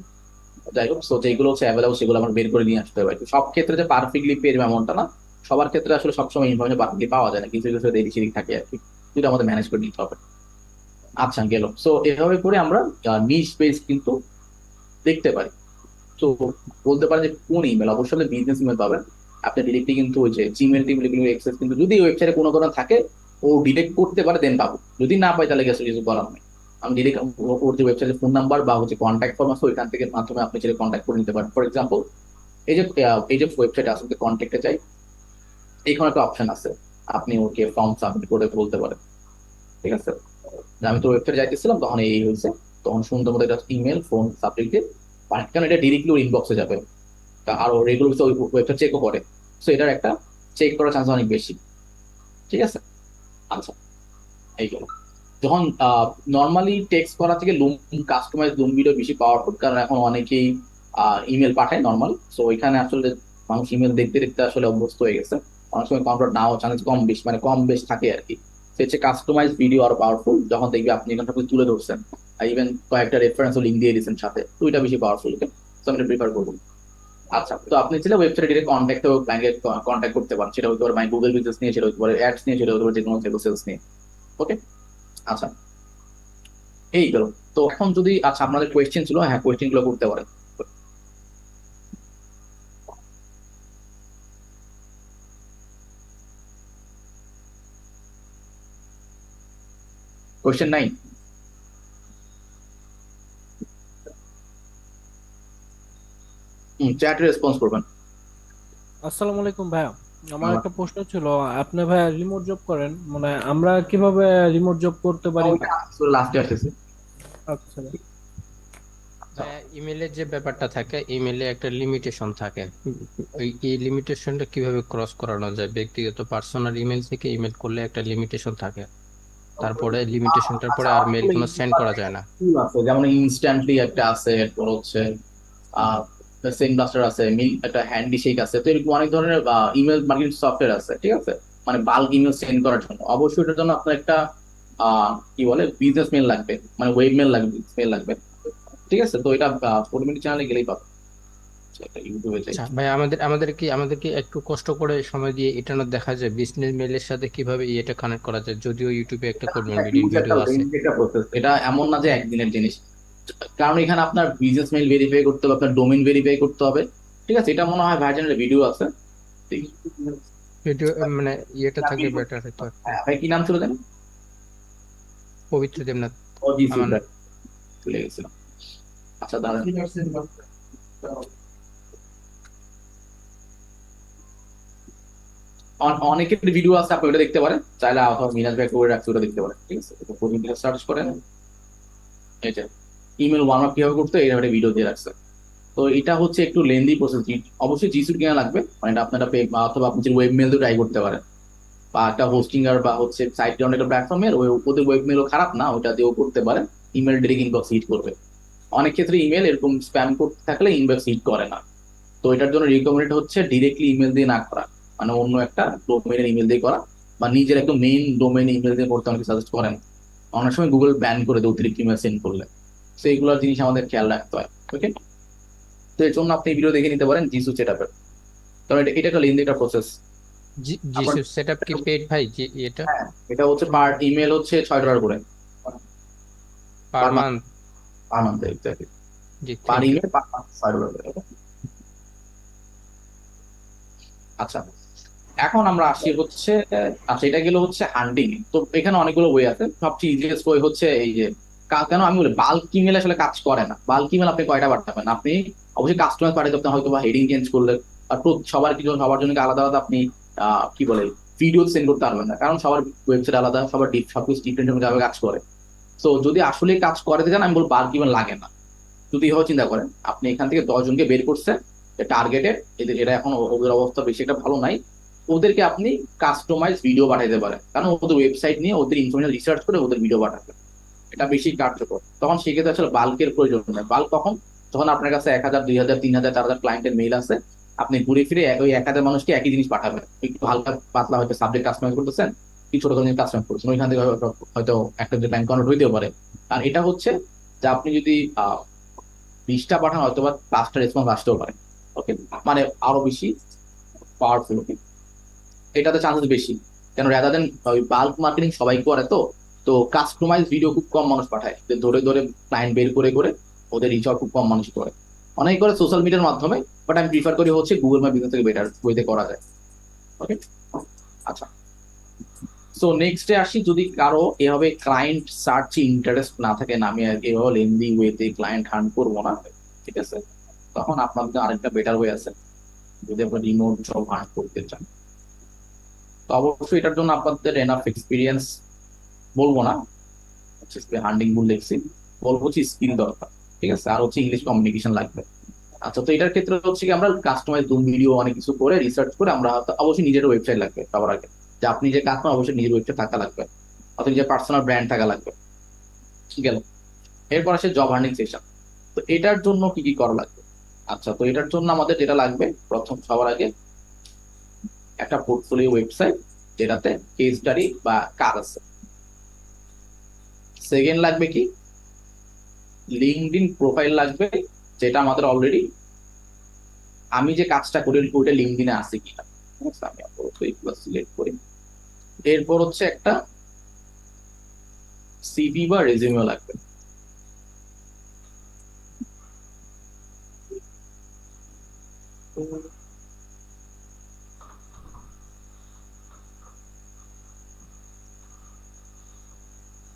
Speaker 1: যাই হোক, সো যেগুলো হচ্ছে অ্যাভেলেবল সেগুলো আমার বের করে নিয়ে আসতে হবে আর কি। সব ক্ষেত্রে যে পারফেক্টলি পেয়ে যাবে এমনটা না, সবার ক্ষেত্রে আসলে সবসময় ইনফরমেশন পারফেক্টলি পাওয়া যায় না, কিছু কিছু এদিক সেদিক থাকে আর কি, যেটা আমাদের ম্যানেজ করে নিতে হবে। আচ্ছা গেল, সো এভাবে করে আমরা নিশ পেজ কিন্তু দেখতে পারি। তো বলতে পারেন যে কোন ইমেল, অবশ্যই আপনি বিজনেস ইমেল পাবেন। আপনি ডিরেক্টলি কিন্তু ওই যে জিমেল টিমেল এগুলো অ্যাক্সেস কিন্তু যদি ওয়েবসাইটে কোনো কারণে থাকে ও ডিরেক্ট করতে পারে, দেন পাবো। যদি না পাই তাহলে গেছে কিছু করার নেই। আমি ডিরেক্ট ওর যে ওয়েবসাইটের ফোন নাম্বার বা হচ্ছে কন্ট্যাক্ট ফর্ম আছে ওইখান থেকে মাধ্যমে আপনি চাইলে কন্ট্যাক্ট করে নিতে পারেন। ফর এক্সাম্পল এই যে ওয়েবসাইট আসলে কন্ট্যাক্টে চাই, এইখানে একটা অপশন আছে, আপনি ওকে ফর্ম সাবমিট করে বলতে পারেন। ঠিক আছে, যে আমি তো ওয়েবসাইটে যাইতেছিলাম তখন এই হয়েছে, তখন সুন্দর মতো এটা ইমেল ফোন সাবজেক্টে পাঠান, কারণ এটা ডিরেক্টলি ওর ইনবক্সে যাবে। আরো রেগুলার ওই ওয়েবসাইট চেকও করে, সো এটার একটা চেক করার চান্স অনেক বেশি। ঠিক আছে, আচ্ছা এইগুলো যখন নর্মালি টেক্সট করা থেকে লুম কাস্টমাইজ লুম ভিডিও বেশি পাওয়ারফুল, কারণ এখন অনেকেই ইমেল পাঠায় নর্মাল, সো এখানে আসলে মানুষ ইমেল দেখতে দেখতে আসলে অভ্যস্ত হয়ে গেছে। অনেক সময় কনভার্ট নাও চান্স কম বেশি, মানে কম বেশ থাকে আর কি। সে হচ্ছে কাস্টমাইজ ভিডিও আরো পাওয়ারফুল, যখন দেখবি আপনি এখানটা তুলে ধরছেন, ইভেন কয়েকটা রেফারেন্স লিঙ্ক দিয়ে দিয়েছেন সাথে, তো এটা বেশি পাওয়ারফুল। সো আমি প্রিফার করবো। আচ্ছা, তো আপনি চাইলে ওয়েবসাইটে ডিরেক্ট কন্ট্যাক্ট ব্যাংকে কন্ট্যাক্ট করতে পারেন, সেটা হতে পারে মাই গুগল বিজনেস নিয়ে, সেটা হতে পারে অ্যাডস নিয়ে, সেটা হতে পারে যে কোনো সেলস নিয়ে। ওকে, আচ্ছা এই গেল। তো এখন যদি আচ্ছা আপনাদের কোয়েশ্চেন ছিল, হ্যাঁ কোয়েশ্চেন গুলো করতে পারেন। কোশ্চেন 9। চ্যাট রেসপন্স করবেন।
Speaker 5: আসসালামু আলাইকুম ভাইয়া। আমার একটা প্রশ্ন ছিল, আপনি ভাইয়া রিমোট জব করেন, মানে আমরা কিভাবে রিমোট জব করতে পারি?
Speaker 1: ওইটা লাস্টে আসতেছে।
Speaker 5: আচ্ছা ভাই।
Speaker 6: ইমেলের যে ব্যাপারটা থাকে, ইমেলে একটা লিমিটেশন থাকে। ওই এই লিমিটেশনটা কিভাবে ক্রস করানো যায়? ব্যক্তিগত পার্সোনাল ইমেল থেকে ইমেল করলে একটা লিমিটেশন থাকে, তারপরে লিমিটেশনটার পরে
Speaker 1: আচ্ছা,
Speaker 6: আর মেল
Speaker 1: অনেকগুলো
Speaker 6: কোনো সেন্ড করা যায় না।
Speaker 1: tool আছে, যেমন ইনস্ট্যান্টলি একটা আছে, এরপর হচ্ছে সেন্ড ব্লাস্টার আছে, একটা হ্যান্ডি শেক আছে। তো এরকম অনেক ধরনের ইমেল মার্কেটিং সফটওয়্যার আছে, ঠিক আছে, মানে বাল্ক ইমেল সেন্ড করার জন্য। অবশ্যই এটার জন্য আপনার একটা কি বলে বিজনেস মেল লাগবে, মানে ওয়েব মেল লাগবে, মেল লাগবে, ঠিক আছে। তো এটা কমিউনিটি চ্যানেলে গেলেই পাবে, একটা ইউটিউবে যাই।
Speaker 6: আচ্ছা ভাই, আমাদের কি একটু কষ্ট করে সময় দিয়ে এটা না দেখা যায় বিজনেস মেলের সাথে কিভাবে এটা কানেক্ট করা যায়? যদিও ইউটিউবে একটা কমিউনিটির
Speaker 1: একটা
Speaker 6: ভিডিও আছে।
Speaker 1: lengthy একটা প্রসেস, এটা এমন না যে একদিনের জিনিস। কারণ এখানে আপনার বিজনেস মেইল ভেরিফাই করতে হবে, আপনার ডোমেইন ভেরিফাই করতে হবে, ঠিক আছে। এটা মনে হয় ভার্জনের ভিডিও আছে।
Speaker 6: ভিডিও মানে ইয়েটা থাকে বেটার হতো একটু।
Speaker 1: হ্যাঁ, ভাই কি নাম ছিল জানেন?
Speaker 6: পবিত্র দেবনাথ।
Speaker 1: ও জি
Speaker 6: আমার
Speaker 1: সুন্দর, চলে গেছিলাম। আচ্ছা দাঁড়ান, অনেকের ভিডিও আছে, আপনি ওটা দেখতে পারেন চাইলে, অথবা মিনাজ ভাই করে রাখছে ওটা দেখতে পারেন, ঠিক আছে। প্রথম থেকে সার্চ করেন, এই যে ইমেল ওয়ার্ম আপ কিভাবে করতে, এটা একটা ভিডিও দিয়ে রাখছে। তো এটা হচ্ছে একটু লেন্দি প্রসেস। অবশ্যই জিসুট কেনা লাগবে, মানে এটা আপনারা অথবা আপনি ওয়েব মেল দিয়ে ট্রাই করতে পারেন, বা একটা হোস্টিং আর বা হচ্ছে সাইট গ্রাউন্ড একটা প্ল্যাটফর্মের ওদের ওয়েব মেলও খারাপ না, ওটা দিয়েও করতে পারেন। ইমেল ডিরেক্ট ইনবক্স হিট করবে। অনেক ক্ষেত্রে ইমেল এরকম স্প্যাম করতে থাকলে ইনবক্স হিট করে না। তো এটার জন্য রিকমেন্ড হচ্ছে ডিরেক্টলি ইমেল দিয়ে না করা, মানে অন্য একটা ডোমেনের ইমেল দিয়ে করা, বা নিজের একদম মেইন ডোমেন ইমেল দিয়ে করতে অনেকে সাজেস্ট করেন। অনেক সময় গুগল ব্যান করে দেয় অতিরিক্ত ইমেল সেন্ড করলে। তো এইগুলোর জিনিস আমাদের খেয়াল রাখতে হয়, ওকে। তো এর জন্য আপনি ভিডিও দেখে নিতে পারেন জিসু সেটআপের, কারণ এটা একটা লেন্দি একটা প্রসেস।
Speaker 6: জিসু সেটআপ কি পেড ভাই? এটা
Speaker 1: হ্যাঁ, এটা হচ্ছে পার ইমেল হচ্ছে $6 করে
Speaker 6: per
Speaker 1: per month,
Speaker 6: month?
Speaker 1: Per month
Speaker 6: জি,
Speaker 1: per
Speaker 6: thank you.
Speaker 1: Email per month $6 করে, okay? আচ্ছা, এখন আমরা আসি হচ্ছে, আচ্ছা এটা গেল হচ্ছে হান্টিং। তো এখানে অনেকগুলো ওয়ে আছে, সবচেয়ে ইজিয়েস্ট ওয়ে হচ্ছে এই যে কেন আমি বলি বাল্ক ইমেল আসলে কাজ করে না। বাল্ক ইমেল আপনি কয়টা পাঠাবেন? আপনি অবশ্যই কাস্টমার পাঠাতে আপনি হয়তো বা হেডিং চেঞ্জ করলে, আর সবার জন্য আলাদা আলাদা আপনি কি বলে ভিডিও সেন্ড করতে পারবেন না, কারণ সবার ওয়েবসাইট আলাদা, সবার সবকিছু ডিফারেন্ট ভাবে কাজ করে। তো যদি আসলে কাজ করে চান, আমি বলবো বাল্ক ইমেল লাগে না। যদি এভাবে চিন্তা করেন, আপনি এখান থেকে 10 জনকে বের করছেন টার্গেটেড, এদের এরা এখন ওদের অবস্থা বেশি একটা ভালো নাই, ওদেরকে আপনি কাস্টমাইজ ভিডিও পাঠাতে পারেন, কারণ ওদের ওয়েবসাইট নিয়ে ওদের ইনফরমেশন রিসার্চ করে ওদের ভিডিও পাঠাবে, এটা বেশি কার্যকর। তখন সেক্ষেত্রে আসলে বাল্কের প্রয়োজন নেই। বাল্ক কখন? যখন আপনার কাছে 1,000, 2,000, 3,000, 4,000 ক্লায়েন্টের মেইল আছে, আপনি ঘুরে ফিরে ওই 1,000 মানুষকে একই জিনিস পাঠাবেন, একটু হালকা পাতলা হয়তো সাবজেক্ট কাস্টমাইজ করতেছেন, কিছু ছোট জিনিস কাস্টমাইজ করছেন, ওইখান থেকে হয়তো একটা যে ক্লায়েন্ট কনভার্ট হইতেও পারে। আর এটা হচ্ছে যে আপনি যদি 20টা পাঠান, হয়তো বা 5টা রেসপন্স আসতেও পারে, ওকে, মানে আরো বেশি পাওয়ারফুল, ওকে। এটাতে চান্সেস বেশি, কেন রাদার দেন ওই বাল্ক মার্কেটিং সবাই করে। তো তো কাস্টমাইজ ভিডিও খুব কম মানুষ পাঠায়, যে ধরে ধরে ক্লায়েন্ট বের করে করে ওদের রিচ খুব কম মানুষ করে, অনেকে করে সোশ্যাল মিডিয়ার মাধ্যমে। বাট আমি প্রিফার করি হচ্ছে গুগল মাই বিজনেস থেকে বেটার ওয়েতে করা যায়, ওকে। আচ্ছা, সো নেক্সটে আসি, যদি কারো এভাবে ক্লায়েন্ট সার্চে ইন্টারেস্ট না থাকে, না আমি এভাবে লেন্দি ওয়েতে ক্লায়েন্ট হান্ট করবো না, ঠিক আছে, তখন আপনাদের আরেকটা বেটার ওয়ে আছে, যদি আপনার রিমোট জব হান্ট করতে চান। তো অবশ্যই এটার জন্য আপনাদের এনাফ এক্সপিরিয়েন্স বলবো না, হান্ডিং বুল দেখছি, বলবো হচ্ছে স্কিল দরকার, ঠিক আছে, আর হচ্ছে ইংলিশ কমিউনিকেশন লাগবে। আচ্ছা, তো এটার ক্ষেত্রে হচ্ছে কি আমরা কাস্টমাইজ জুম ভিডিও অনেক কিছু করে রিসার্চ করে আমরা অবশ্যই নিজের ওয়েবসাইট লাগবে সবার আগে, যে আপনি যে কাস্টমার অবশ্যই নিজের ওয়েবসাইট থাকা লাগবে, অথবা নিজের পার্সোনাল ব্র্যান্ড থাকা লাগবে, ঠিক আছে। এরপর আসে জব হান্ডিং সেশন। তো এটার জন্য কি কি করা লাগবে? আচ্ছা, তো এটার জন্য আমাদের যেটা লাগবে, প্রথম সবার আগে একটা পোর্টফোলিও ওয়েবসাইট, যেটাতে কেস স্টাডি বা কাজ আছে। সেকেন্ড লাগবে কি, লিঙ্কডইন প্রোফাইল লাগবে, যেটা আমাদের অলরেডি, আমি যে কাজটা করি ওইটা লিঙ্কডইনে আছে কিনা, ঠিক আছে, আমি আপাতত এইগুলো সিলেক্ট করি। এরপর হচ্ছে একটা সিভি বা রেজিউমে লাগবে।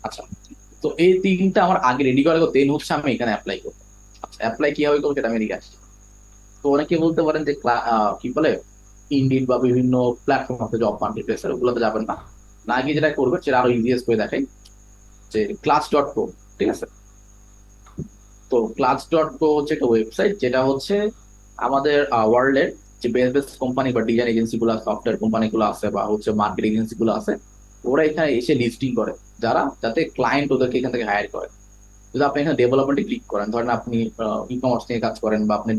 Speaker 1: আচ্ছা, তো এই তিনটা আমার আগে রেডি করে দেন হচ্ছে আমি এখানে অ্যাপ্লাই করবো। আচ্ছা, অ্যাপ্লাই কিভাবে করবো সেটা আমি এদিকে আসছি। তো অনেকে বলতে পারেন যে কি বলে ইন্ডিড বা বিভিন্ন প্ল্যাটফর্ম আছে জব মার্কেট, ওগুলোতে যাবেন না, না গিয়ে যেটা করবেন সেটা আরো ইজিয়েস্ট করে দেখাই, যে ক্লাস.কো, ঠিক আছে। তো ক্লাস.কো হচ্ছে একটা ওয়েবসাইট যেটা হচ্ছে আমাদের ওয়ার্ল্ডের যে বেস্ট বেস্ট কোম্পানি বা ডিজাইন এজেন্সি গুলো, সফটওয়্যার কোম্পানি গুলো আছে বা হচ্ছে মার্কেট এজেন্সি গুলো আছে, ওরা এখানে এসে লিস্টিং করে, যাতে ক্লায়েন্ট ওদেরকে এখান থেকে হায়ার করে। যদি আপনি এখানে ডেভেলপমেন্টে ক্লিক করেন, ধরেন আপনি ই কমার্স নিয়ে কাজ করেন বা আপনি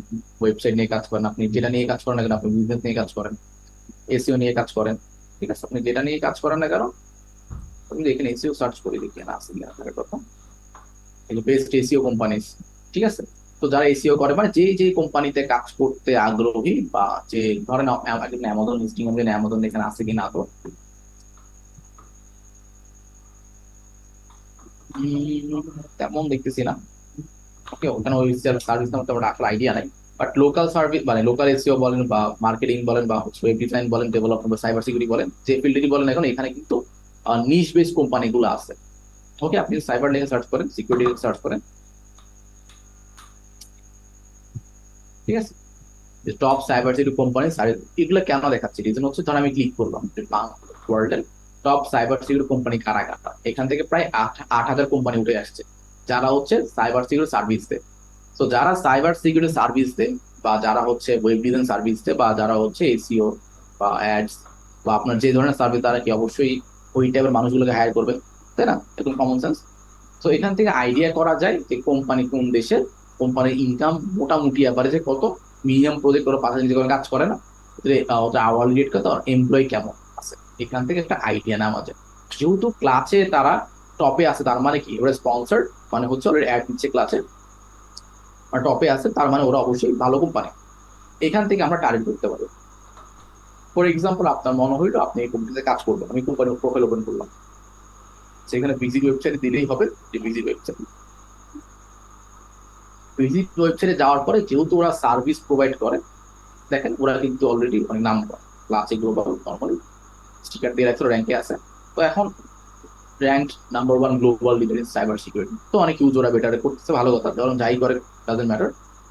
Speaker 1: ওয়েবসাইট নিয়ে কাজ করেন, আপনি যেটা নিয়ে কাজ করেন না কেন, আপনি বিজনেস নিয়ে কাজ করেন, এসইও নিয়ে কাজ করেন, ঠিক আছে, আপনি যেটা নিয়ে কাজ করেন না কেন, আপনি এখানে এসইও সার্চ করে দেখি না আছে কিনা থাকার কথা, বেস্ট এসইও কোম্পানিজ, ঠিক আছে। তো যারা এসইও করে মানে যে যে কোম্পানিতে কাজ করতে আগ্রহী, বা যে ধরেন অ্যামাজন লিস্টিং, অ্যামাজন এখানে আছে কিনা, তো তেমন দেখতেছি না। ওকে, ওখানে ওই সার্ভিস নাম তো আমার আসলে আইডিয়া নাই। বাট লোকাল সার্ভিস মানে লোকাল এসইও বলেন বা মার্কেটিং বলেন বা হচ্ছে ওয়েব ডিজাইন বলেন, ডেভেলপমেন্ট বা সাইবার সিকিউরিটি বলেন, যে ফিল্ডেরই বলেন এখন, এখানে কিন্তু নিশ বেস কোম্পানিগুলো আছে। ওকে, আপনি সাইবার লেগে সার্চ করেন, সিকিউরিটি সার্চ করেন, ঠিক আছে। যে টপ সাইবার সিকিউরিটি কোম্পানি, এগুলো কেন দেখাচ্ছে, রিজন হচ্ছে ধর আমি ক্লিক করলাম ওয়ার্ল্ডের টপ সাইবার সিকিউরিটি কোম্পানি কারা কারা, এখান থেকে প্রায় 8,000 কোম্পানি উঠে আসছে যারা হচ্ছে সাইবার সিকিউরিটি সার্ভিস দেয়। তো যারা সাইবার সিকিউরিটি সার্ভিস দেয় বা যারা হচ্ছে ওয়েব ডিজাইন সার্ভিস দেয় বা যারা হচ্ছে এসইও বা অ্যাডস বা আপনার যে ধরনের সার্ভিস, তারা কি অবশ্যই ওই টাইপের মানুষগুলোকে হায়ার করবে, তাই না? একদম কমন সেন্স। তো এখান থেকে আইডিয়া করা যায় যে কোম্পানি কোন দেশে, কোম্পানির ইনকাম মোটামুটি অ্যাভারেজে কত, মিনিমাম প্রজেক্ট ওরা 5,000 করে কাজ করে না, ওদের আওয়ারলি রেট কত, এমপ্লয়ি কেমন আছে, এখান থেকে একটা আইডিয়া নেওয়া যায়। যেহেতু ক্লাসে তারা টপে আছে, তার মানে কি ওরা স্পন্সার্ড, মানে হচ্ছে ওরা অ্যাড দিচ্ছে ক্লাসে, আর টপে আছে তার মানে ওরা অবশ্যই ভালো কোম্পানি। এখান থেকে আমরা টার্গেট করতে পারি। ফর এক্সাম্পল, আপনার মনে হইলো আপনি এই কোম্পানিতে কাজ করবেন, আমি কোম্পানির প্রোফাইল ওপেন করলাম, সেখানে ভিজিট ওয়েবসাইট দিলেই হবে, যে ভিজিট ওয়েবসাইট। ভিজিট ওয়েবসাইটে যাওয়ার পরে যেহেতু ওরা সার্ভিস প্রোভাইড করে, দেখেন ওরা কিন্তু অলরেডি অনেক নাম করা, ক্লাসে গ্লোবাল নর্মালি স্টিকার দিয়ে রাখছে, র্যাঙ্কে আছে। তো এখন rank number 1 global leader in cyber security, তো অনেক ইউজ ওরা বেটারে করতেছে, ভালো কথা, কারণ যাই করে ডাজন্ট ম্যাটার।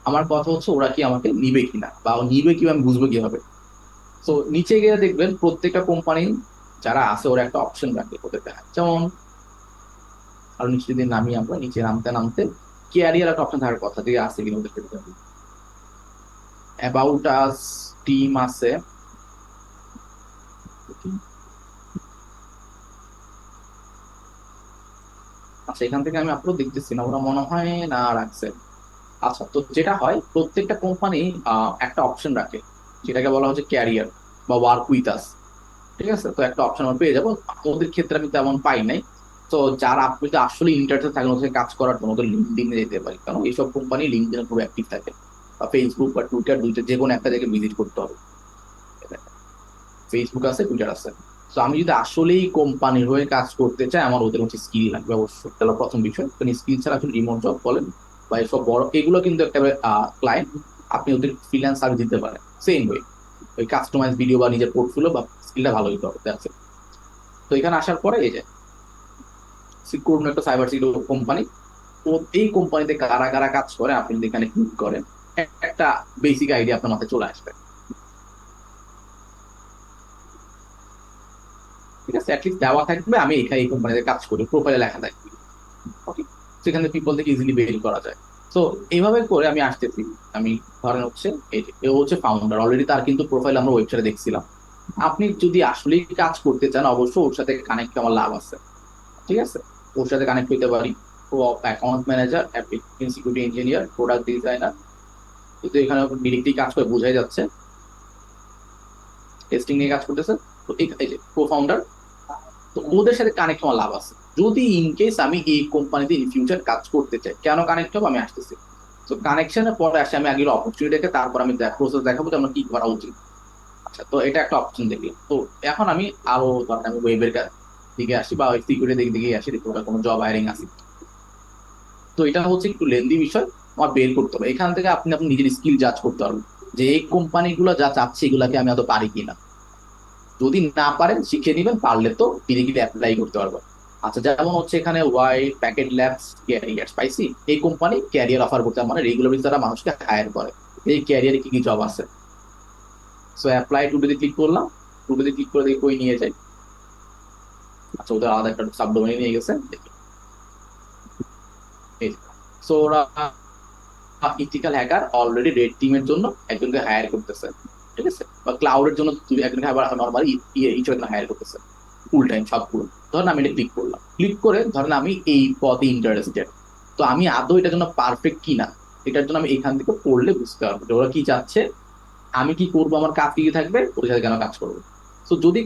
Speaker 1: আমার কথা হচ্ছে ওরা কি আমাকে নিবে কিনা, বা নিবে কি আমি বুঝবো কিভাবে। তো নিচে গিয়ে দেখবেন প্রত্যেকটা কোম্পানি যারা আছে ওরা একটা অপশন রাখে ওদের দেখায়, যেমন আরো নিচে দিন নামি, আমরা নিচে নামতে নামতে ক্যারিয়ার একটা অপশন থাকার কথা, যে আছে কিনা ওদের ক্ষেত্রে, অ্যাবাউট আস, টিম আছে, আচ্ছা এখান থেকে আমি আপলোড দেখতেছি না, ওরা মনে হয় না রাখছে। আচ্ছা, তো যেটা হয় প্রত্যেকটা কোম্পানি একটা অপশন রাখে, যেটাকে বলা হচ্ছে ক্যারিয়ার বা ওয়ার্ক উইথ আস, ঠিক আছে। তো একটা অপশন আমরা পেয়ে যাবো, ওদের ক্ষেত্রে আমি তেমন পাই নাই। তো যারা আপনি যদি আসলে ইন্টারেস্টেড থাকেন ওদের কাজ করার জন্য, ওদের লিঙ্কডিনে যেতে পারি, কারণ এইসব কোম্পানি লিঙ্কডিনে খুব অ্যাক্টিভ থাকে, বা ফেসবুক বা টুইটার, দুইটা যে কোনো একটা জায়গায় ভিজিট করতে হবে। ফেসবুক আছে, টুইটার আছে। তো আমি যদি আসলেই কোম্পানির হয়ে কাজ করতে চাই, আমার ওদের হচ্ছে স্কিল লাগবে অবশ্যই, তাহলে প্রথম বিষয়, কারণ স্কিল ছাড়া আসলে রিমোট জব বলেন বা এসব বড় এগুলো কিন্তু একটা ক্লায়েন্ট, আপনি ওদের ফ্রিল্যান্স সার্ভিস দিতে পারেন সেম ওয়ে, ওই কাস্টমাইজ ভিডিও বা নিজের পোর্টফোলিও বা স্কিলটা ভালো হতে হবে, that's it। তো এখানে আসার পরে এই যে কোন একটা সাইবার সিকিউরিটি কোম্পানি, তো এই কোম্পানিতে কারা কারা কাজ করে আপনি যদি এখানে ক্লিক করেন, একটা বেসিক আইডিয়া আপনার মাথায় চলে আসবে, ঠিক আছে। অ্যাটলিস্ট দেওয়া থাকবে আমি এখানে এই কোম্পানিতে কাজ করি, প্রোফাইলে লেখা থাকবে, ওকে। সেখানে পিপল থেকে ইজিলি বের করা যায়। তো এইভাবে করে আমি আসতেছি, আমি ধরেন হচ্ছে এই যে এও হচ্ছে ফাউন্ডার, অলরেডি তার কিন্তু প্রোফাইল আমরা ওয়েবসাইটে দেখছিলাম। আপনি যদি আসলেই কাজ করতে চান, অবশ্যই ওর সাথে কানেক্ট আমার লাভ আছে, ঠিক আছে। ওর সাথে কানেক্ট হইতে পারি, ও account manager, application security engineer, product designer, কিন্তু এখানে ডিরেক্টলি কাজ করে বোঝাই যাচ্ছে টেস্টিং নিয়ে কাজ করতেছে। তো এই যে কো ফাউন্ডার, তো ওদের সাথে কানেক্ট হওয়ার লাভ আছে, যদি ইন কেস আমি এই কোম্পানিতে ইন ফিউচার কাজ করতে চাই। কেন কানেক্ট হবো আমি আসতেছি। তো কানেকশনের পরে আসে আমি আগে অপরচুনিটি দেখে তারপর আমি প্রসেস দেখাবো যে আমার কি করা উচিত। আচ্ছা, তো এটা একটা অপশন দেখলাম। তো এখন আমি আরো ধরেন আমি ওয়েবের দিকে আসি বা সিকিউরিটি দিকে আসি, দেখি ওটা কোনো জব হায়ারিং আছে। তো এটা হচ্ছে একটু লেন্দি বিষয়, আমার বের করতে হবে। এখান থেকে আপনি আপনি নিজের স্কিল জাজ করতে পারবেন যে এই কোম্পানিগুলো যা চাচ্ছে এগুলাকে আমি হয়তো পারি কিনা। যদি না পারেন শিখে নিবেন, পারলে তো ডিরেক্টলি অ্যাপ্লাই করতে পারবেন। আচ্ছা, যেমন হচ্ছে এখানে ওয়াই প্যাকেট ল্যাবস ক্যারিয়ার্স পাইছি, এই কোম্পানি ক্যারিয়ার অফার করতে মানে রেগুলার বেসিস তারা মানুষকে হায়ার করে। এই ক্যারিয়ারে কি কি জব আছে, সো অ্যাপ্লাই টুডেতে ক্লিক করলাম, টুডেতে ক্লিক করে দেখি কই নিয়ে যায়। আচ্ছা, ওদের আলাদা একটা সাবডোমেইন নিয়ে গেছে, দেখি সো ওরা ইথিক্যাল হ্যাকার অলরেডি রেড টিমের জন্য একজনকে হায়ার করতেছে, ঠিক আছে, বা ক্লাউডের জন্য একজনকে আবার নর্মালি একজন হায়ার করতেছে ফুল টাইম সবগুলো। ধরেন আমি এটা ক্লিক করলাম, ক্লিক করে ধরেন আমি এই পদে ইন্টারেস্টেড, তো আমি আদৌ এটার জন্য পারফেক্ট কিনা এটার জন্য আমি এখান থেকে পড়লে বুঝতে পারবো যে ওরা কি চাচ্ছে, আমি কি করবো, আমার কাজ কি কি থাকবে, ওর সাথে কেন কাজ করবো। তো যদি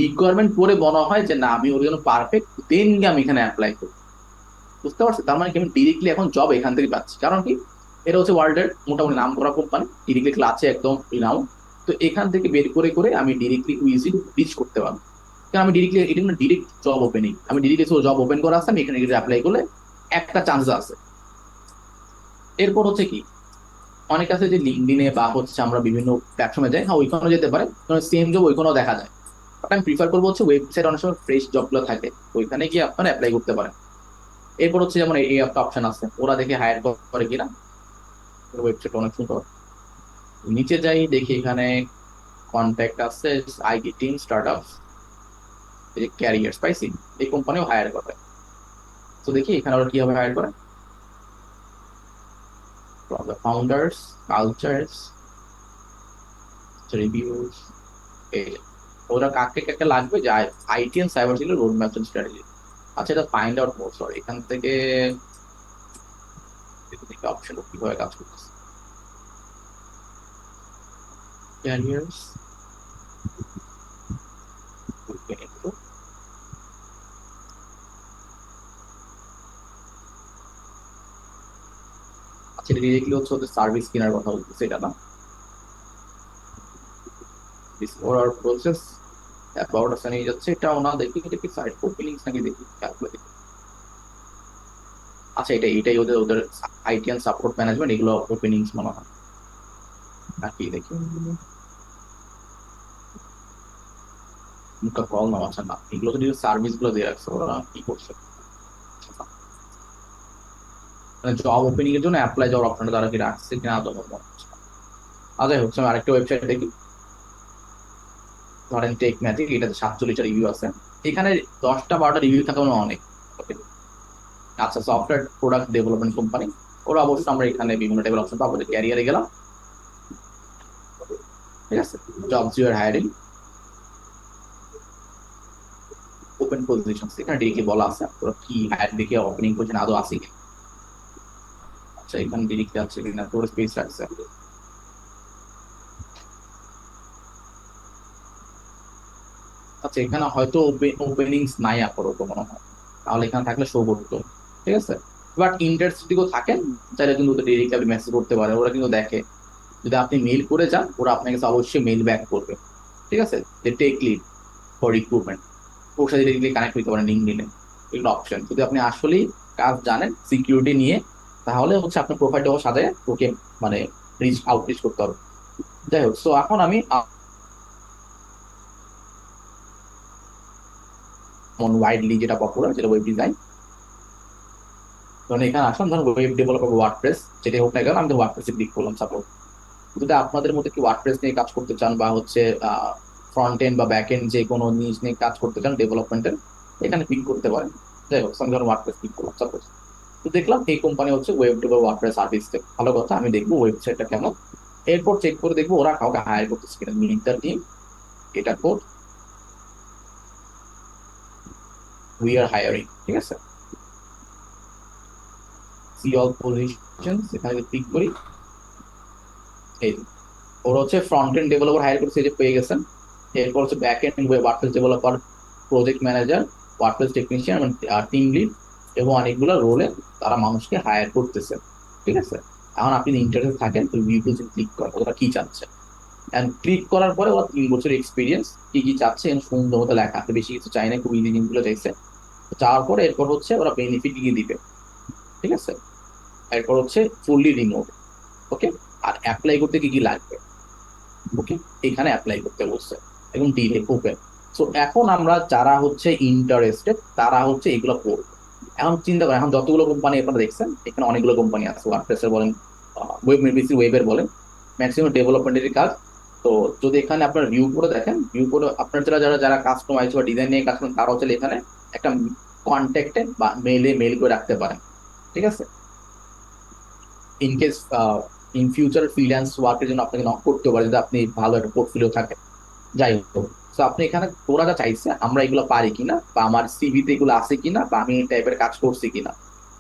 Speaker 1: রিকোয়ারমেন্ট পরে মনে হয় যে না আমি ওর জন্য পারফেক্ট, দেন আমি এখানে অ্যাপ্লাই করবো। বুঝতে পারছি, তার মানে কি আমি ডিরেক্টলি এখন জব এখান থেকে পাচ্ছি, কারণ কি এটা হচ্ছে ওয়ার্ল্ডের মোটামুটি নাম করা কোম্পানি, ডিরেক্টলি ক্লাসে একদম রিনাউন্ড। তো এখান থেকে বের করে করে আমি ডিরেক্টলি ইজি রিচ করতে পারবো, কারণ আমি ডিরেক্টলি এটা না ডিরেক্ট জব ওপেনিং, আমি ডিরেক্টলি জব ওপেন করা আছে, আমি এখানে অ্যাপ্লাই করলে একটা চান্স আছে। এরপর হচ্ছে কি অনেক আছে যে লিঙ্কডিনে বা হচ্ছে আমরা বিভিন্ন প্ল্যাটফর্মে যাই, হ্যাঁ ওইখানেও যেতে পারে, সেম জব ওইখানেও দেখা যায়। বাট আমি প্রিফার করবো হচ্ছে ওয়েবসাইট, অনেক সময় ফ্রেশ জবগুলো থাকে, ওইখানে গিয়ে আপনারা অ্যাপ্লাই করতে পারেন। এরপর হচ্ছে যেমন এই একটা অপশন আছে, ওরা দেখে হায়ার করে কিনা, ওয়েবসাইট অনেক সুন্দর। নিচে যাই দেখি এখানে কন্ট্যাক্ট আছে, আইটি টিম স্টার্টআপ, এই যে ক্যারিয়ার্স পাইছি, এই কোম্পানিও হায়ার করে। তো দেখি এখানে ওরা কিভাবে হায়ার করে, ফাউন্ডার্স, কালচার্স, রিভিউস, এই যে ওরা কাকে কাকে লাগবে, যে IT and cyber security road map and strategy. আচ্ছা, এটা ফাইন্ড আউট মোর, সরি এখান থেকে অপশন কিভাবে কাজ করতেছে, ক্যারিয়ার্স, আচ্ছা এটা ডিরেক্টলি হচ্ছে ওদের সার্ভিস কেনার কথা বলতেছে, এটা না ওর প্রসেস অ্যাবাউট আসা নিয়ে যাচ্ছে, এটাও না, দেখি এটা কি সাইট ওপেনিংস নাকি দেখি তারপরে দেখি। আচ্ছা এটাই ওদের ওদের আইটি এন্ড সাপোর্ট ম্যানেজমেন্ট, এগুলো ওপেনিংস মনে হয় নাকি, দেখি মুখটা কল না, আচ্ছা না এগুলো তো সার্ভিস গুলো দিয়ে রাখছে, ওরা কি করছে মানে জব ওপেনিং এর জন্য অ্যাপ্লাই যাওয়ার অপশনটা তারা কি রাখছে কিনা তো মনে হচ্ছে না। আচ্ছা হচ্ছে আমি আরেকটা ওয়েবসাইট দেখি, ধরেন টেক ম্যাজিক, এটাতে 47টা রিভিউ আছে, এখানে 10টা 12টা রিভিউ থাকা মানে অনেক। Okay? আচ্ছা, সফটওয়্যার প্রোডাক্ট ডেভেলপমেন্ট কোম্পানি, ওরা অবশ্য আমরা এখানে বিভিন্ন টাইপের অপশন পাবো, ক্যারিয়ারে গেলাম, ঠিক আছে, jobs you are hiring, open position, এখানে ডিরেক্টলি বলা আছে ওরা কি হায়ার দেখে ওপেনিং পজিশন আদৌ আছে কি। আচ্ছা এখানে ডিরেক্টলি আছে কিনা, তোর স্পেস রাখছে। আচ্ছা এখানে হয়তো ওপেনিংস নাই আপাতত মনে হয়, তাহলে এখানে থাকলে শো করতো, ঠিক আছে। বাট ইন্টারেস্ট যদি থাকেন তাহলে কিন্তু ওদের ডিরেক্টলি আপনি মেসেজ করতে পারেন, ওরা কিন্তু দেখে, যদি আপনি মেইল করে যান ওরা আপনাকে অবশ্যই মেইল ব্যাক করবে, ঠিক আছে, যে টেক লিড ফর রিক্রুটমেন্ট, ওর সাথে ডিরেক্টলি কানেক্ট করতে পারেন লিঙ্কডইনে, এগুলো অপশন। যদি আপনি আসলেই কাজ জানেন সিকিউরিটি নিয়ে, তাহলে হচ্ছে আপনার প্রোফাইলটা সাথে ওকে মানে আউটরিচ করতে হবে। যাই হোক, সো এখন আমি ওয়াইডলি যেটা পপুলার, যেটা ওয়েব ডিজাইন, ধরুন এখানে আসলাম, ধরুন ওয়েব ডেভেলপার ওয়ার্ডপ্রেস যেটা হোক না কেন, আমি ওয়ার্ডপ্রেসে ক্লিক করলাম সাপোজ। যদি আপনাদের মধ্যে কি ওয়ার্ডপ্রেস নিয়ে কাজ করতে চান বা হচ্ছে ফ্রন্ট এন্ড বা ব্যাক এন্ড যে কোনো জিনিস নিয়ে কাজ করতে চান ডেভেলপমেন্টের, এখানে ক্লিক করতে পারেন। যাই হোক, আমি ধরুন ওয়ার্ডপ্রেস ক্লিক করলাম সাপোজ, তো দেখলাম এই কোম্পানি হচ্ছে ওয়েব ডেভেলপার ওয়ার্ডপ্রেস সার্ভিস, ভালো কথা, আমি দেখবো ওয়েবসাইটটা কেমন, এরপর চেক করে দেখবো ওরা কাউকে হায়ার করতেছে কিনা, মিনিটার টিম, এটা কোড, উই আর হায়ারিং, ঠিক আছে, সি অল পজিশনস, এখানে ক্লিক করি, এই ওরা হচ্ছে ফ্রন্ট এন্ড ডেভেলপার হায়ার করছে, যে পেয়ে গেছেন। এরপর হচ্ছে back end WordPress developer, project manager, WordPress technician, team lead এবং অনেকগুলো রোলে তারা মানুষকে হায়ার করতেছে, ঠিক আছে। এখন আপনি ইন্টারেস্ট থাকেন তো ভিউ ক্লিক করেন, ওরা কি চাচ্ছে, এন্ড ক্লিক করার পরে ওরা 3 বছর এক্সপিরিয়েন্স কি কি চাচ্ছে সুন্দর মতো লেখা আছে, বেশি কিছু চাই না, খুব ইজি জিনিসগুলো চাইছে। যাওয়ার পরে এরপর হচ্ছে ওরা বেনিফিট কি দিবে, ঠিক আছে, এরপর হচ্ছে ফুললি রিমোট, ওকে, আর অ্যাপ্লাই করতে কি কি লাগবে, ওকে, এখানে অ্যাপ্লাই করতে বলছে এবং ডিরেক্ট ওপেন। সো এখন আমরা যারা হচ্ছে ইন্টারেস্টেড তারা হচ্ছে এগুলো পড়বো। এখন চিন্তা করেন, এখন যতগুলো কোম্পানি আপনারা দেখছেন এখানে অনেকগুলো কোম্পানি আছে, ওয়ার্ডপ্রেসের বলেন, ওয়েব বেসিক ওয়েবের বলেন, ম্যাক্সিমাম ডেভেলপমেন্টের কাজ। তো যদি এখানে আপনার ভিউ করে দেখেন, ভিউ করে আপনার যারা যারা যারা কাস্টমাইজ বা ডিজাইন নিয়ে কাজ করেন তারা হচ্ছে এখানে একটা কন্ট্যাক্টে বা মেইলে মেইল করে রাখতে পারেন, ঠিক আছে। In case in future freelance ওয়ার্কের জন্য আপনাকে নক করতে পারে যদি আপনি ভালো একটা পোর্টফোলিও থাকে। যাই হোক, তো আপনি এখানে ওরা যা চাইছে আমরা এগুলো পারি কিনা, বা আমার সিভিতে এগুলো আছে কিনা, বা আমি এই টাইপের কাজ করছি কিনা,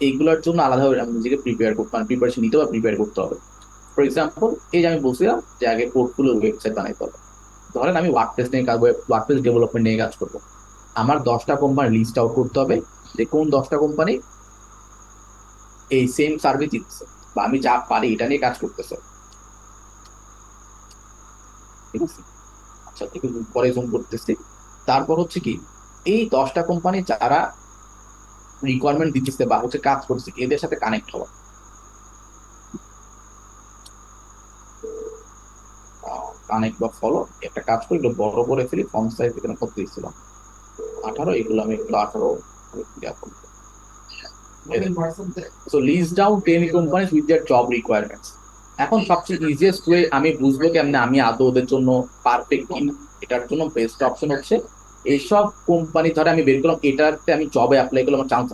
Speaker 1: এইগুলোর জন্য আলাদাভাবে আমি নিজেকে প্রিপেয়ার করতে, মানে প্রিপারেশন নিতে বা প্রিপেয়ার করতে হবে। ফর এক্সাম্পল, এই যে আমি বলছিলাম যে আগে পোর্টফোলিও ওয়েবসাইট বানাইতে হবে। ধরেন আমি ওয়ার্ডপ্রেস নিয়ে কাজ, ওয়ার্ডপ্রেস ডেভেলপমেন্ট নিয়ে কাজ করবো। আমার 10টা কোম্পানি লিস্ট আউট করতে হবে যে কোন 10টা কোম্পানি এই সেম সার্ভিস দিচ্ছে, বা আমি যা পারি এটা নিয়ে কাজ করতেছে, ঠিক আছে। আচ্ছা, থেকে পরে জুম করতেছি। তারপর হচ্ছে কি, এই 10টা কোম্পানি যারা রিকোয়ারমেন্ট দিচ্ছে বা হচ্ছে কাজ করছে এদের সাথে কানেক্ট হওয়া। কানেক্ট বা ফলো একটা কাজ করি, একটু বড় করে ফেলি, ফন্ট সাইজ এখানে কত দিয়েছিলাম 18, এগুলো আমি একটু 18 so list down 10 companies with their job requirements. এখন সবচেয়ে ইজিয়েস্ট ওয়ে আমি বুঝবো কেমনে আমি আদৌ ওদের জন্য পারফেক্ট কিনা, এটার জন্য বেস্ট অপশন হচ্ছে এইসব কোম্পানি ধরে আমি বের করলাম এটাতে আমি জবে অ্যাপ্লাই করলে আমার চান্স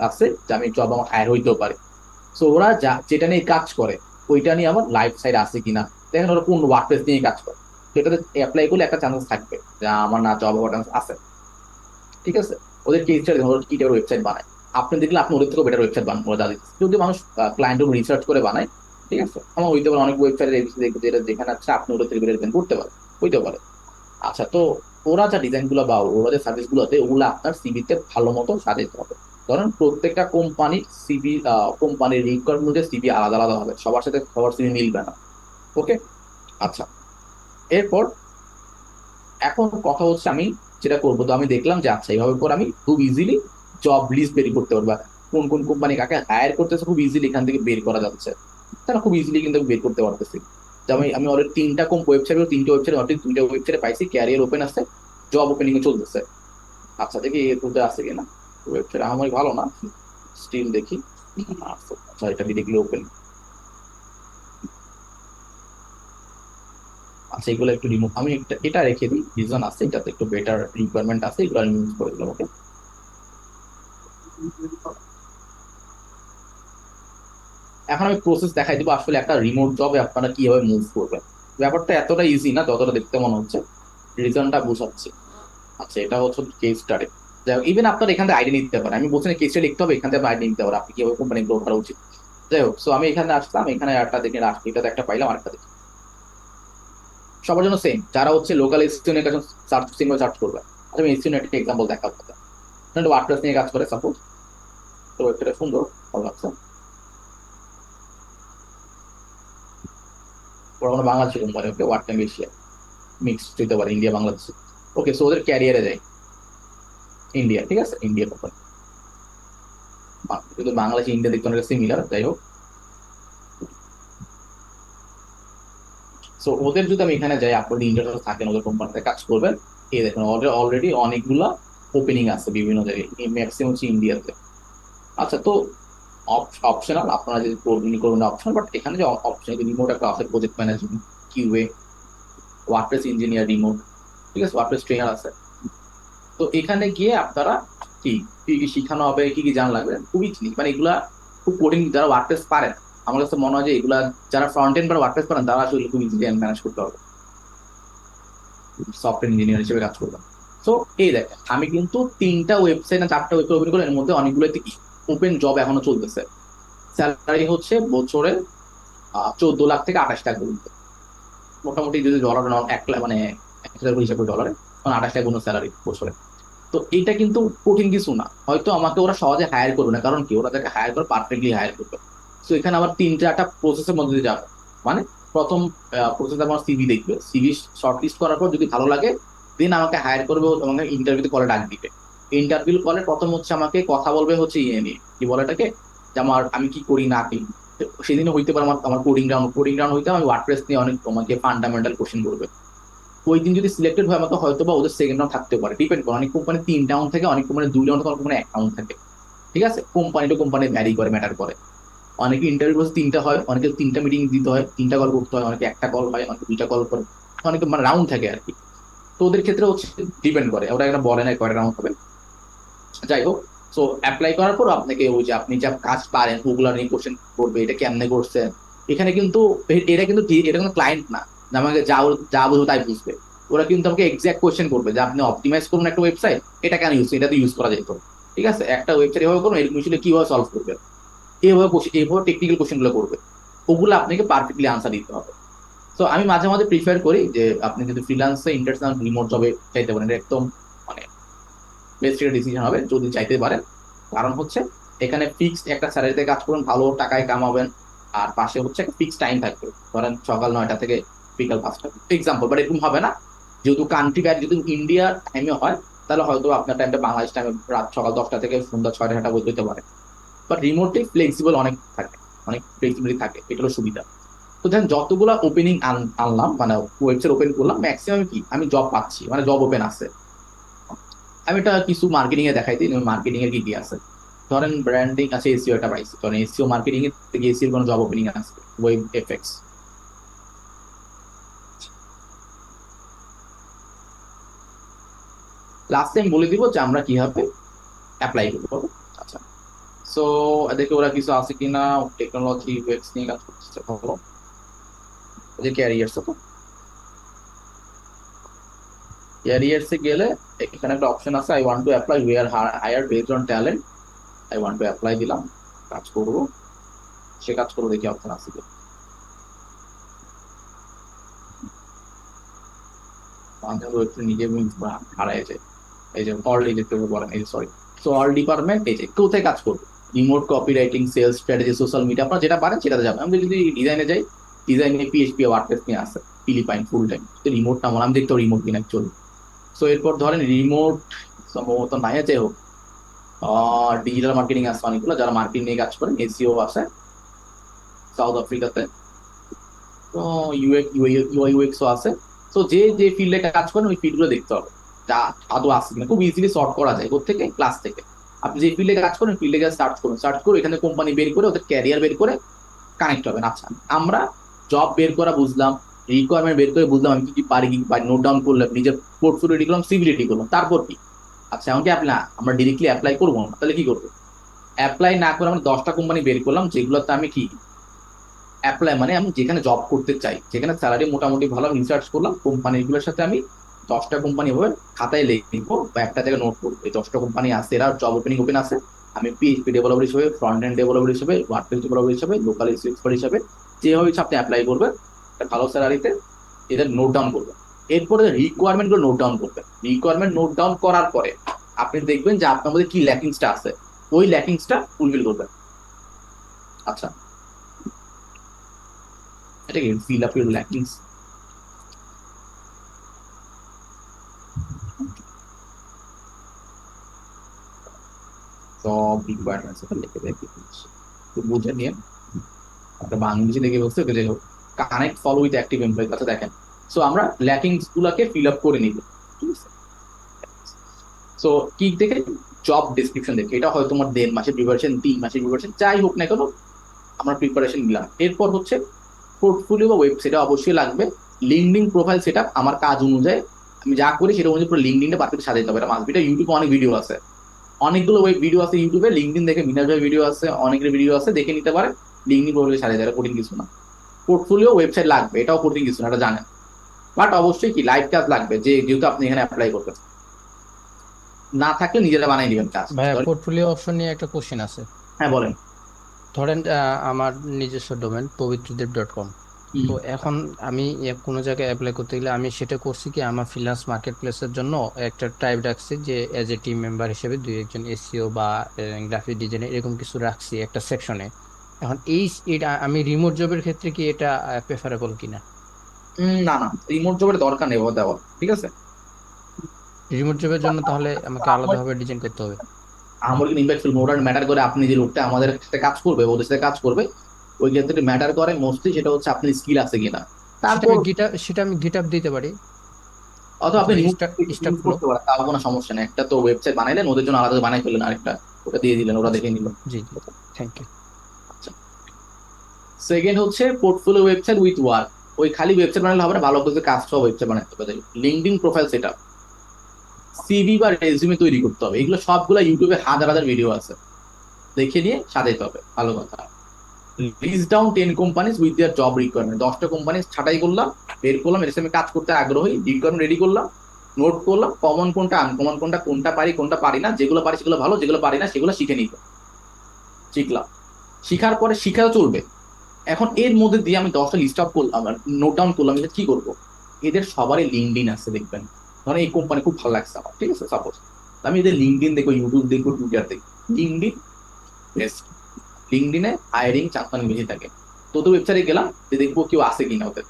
Speaker 1: আছে যে আমি জব আমার হায়ার হইতেও পারে। সো ওরা যা যেটা নিয়ে কাজ করে ওইটা নিয়ে আমার লাইফ সাইড আছে কিনা, দেখেন ওরা কোন ওয়ার্কপ্লেস নিয়ে কাজ করে, তো এটাতে অ্যাপ্লাই করলে একটা চান্স থাকবে যে আমার না জব হওয়ার চান্স আছে, ঠিক আছে। ওদের কেস স্টাডি ওরা কি টাইপের ওয়েবসাইট বানায়, আপনি দেখলে আপনি ওদের থেকে বেটার ওয়েবসাইট বানান, ওরা দিচ্ছে যদি মানুষ ক্লায়েন্টের রিসার্চ করে বানায়, ঠিক আছে। আমার হইতে পারে অনেক ওয়েবসাইটের যেটা যেখানে আছে আপনি ওদের থেকে বেটার করতে পারেন, হইতে পারে। আচ্ছা, তো ওরা যা ডিজাইন গুলো বা ওরা যে সার্ভিস গুলো আছে ওগুলো আপনার সিভিতে ভালো মতো সাজাতে হবে। ধরেন প্রত্যেকটা কোম্পানির সিভি, কোম্পানির রিকোয়ারমেন্টের সিভি আলাদা আলাদা হবে, সবার সাথে সবার সিভি মিলবে না, ওকে। আচ্ছা, এরপর এখন কথা হচ্ছে আমি যেটা করবো, তো আমি দেখলাম যে আচ্ছা এইভাবে করে আমি খুব ইজিলি জব লিস্ট বের করতে পারবো, কোন কোন কোম্পানি কাকে হায়ার করতেছে খুব ইজিলি এখান থেকে বের করা যাচ্ছে, তারা খুব ইজিলি কিন্তু বের করতে পারতেছি। যেমন আমি অলরেডি 3টা ওয়েবসাইট, 3টে ওয়েবসাইট অলরেডি 2টা ওয়েবসাইটে পাইছি ক্যারিয়ার ওপেন আছে, জব ওপেনিং এ চলতেছে। আচ্ছা, দেখি এর মধ্যে আছে কিনা ওয়েবসাইট, আমার ভালো না, স্টিল দেখি। আচ্ছা, এটা ডিরেক্টলি ওপেন। আচ্ছা, এগুলো একটু রিমুভ, আমি এটা রেখে দিই, রিজন আছে এটাতে একটু বেটার রিকোয়ারমেন্ট আছে, এগুলো রিমুভ করে দিলাম, ওকে। এখন আমি প্রসেস দেখাই দিব আসলে একটা রিমোট জবে আপনারা কিভাবে মুভ করবেন। ব্যাপারটা এতটা ইজি না যতটা দেখতে মনে হচ্ছে, রিজনটা বোঝাচ্ছি। আচ্ছা, এটা হচ্ছে কেস স্টাডি। যাই হোক, ইভেন আপনার এখান থেকে আইডি নিতে পারেন, আমি বলছি না কেস স্টাডি লিখতে হবে, এখান থেকে আইডি নিতে পারেন আপনি কিভাবে কোম্পানি গ্রো করা উচিত। যাই হোক, সো আমি এখানে আসলাম, এখানে একটা দেখে আসছি, এটাতে একটা পাইলাম, আরেকটা দেখি। সবার জন্য সেম, যারা হচ্ছে লোকাল এসটিউনের কাছে সার্চ সিম্বল সার্চ করবে। আচ্ছা, আমি এসটিউনের একটা এক্সাম্পল দেখাবো, ওয়ার্ডপ্রেস নিয়ে কাজ করে সাপোজ, তো এটা সুন্দর ভালো লাগছে। ওরা কোনো বাংলাদেশি কোম্পানি, ওকে, ওয়ার্ড টাইম এশিয়া মিক্সড হইতে পারে ইন্ডিয়া বাংলাদেশ, ওকে। সো ওদের ক্যারিয়ারে যায় ইন্ডিয়া, ঠিক আছে, ইন্ডিয়া কোম্পানি, কিন্তু বাংলাদেশ ইন্ডিয়া দেখতে অনেক সিমিলার, যাই হোক। সো ওদের যদি আমি এখানে যাই, আপনি ইন্টারেস্ট থাকেন ওদের কোম্পানিতে কাজ করবেন, এই দেখুন অলরেডি অনেকগুলা ওপেনিং আছে বিভিন্ন জায়গায়, ম্যাক্সিমাম হচ্ছে ইন্ডিয়াতে। আচ্ছা, তো অপশনাল আপনারা যদি করবেন অপশনাল, বাট এখানে যে অপশন রিমোট একটা আছে, project management, QA, WordPress engineer remote, ঠিক আছে, ওয়ার্ডপ্রেস ট্রেনার আছে। তো এখানে গিয়ে আপনারা কি কি কি শিখানো হবে, কি কি জানা লাগবে, খুবই মানে এগুলা খুব কোডিং যারা ওয়ার্ডপ্রেস পারেন, আমার কাছে মনে হয় যে এগুলা যারা ফ্রন্ট এন্ড বা ওয়ার্ডপ্রেস পারেন তারা আসলে খুব ইজিলি ম্যানেজ করতে হবে, সফটওয়্যার ইঞ্জিনিয়ার হিসেবে কাজ করবেন। তো এই দেখেন আমি কিন্তু 3টা ওয়েবসাইট না 4টা ওয়েবসাইট ওপেন করলাম, এর মধ্যে অনেকগুলোতে কি ওপেন জব এখনো চলতেছে। স্যালারি হচ্ছে বছরে 14 লাখ থেকে 28 লাখ পর্যন্ত, মোটামুটি যদি ডলার 1 লাখ মানে 1,000 হিসাবে ডলারে, মানে 28 লাখ পর্যন্ত স্যালারি বছরে। তো এটা কিন্তু কঠিন কিছু না, হয়তো আমাকে ওরা সহজে হায়ার করবে না, কারণ কি ওরা যাকে হায়ার করে পারফেক্টলি হায়ার করবে। তো এখানে আবার 3-4টা প্রসেসের মধ্যে দিয়ে যাবে, মানে প্রথম প্রসেস আমার সিভি দেখবে, সিভি শর্টলিস্ট করার পর যদি ভালো লাগে দেন আমাকে হায়ার করবে, আমাকে ইন্টারভিউতে কলে ডাক দিবে। ইন্টারভিউ কলে প্রথম হচ্ছে আমাকে কথা বলবে হচ্ছে ইয়ে নিয়ে, কি বলে এটাকে, যে আমি কি করি না করি। সেদিনও হইতে পারে আমার কোডিং গ্রাউন্ড হইতে আমি ওয়ার্ডপ্রেস নিয়ে অনেক তোমাকে ফান্ডামেন্টাল কোশ্চেন করবে, ওই দিন যদি সিলেক্টেড হয় আমাকে হয়তো বা ওদের সেকেন্ড রাউন্ড থাকতে পারে, ডিপেন্ড করে, অনেক কোম্পানি 3 রাউন্ড থাকে, অনেক কোম্পানি 2 রাউন্ড থাকে, অনেক কোম্পানি 1 রাউন্ড থাকে। ঠিক আছে, কোম্পানি টু কোম্পানি ভ্যারি করে, ম্যাটার করে। অনেকে ইন্টারভিউ প্রসেস 3টা হয়, অনেকে 3টা মিটিং দিতে হয়, 3টা কল করতে হয়, অনেকে 1টা কল হয়, অনেকে 2টা কল করে, অনেকে মানে রাউন্ড থাকে আর কি। তো ওদের ক্ষেত্রে হচ্ছে ডিপেন্ড করে, ওরা একটা বলে না কয়টা রাউন্ড হবে। যাই হোক, সো অ্যাপ্লাই করার পর আপনাকে ওই যে আপনি যা কাজ পারেন ওগুলো নিয়ে কোশ্চেন করবে, এটা কেমনে করছেন। এখানে কিন্তু এটা কিন্তু এটা কিন্তু ক্লায়েন্ট না যে আমাকে যা যা বুঝবো তাই বুঝবে। ওরা কিন্তু আমাকে এক্সাক্ট কোশ্চেন করবে যে আপনি অপটিমাইজ করুন একটা ওয়েবসাইট, এটা কেন ইউজ, এটা তো ইউজ করা যেত, ঠিক আছে, একটা ওয়েবসাইট এভাবে করুন, এরকম ইস্যুটা কিভাবে সলভ করবে, এইভাবে টেকনিক্যাল কোশ্চেন গুলো করবে, ওগুলো আপনাকে পারফেক্টলি আনসার দিতে হবে। তো আমি মাঝে মাঝে প্রিফার করি যে আপনি যদি ফ্রিল্যান্সে ইন্টারন্যাশনাল রিমোট জবে চাইতে পারেন, এটা একদম মানে বেস্ট একটা ডিসিশন হবে যদি চাইতে পারেন। কারণ হচ্ছে এখানে ফিক্সড একটা স্যালারিতে কাজ করুন, ভালো টাকায় কামাবেন, আর পাশে হচ্ছে একটা ফিক্সড টাইম থাকবে, ধরেন সকাল 9টা থেকে বিকাল 5টা এক্সাম্পল, বাট এরকম হবে না। যেহেতু কান্ট্রি বাইরে যদি ইন্ডিয়ার টাইমে হয়, তাহলে হয়তো আপনার টাইমটা বাংলাদেশ টাইমে রাত সকাল 10টা থেকে সন্ধ্যা 6টা হতে পারে। বাট রিমোটে ফ্লেক্সিবল অনেক থাকে, অনেক ফ্লেক্সিবিলিটি থাকে, এটা হলো সুবিধা। তো দেখেন যতগুলো ওপেনিং আনলাম, মানে ওয়েবসাইট ওপেন করলাম, ম্যাক্সিমাম কি আমি জব পাচ্ছি, মানে জব ওপেন আছে। আমি এটা কিছু মার্কেটিং এ দেখাই দিই, মার্কেটিং এর কি কি আছে। ধরেন ব্র্যান্ডিং আছে, এসইও এটা পাইছি, ধরেন এসইও মার্কেটিং এর থেকে এসইও কোনো জব ওপেনিং আছে, ওয়েব এফএক্স। লাস্ট টাইম বলে দিব যে আমরা কিভাবে অ্যাপ্লাই করবো। আচ্ছা, সো দেখে ওরা কিছু আছে কিনা, টেকনোলজি ওয়েবস নিয়ে কাজ করতেছে, ভালো যে ক্যারিয়ার্স। তো ক্যারিয়ার্সে গেলে এখানে একটা অপশন আছে, I want to apply, we are hire based on talent, I want to apply দিলাম, কাজ করবো, সে কাজ করবো, দেখি অপশন আছে কি। আমাদের ওয়েবসাইট নিজে হারায় যায়, এই যে অল ডিপার্টমেন্ট বলেন, এই যে সরি, সো অল ডিপার্টমেন্ট, এই যে কোথায় কাজ করবো, remote copy writing, sales strategy, social media, আপনারা যেটা পারেন সেটাতে যাবেন। আমি যদি ডিজাইনে যাই, ডিজাইনে পিএইচপি ওয়ার্ডপ্রেস নিয়ে আসে, ফিলিপাইন ফুল টাইম, তো রিমোটটা আমার, আমি দেখতে রিমোট কিনা চলবে। সো এরপর ধরেন রিমোট সম্ভবত নাই, যাই হোক, ডিজিটাল মার্কেটিং আছে অনেকগুলো, যারা মার্কেটিং নিয়ে কাজ করেন, এসইও আছে সাউথ আফ্রিকাতে, তো ইউএক্সও আছে। তো যে যে ফিল্ডে কাজ করেন ওই ফিল্ডগুলো দেখতে হবে যা আদৌ আছে কিনা, খুব ইজিলি সর্ট করা যায় থেকে ক্লাস থেকে। আপনি যে ফিল্ডে কাজ করেন ফিল্ডে গিয়ে সার্চ করুন, সার্চ করে এখানে কোম্পানি বের করে ওদের ক্যারিয়ার বের করে কানেক্ট হবেন। আচ্ছা, আমরা জব বের করা বুঝলাম, রিকোয়ারমেন্ট বের করে বুঝলাম আমি কি কি পারি, কি পারি, নোট ডাউন করলাম, নিজের পোর্টফোলিও রেডি করলাম, সিভি রেডি করলাম, তারপর কি? আচ্ছা, এমনকি আমরা ডিরেক্টলি অ্যাপ্লাই করবো না, তাহলে কি করবো? অ্যাপ্লাই না করে আমরা 10টা কোম্পানি বের করলাম যেগুলোতে আমি কি অ্যাপ্লাই, মানে আমি যেখানে জব করতে চাই, যেখানে স্যালারি মোটামুটি ভালো, আমি রিসার্চ করলাম কোম্পানিগুলোর সাথে, আমি 10টা কোম্পানি ভাবে খাতায় লিখবো বা একটা জায়গায় নোট করবো, এই 10টা কোম্পানি আছে, এরা জব ওপেন আছে, আমি পিএইচপি ডেভেলপার হিসেবে, ফ্রন্ট এন্ড ডেভেলপার হিসেবে, ওয়ার্ডপ্রেস ডেভেলপার হিসেবে, লোকাল এক্সপার্ট হিসেবে, যেভাবে ইচ্ছা আপনি অ্যাপ্লাই করবেন একটা ভালো স্যালারিতে, এটা নোট ডাউন করবেন। এরপরে রিকোয়ারমেন্ট গুলো নোট ডাউন করবেন। রিকোয়ারমেন্ট নোট ডাউন করার পরে আপনি দেখবেন যে আপনার মধ্যে কি ল্যাকিংসটা আছে, ওই ল্যাকিংসটা ফুলফিল করবেন। আচ্ছা, এটা কি ফিল আপ ইউর ল্যাকিংস। সব রিকোয়ারমেন্টস এটা লিখে দেখি, তো বুঝে নিয়ে একটা বাংলাদেশি লিখে বলছে যে connect follow with active employee. আচ্ছা দেখেন, সো আমরা ল্যাকিংস গুলাকে ফিল আপ করে নিব, ঠিক আছে। সো কি দেখে? জব ডিসক্রিপশন দেখে, এটা হয়তো তোমার 1.5 মাসের প্রিপারেশন, 3 মাসের প্রিপারেশন, যাই হোক না কেন আমরা প্রিপারেশন নিলাম। এরপর হচ্ছে পোর্টফোলিও বা ওয়েবসাইট অবশ্যই লাগবে, লিঙ্কডিন প্রোফাইল সেটআপ, আমার কাজ অনুযায়ী আমি যা করি সেটা অনুযায়ী পুরো লিঙ্কডিনটা পারফেক্ট সাজাইতে হবে, এটা মাস্ট বি। এটা ইউটিউবে অনেক ভিডিও আছে, অনেকগুলো ওয়েব ভিডিও আছে ইউটিউবে, লিঙ্কডিন দেখে মিনাজ ভাই ভিডিও আছে, অনেকের ভিডিও আছে, দেখে নিতে পারে। লিঙ্কডিন প্রোফাইল সাজাইতে হবে, কঠিন কিছু না। পোর্টফোলিও ওয়েবসাইট লাগবে, এটাও কঠিন কিছু না, এটা জানেন। বাট অবশ্যই কি লাইভ কাজ লাগবে, যেহেতু আপনি এখানে অ্যাপ্লাই করবেন, না থাকলে নিজেরা বানিয়ে দিবেন কাজ।
Speaker 6: ভাইয়া পোর্টফোলিও অপশন নিয়ে একটা কোশ্চেন আছে।
Speaker 1: হ্যাঁ বলেন।
Speaker 6: ধরেন আমার নিজস্ব ডোমেন পবিত্রদেব.com,
Speaker 1: হুম।
Speaker 6: তো এখন আমি কোনো জায়গায় অ্যাপ্লাই করতে গেলে আমি সেটা করছি কি, আমার ফ্রিল্যান্স মার্কেট প্লেসের জন্য একটা টাইপ রাখছি যে এজ এ টিম মেম্বার হিসেবে 2-1 জন এসইও বা গ্রাফিক ডিজাইনার এরকম কিছু রাখছি একটা সেকশনে। এখন এটা আমি রিমোট জবের ক্ষেত্রে কি এটা প্রেফারেবল কিনা?
Speaker 1: না না, রিমোট জবের দরকার নেই দেওয়া, ঠিক আছে।
Speaker 6: রিমোট জবের জন্য তাহলে আমাকে আলাদাভাবে ডিজাইন করতে হবে?
Speaker 1: আমার কিন্তু ইম্প্যাক্ট ফিল্ম ওটা ম্যাটার করে, আপনি যে লোকটা আমাদের সাথে কাজ করবে, ওদের সাথে কাজ করবে, ওই ক্ষেত্রে ম্যাটার করে মোস্টলি সেটা হচ্ছে আপনার স্কিল আছে কিনা। তারপর
Speaker 6: সেটা আমি গিটহাব দিতে পারি।
Speaker 1: অথবা আপনি
Speaker 6: অথবা
Speaker 1: ইউজ
Speaker 6: স্টাফ ফ্লো।
Speaker 1: করতে পারেন, তাও কোনো সমস্যা নেই। একটা তো ওয়েবসাইট বানাইলেন, ওদের জন্য আলাদা বানাই ফেললেন আরেকটা, ওটা দিয়ে দিলেন, ওরা
Speaker 6: আচ্ছা,
Speaker 1: দেখে নিল।
Speaker 6: জি জি, থ্যাংক ইউ।
Speaker 1: আচ্ছা, সেকেন্ড হচ্ছে পোর্টফোলিও ওয়েবসাইট উইথ ওয়ার্ক। ওই খালি ওয়েবসাইট বানালে হবে না, ভালো করে কাজ সহ ওয়েবসাইট বানাতে হবে। লিঙ্কডইন প্রোফাইল সেটআপ, সিভি বা রেজিউমে তৈরি করতে হবে, এগুলো সবগুলো ইউটিউবে হাজার হাজার ভিডিও আছে, দেখে নিয়ে সাজাইতে হবে। ভালো কথা। List down 10 companies with their job requirement, 10টা কোম্পানি ছাঁটাই করলাম, বের করলাম, এর সাথে কাজ করতে আগ্রহী, রিকোয়ারমেন্ট রেডি করলাম, নোট করলাম, কমন কোনটা আনকমন কোনটা, কোনটা পারি কোনটা পারি না, যেগুলো পারি সেগুলো ভালো, যেগুলো পারি না সেগুলো শিখে নিব। শিখলাম, শিখার পরে শিখাও চলবে। এখন এর মধ্যে দিয়ে আমি 10টা লিস্ট আউট করলাম, নোট ডাউন করলাম, এটা কি করবো? এদের সবারই লিঙ্কডইন আছে দেখবেন। ধরেন এই কোম্পানি খুব ভালো লাগছে আমার, ঠিক আছে, সাপোজ আমি এদের লিঙ্কডইন দেখবো, ইউটিউব দেখবো, টুইটার দেখবো। লিঙ্কডইন বেস্ট, লিঙ্কডইনে হায়ারিং চান্স অনেক বেশি থাকে। তো ওদের ওয়েবসাইটে গেলাম, যে দেখবো কেউ আছে কিনা ওদের,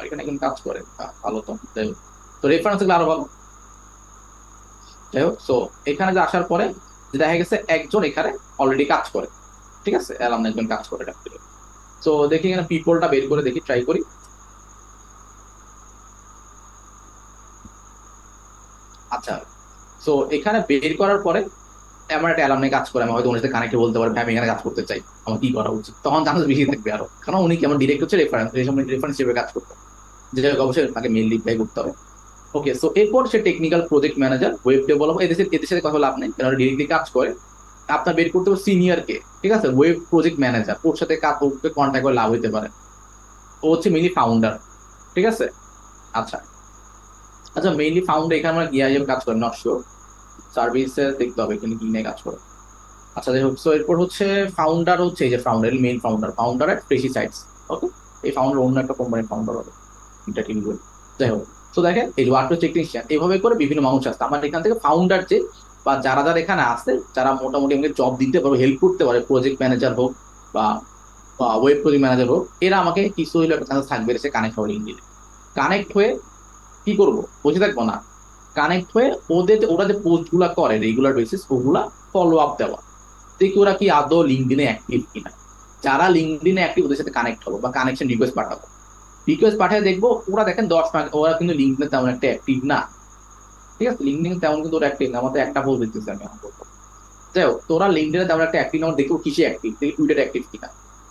Speaker 1: এখানে একজন কাজ করে, ভালো তো, যাই হোক। তো রেফারেন্স গুলো আরো ভালো। যাই হোক, সো এখানে যে আসার পরে যে দেখা গেছে একজন এখানে অলরেডি কাজ করে, ঠিক আছে, অ্যালামনি একজন কাজ করে। তো দেখি এখানে পিপলটা বের করে দেখি, ট্রাই করি। আচ্ছা, সো এখানে বের করার পরে এমন একটা অ্যালামনি কাজ করে, আমি হয়তো ওনার সাথে কানেক্টে বলতে পারি, ভাই আমি এখানে কাজ করতে চাই, আমার কি করা উচিত? তখন চান্স বেশি থাকবে আরো, কারণ উনি কি আমার ডিরেক্ট হচ্ছে রেফারেন্স, রেফারেন্স হিসেবে কাজ করতে হবে, যে অবশ্যই তাকে মেল রিপ্লাই করতে হবে। ওকে, সো এরপর সে technical project manager, web developer, এদের সাথে কথা বলে লাভ নেই, কারণ ডিরেক্টলি কাজ করে। আপনার বের করতে হবে সিনিয়র কে, ঠিক আছে, ওয়েব প্রজেক্ট ম্যানেজার, ওর সাথে কাজ করতে কন্ট্যাক্ট করে লাভ হইতে পারে। ও হচ্ছে মেইনলি ফাউন্ডার, ঠিক আছে। আচ্ছা আচ্ছা, মেইনলি ফাউন্ডার এখানে আমরা গিয়ে কাজ করে নট শিওর, সার্ভিসে দেখতে হবে এখানে কি নিয়ে কাজ করে। আচ্ছা, যাই হোক, সো এরপর হচ্ছে ফাউন্ডার, হচ্ছে এই যে ফাউন্ডার, মেইন ফাউন্ডার, ফাউন্ডার এট ফ্রেশি সাইটস। ওকে, এই ফাউন্ডার অন্য একটা কোম্পানির ফাউন্ডার হবে, এটা টিম বলে। যাই হোক, তো দেখেন এই যে ওয়ার্ডপ্রেস টেকনিশিয়ান, এইভাবে করে বিভিন্ন মানুষ আসছে আমার এখান থেকে। ফাউন্ডার যে বা যারা যারা এখানে আসছে, যারা মোটামুটি আমাকে জব দিতে পারবে, হেল্প করতে পারে, প্রজেক্ট ম্যানেজার হোক বা ওয়েব প্রজেক্ট ম্যানেজার হোক, এরা আমাকে কিছু হইলে একটা চান্স থাকবে এসে কানেক্ট হবে লিঙ্কডিনে। কানেক্ট হয়ে কি করবো, বসে থাকবো না, কানেক্ট হয়ে ওদের ওরা যে পোস্ট গুলা করে রেগুলার বেসিস, ওগুলা ফলো আপ দেওয়া, দেখি ওরা কি আদৌ লিঙ্কডিনে অ্যাক্টিভ কিনা। যারা লিঙ্কডিনে অ্যাক্টিভ, ওদের সাথে কানেক্ট হবো বা কানেকশন রিকোয়েস্ট পাঠাবো। রিকোয়েস্ট পাঠিয়ে দেখবো ওরা, দেখেন 10 মাস, ওরা কিন্তু লিঙ্কডিনে তেমন একটা অ্যাক্টিভ না, ঠিক আছে, লিঙ্কডিনে তেমন কিন্তু ওরা অ্যাক্টিভ না, আমাদের একটা পোস্ট দিতেছে আমি এখন বলবো। যাই হোক, তো ওরা লিঙ্কডিনে তেমন একটা অ্যাক্টিভ না, দেখবো কিসে অ্যাক্টিভ, দেখি টুইটারে অ্যাক্টিভ কিনা।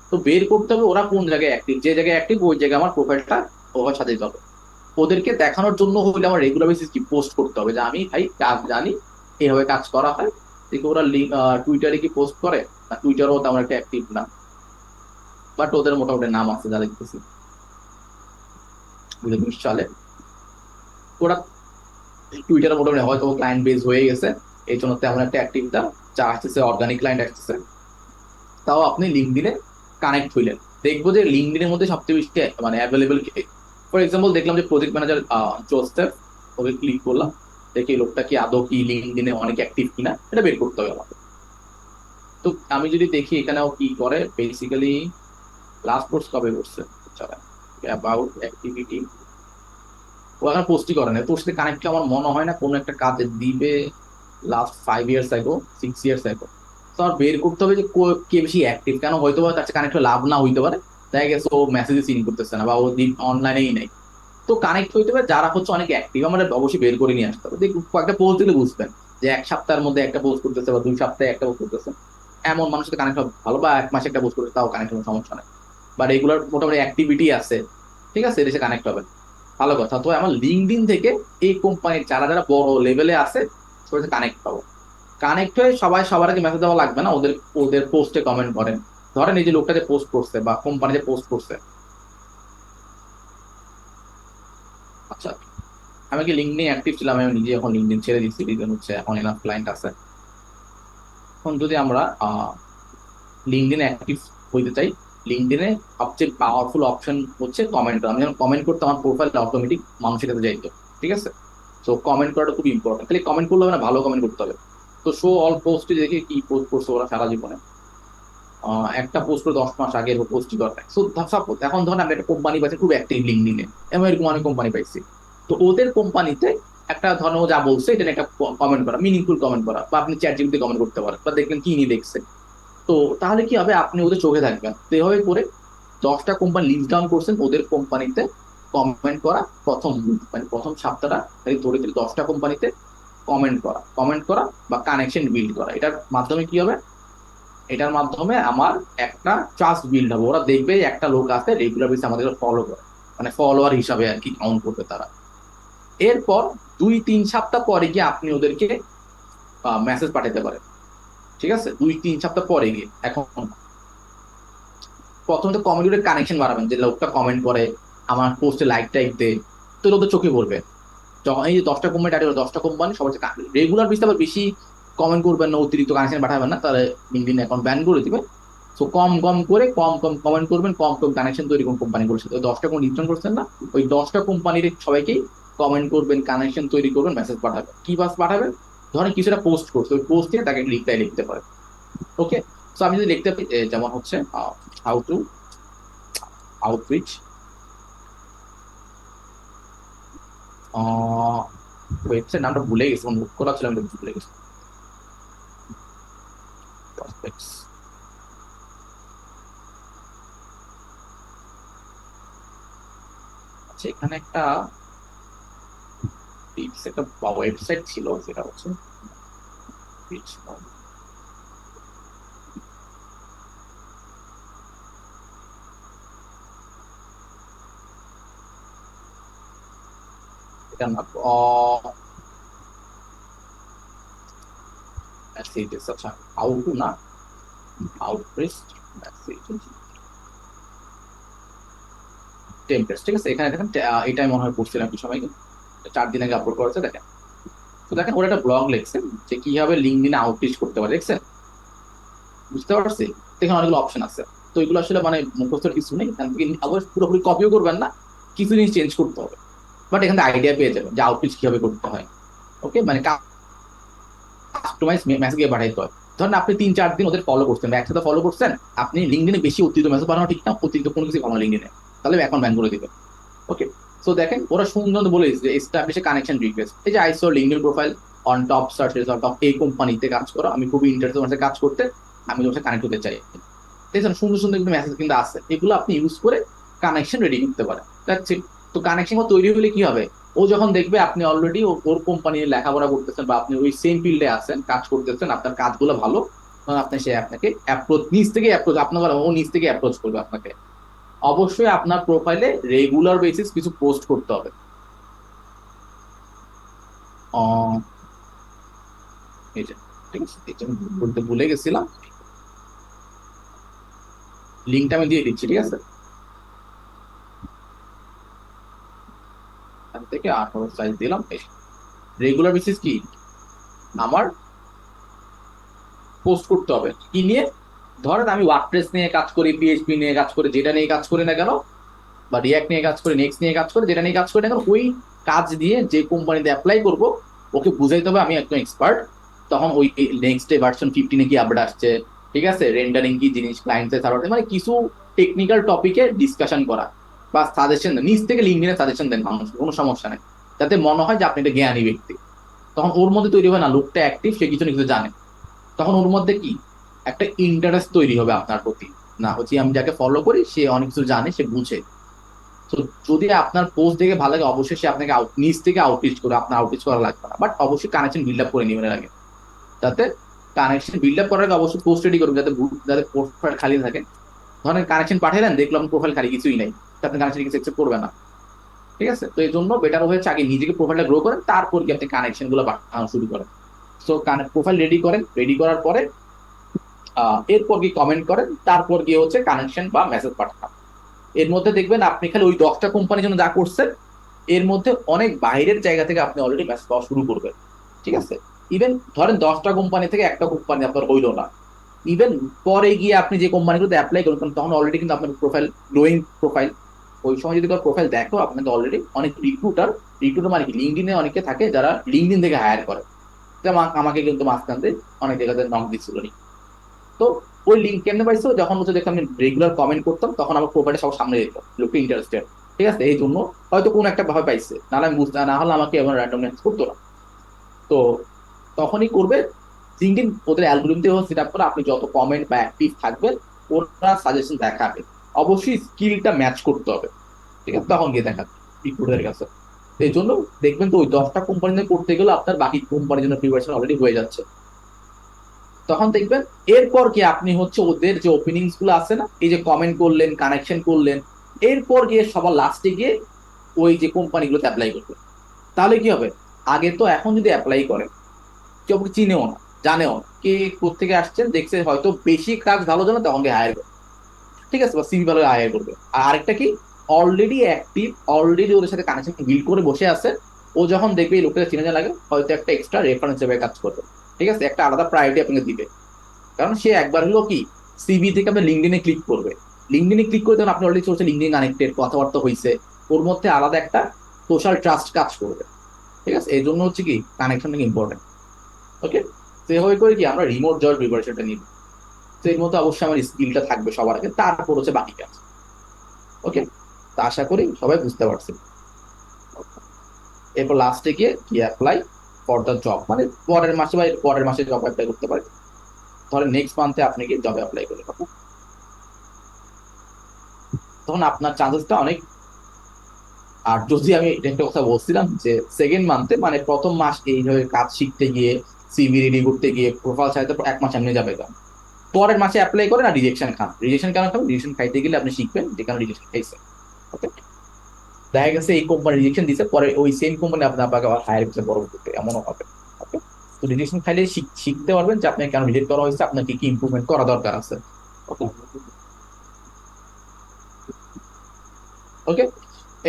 Speaker 1: তো বের করতে হবে ওরা কোন জায়গায় অ্যাক্টিভ, যে জায়গায় অ্যাক্টিভ ওই জায়গায় আমার প্রোফাইলটা ওভাবে সাজাতে হবে। ওদেরকে দেখানোর জন্য হলে আমার রেগুলার বেসিস কি পোস্ট করতে হবে, যে আমি ভাই কাজ জানি, এইভাবে কাজ করা হয়। দেখি ওরা টুইটারে কি পোস্ট করে, না টুইটারও তেমন একটা অ্যাক্টিভ না, বাট ওদের মোটামুটি নাম আছে যা দেখতেছি, 2020 সালে ওরা টুইটারে মোটামুটি হয়তো ক্লায়েন্ট বেস হয়ে গেছে, এই জন্য তেমন একটা অ্যাক্টিভ না, যা আসতেছে অর্গানিক ক্লায়েন্ট আসতেছে। তাও আপনি লিঙ্কডিনে কানেক্ট হইলেন, দেখবো যে লিঙ্কডিনের মধ্যে সবচেয়ে বেশি মানে অ্যাভেলেবল কে। ফর এক্সাম্পল দেখলাম যে project manager Joseph, okay click করলাম, দেখি এই লোকটা কি আদৌ কি লিঙ্কডিনে অনেক অ্যাক্টিভ কিনা, এটা বের করতে হবে আমাকে। তো আমি যদি দেখি এখানে ও কি করে, বেসিক্যালি লাস্ট পোস্ট কবে করছে, অ্যাবাউট অ্যাক্টিভিটি, ও এখন পোস্টই করে না। তোর সাথে কানেক্ট আমার মনে হয় না কোনো একটা কাজে দিবে লাস্ট 5 ইয়ার্স আগে, 6 ইয়ার্স আগে। তো আর বের করতে হবে যে কে বেশি অ্যাক্টিভ, কেন হয়তো বা তার সাথে কানেক্ট লাভ না হইতে পারে, দেখা গেছে ও মেসেজে সিন করতেছে না বা ও অনলাইনেই নাই। তো কানেক্ট হইতে হবে যারা হচ্ছে অনেক অ্যাক্টিভ, আমরা অবশ্যই বের করে নিয়ে আসতে হবে। দেখুন কয়েকটা পোস্ট দিলে বুঝবেন যে 1 সপ্তাহের মধ্যে একটা পোস্ট করতেছে বা 2 সপ্তাহে একটা পোস্ট করতেছে, এমন মানুষের সাথে কানেক্ট হবে ভালো, বা 1 মাসে একটা পোস্ট করতে তাও কানেক্ট হবে, সমস্যা নেই। বা রেগুলার মোটামুটি অ্যাক্টিভিটি আছে, ঠিক আছে, এর সাথে কানেক্ট হবে, ভালো কথা। তো আমার লিঙ্কডইন থেকে এই কোম্পানির যারা যারা বড় লেভেলে আছে সবার সাথে কানেক্ট পাবো। কানেক্ট হয়ে সবাই সবার আগে মেসেজ দেওয়া লাগবে না, ওদের ওদের পোস্টে কমেন্ট করেন। ধরেন এই যে লোকটা যে পোস্ট করছে বা কোম্পানি যে পোস্ট করছে, আচ্ছা আমি কি লিঙ্কডিন অ্যাক্টিভ ছিলাম, আমি নিজে এখন লিঙ্কডিন ছেড়ে দিচ্ছি, রিজন হচ্ছে এখন এনাফ ক্লায়েন্ট আছে। এখন যদি আমরা লিঙ্কডিনে অ্যাক্টিভ হইতে চাই, লিঙ্কডিনে সবচেয়ে পাওয়ারফুল অপশন হচ্ছে কমেন্ট করা। আমি যখন কমেন্ট করতে আমার প্রোফাইল অটোমেটিক মানুষের কাছে যাইতো, ঠিক আছে। তো কমেন্ট করাটা খুব ইম্পর্টেন্ট, খালি কমেন্ট করলে হবে না, ভালো কমেন্ট করতে হবে। তো শো অল পোস্টে দেখি কি পোস্ট করছে ওরা সারা জীবনে, একটা পোস্ট করে 10 মাস আগে পোস্টই করে। সো সাপোজ এখন ধরেন আমি একটা কোম্পানি পাইছি খুব অ্যাক্টিভ লিঙ্কডিনে, এমন এরকম অনেক কোম্পানি পাইছি। তো ওদের কোম্পানিতে একটা ধরেন ও যা বলছে এটা একটা কমেন্ট করা, মিনিংফুল কমেন্ট করা, বা আপনি চ্যাট জিপিটি কমেন্ট করতে পারেন, বা দেখবেন কি নিয়ে দেখছে। তো তাহলে কি হবে, আপনি ওদের চোখে থাকবেন। তো এইভাবে করে 10টা কোম্পানি লিস্ট ডাউন করছেন, ওদের কোম্পানিতে কমেন্ট করা প্রথম মানে প্রথম সপ্তাহটা ধরে দিলে 10টা কোম্পানিতে কমেন্ট করা বা কানেকশন বিল্ড করা। এটার মাধ্যমে কি হবে, এটার মাধ্যমে আমার একটা ট্রাস্ট বিল্ড হবে। ওরা দেখবে একটা লোক আছে রেগুলার বেসিস আমাদের ফলো করে, মানে ফলোয়ার হিসাবে আর কি কাউন্ট করবে তারা। এরপর 2-3 সপ্তাহ পরে গিয়ে আপনি ওদেরকে মেসেজ পাঠাতে পারেন, ঠিক আছে? 2-3 সপ্তাহ পরে গিয়ে। এখন প্রথমে তো কমেন্টের কানেকশন বাড়াবেন, যে লোকটা কমেন্ট করে আমার পোস্টে লাইক টাইক দেয়, তো লোকদের চোখে পড়বে। যখন এই যে 10টা কোম্পানি টাইটেল 10টা কোম্পানি সবার রেগুলার বেসিস আবার বেশি কমেন্ট করবেন না, অতিরিক্ত কানেকশন পাঠাবেন না, তাহলে লিঙ্কডইন অ্যাকাউন্ট ব্যান করে দিবে। সো কম কম করে কম কমেন্ট করবেন, কম কানেকশন তৈরি করুন কোম্পানিগুলোর সাথে। 10টা কোন রিটার্ন করছেন না, ওই 10টা কোম্পানির সবাইকেই কমেন্ট করবেন, কানেকশন তৈরি করবেন, মেসেজ পাঠাবেন। কি বাস পাঠাবেন, ধরেন কিছুটা পোস্ট করছে, ওই পোস্টে তাকে রিপ্লাই লিখতে পারে। ওকে, সো আমি যদি লিখতে পারি যেমন হচ্ছে হাউ টু আউটরিচ ওয়েবসাইট নামটা ভুলে গেছি, নোট করা ছিল আমি ভুলে গেছি। Prospects. আচ্ছা, এখানে একটা একটা ওয়েবসাইট ছিল, যেটা হচ্ছে এটার নাম মেসেজেস। আচ্ছা, হাউ টু না আউটরিচ মেসেজেস টেমপ্লেটস, ঠিক আছে? এখানে দেখেন এটাই মনে হয় পড়ছিলাম কিছু সময়, 4 দিন আগে আপলোড করেছে। দেখেন, তো দেখেন ওরা একটা ব্লগ লিখছেন যে কিভাবে লিঙ্কডইনে আউটরিচ করতে পারে, দেখছেন? বুঝতে পারছি? এখানে অনেকগুলো অপশন আছে। তো এগুলো আসলে মানে মুখস্থ কিছু নেই, এখান থেকে আবার পুরোপুরি কপিও করবেন না, কিছু জিনিস চেঞ্জ করতে হবে। বাট এখান থেকে আইডিয়া পেয়ে যাবেন যে আউটরিচ কিভাবে করতে হয়। ওকে, মানে কাস্টমাইজ মেসেজ গিয়ে পাঠাইতে হয়। ধরেন আপনি 3-4 দিন ওদের ফলো করছেন বা একসাথে ফলো করছেন, আপনি লিঙ্কডইনে বেশি অতিরিক্ত মেসেজ পাঠানো ঠিক না, অতিরিক্ত কোনো কিছু পাঠানো লিঙ্কডইনে, তাহলে অ্যাকাউন্ট ব্যান করে দিবে। ওকে, সো দেখেন ওরা সুন্দর বলে যে এস্টাবলিশ কানেকশন রিকোয়েস্ট। এই যে I so LinkedIn profile on top search result of এই কোম্পানিতে কাজ করো, আমি খুবই ইন্টারেস্টেড তোমার সাথে কাজ করতে, আমি তোমার সাথে কানেক্ট হতে চাই। দেখছেন সুন্দর সুন্দর কিন্তু মেসেজ কিন্তু আছে, এগুলো আপনি ইউজ করে কানেকশন রেডি করতে পারেন। That's it. তো কানেকশন তৈরি হলে কি হবে, ও যখন দেখবে আপনি অলরেডি ওর কোম্পানি লেখাপড়া করতেছেন বা আপনি ওই সেম ফিল্ডে আছেন, কাজ করতেছেন, আপনার কাজগুলো ভালো, তখন আপনি সে আপনাকে অ্যাপ্রোচ নিজ থেকে অ্যাপ্রোচ আপনার ও নিজ থেকে অ্যাপ্রোচ করবে আপনাকে। অবশ্যই আপনার প্রোফাইলে রেগুলার বেসিস কিছু পোস্ট করতে হবে। এই যে, ঠিক আছে, এই যে আমি বলতে ভুলে গেছিলাম, লিঙ্কটা আমি দিয়ে দিচ্ছি, ঠিক আছে? এখান থেকে 18 সাইজ দিলাম। রেগুলার বেসিস কি আমার পোস্ট করতে হবে, কি নিয়ে? ধরেন আমি ওয়ার্ডপ্রেস নিয়ে কাজ করি, পিএইচপি নিয়ে কাজ করি, যেটা নিয়ে কাজ করি না কেন, বা রিয়াক্ট নিয়ে কাজ করি, নেক্সট নিয়ে কাজ করি, যেটা নিয়ে কাজ করি না কেন, ওই কাজ দিয়ে যে কোম্পানিতে অ্যাপ্লাই করব ওকে বুঝাইতে হবে আমি একদম এক্সপার্ট। তখন ওই নেক্সট ডে ভার্সন 15 কি আপডেট আসছে, ঠিক আছে, রেন্ডারিং কি জিনিস, ক্লায়েন্টের সার্ভার, মানে কিছু টেকনিক্যাল টপিকে ডিসকাশন করা বা সাজেশন দেন, নিজ থেকে লিঙ্কডইনে সাজেশন দেন মানুষ, কোনো সমস্যা নেই, যাতে মনে হয় যে আপনি একটা জ্ঞানী ব্যক্তি। তখন ওর মধ্যে তৈরি হয় না, লোকটা অ্যাক্টিভ, সে কিছু না কিছু জানে, তখন ওর মধ্যে কি একটা ইন্টারেস্ট তৈরি হবে আপনার প্রতি, না হচ্ছে আমি যাকে ফলো করি সে অনেক কিছু জানে, সে বুঝে। তো যদি আপনার পোস্ট দেখে ভালো লাগে, অবশ্যই সে আপনাকে নিজ থেকে আউটরিচ করে, আপনার আউটরিচ করা লাগবে না, বাট অবশ্যই কানেকশন বিল্ড আপ করে নেবেন আগে। যাতে কানেকশন বিল্ড আপ করার আগে অবশ্যই পোস্ট রেডি করবেন, যাতে প্রোফাইল খালি থাকে। ধরেন কানেকশন পাঠালেন, দেখলাম প্রোফাইল খালি, কিছুই নাই, আপনি কানেকশন কিছু অ্যাকসেপ্ট করবে না, ঠিক আছে? তো এই জন্য বেটার হয়েছে আগে নিজেকে প্রোফাইলটা গ্রো করেন, তারপর কি আপনি কানেকশন গুলো পাঠানো শুরু করেন। সো প্রোফাইল রেডি করেন, রেডি করার পরে এরপর কি কমেন্ট করেন, তারপর গিয়ে হচ্ছে কানেকশন বা মেসেজ পাঠান। এর মধ্যে দেখবেন আপনি খালি ওই 10টা কোম্পানির জন্য যা করছেন, এর মধ্যে অনেক বাইরের জায়গা থেকে আপনি অলরেডি মেসেজ পাওয়া শুরু করবেন, ঠিক আছে? ইভেন ধরেন 10টা কোম্পানি থেকে একটা কোম্পানি আপনার হইলো না, ইভেন পরে গিয়ে আপনি যে কোম্পানিগুলোতে অ্যাপ্লাই করবেন, তখন অলরেডি কিন্তু আপনার প্রোফাইল গ্লোয়িং প্রোফাইল, ওই সময় যদি প্রোফাইল দেখো আপনাকে অলরেডি অনেক রিক্রুটার মানে কি লিঙ্কডইনে অনেকে থাকে যারা লিঙ্কডইন থেকে হায়ার করে, যেমন আমাকে কিন্তু মাঝখানে অনেক জায়গাতে নক দিচ্ছিল। তো ওই লিঙ্ক কেমনে পাইছো, যখন হচ্ছে দেখলাম আমি রেগুলার কমেন্ট করতাম, তখন আমার প্রোফাইলটা সব সামনে যেত, লোকটা ইন্টারেস্টেড, ঠিক আছে? এই জন্য হয়তো কোনো একটা ভাবে পাইছে, নাহলে আমি বুঝতে না হলে আমাকে এবার র্যান্ডম মেসেজ করতো না। তো তখনই করবে লিঙ্কডইন ওদের অ্যালগরিদম সেট আপ করে, আপনি যত কমেন্ট বা অ্যাক্টিভ থাকবেন ওরা সাজেশন দেখাবে। অবশ্যই স্কিলটা ম্যাচ করতে হবে, ঠিক আছে? তখন গিয়ে দেখাবে। রিক্রুটারের কাছে। তো এই জন্য দেখবেন তো ওই 10টা কোম্পানিতে করতে গেলে আপনার বাকি কোম্পানির জন্য প্রিপারেশন অলরেডি হয়ে যাচ্ছে। তখন দেখবেন এরপর কি আপনি হচ্ছে ওদের যে ওপেনিংস গুলো আছে না, এই যে কমেন্ট করলেন, কানেকশন করলেন, এরপর গিয়ে সবার লাস্টে গিয়ে ওই যে কোম্পানিগুলোতে অ্যাপ্লাই করবেন। তাহলে কি হবে, আগে তো এখন যদি অ্যাপ্লাই করেন, কেউ আপনাকে চিনেও না, জানেও না কে কোথেকে আসছেন, দেখছে হয়তো বেশি কাজ ভালো জানে তখন হায়ার করবে, ঠিক আছে, বা সিভি ভালো হায়ার করবে। আর আরেকটা কি, অলরেডি অ্যাক্টিভ, অলরেডি ওদের সাথে কানেকশন বিল্ড করে বসে আছে, ও যখন দেখবে এই লোকটা চিনে জানা লাগে, হয়তো একটা এক্সট্রা রেফারেন্স হিসেবে কাজ করবে, ঠিক আছে, একটা আলাদা প্রায়োরিটি আপনাকে দিবে। কারণ সে একবার হলো কি সিভি থেকে আপনার লিঙ্কডিনে ক্লিক করবে, লিঙ্কডিনে ক্লিক করে তখন আপনি অলরেডি চলছে লিঙ্কডিন কানেক্টেড, কথাবার্তা হয়েছে, ওর মধ্যে আলাদা একটা সোশ্যাল ট্রাস্ট কাজ করবে, ঠিক আছে। এই জন্য হচ্ছে কি কানেকশনটা ইম্পর্টেন্ট। ওকে, সেভাবে করে কি আমরা রিমোট জব প্রিপারেশনটা নিব। তো এর মধ্যে অবশ্যই আমার স্কিলটা থাকবে সবার আগে, তারপর হচ্ছে বাকি কাজ। ওকে, তো আশা করি সবাই বুঝতে পারছি। এরপর লাস্টে গিয়ে কি অ্যাপ্লাই ফর দ্য জব, মানে পরের মাসে বা এর পরের মাসে জব অ্যাপ্লাই করতে পারেন। ধরেন নেক্সট মান্থে আপনি কি জবে অ্যাপ্লাই করলেন, তখন আপনার চান্সেসটা অনেক। আর যদি আমি এটা একটা কথা বলছিলাম যে সেকেন্ড মান্থে, মানে প্রথম মাস এইভাবে কাজ শিখতে গিয়ে, সিভি রেডি করতে গিয়ে, প্রোফাইল সাজাতে 1 মাস এমনি যাবে, কারণ পরের মাসে অ্যাপ্লাই করেন আর রিজেকশন খান। রিজেকশন কেন খাবেন, রিজেকশন খাইতে গেলে আপনি শিখবেন যে কেন রিজেকশন খাইছে। ওকে, দেখা গেছে এই কোম্পানি রিজেকশন দিচ্ছে, পরে ওই সেম কোম্পানি আপনাকে আবার হায়ার করতে পরবর্তীতে, এমনও হবে। ওকে, তো রিজেকশন খাইলে শিখতে পারবেন যে আপনাকে কেন রিজেক্ট করা হয়েছে, আপনাকে কি ইমপ্রুভমেন্ট করা দরকার আছে। ওকে, ওকে,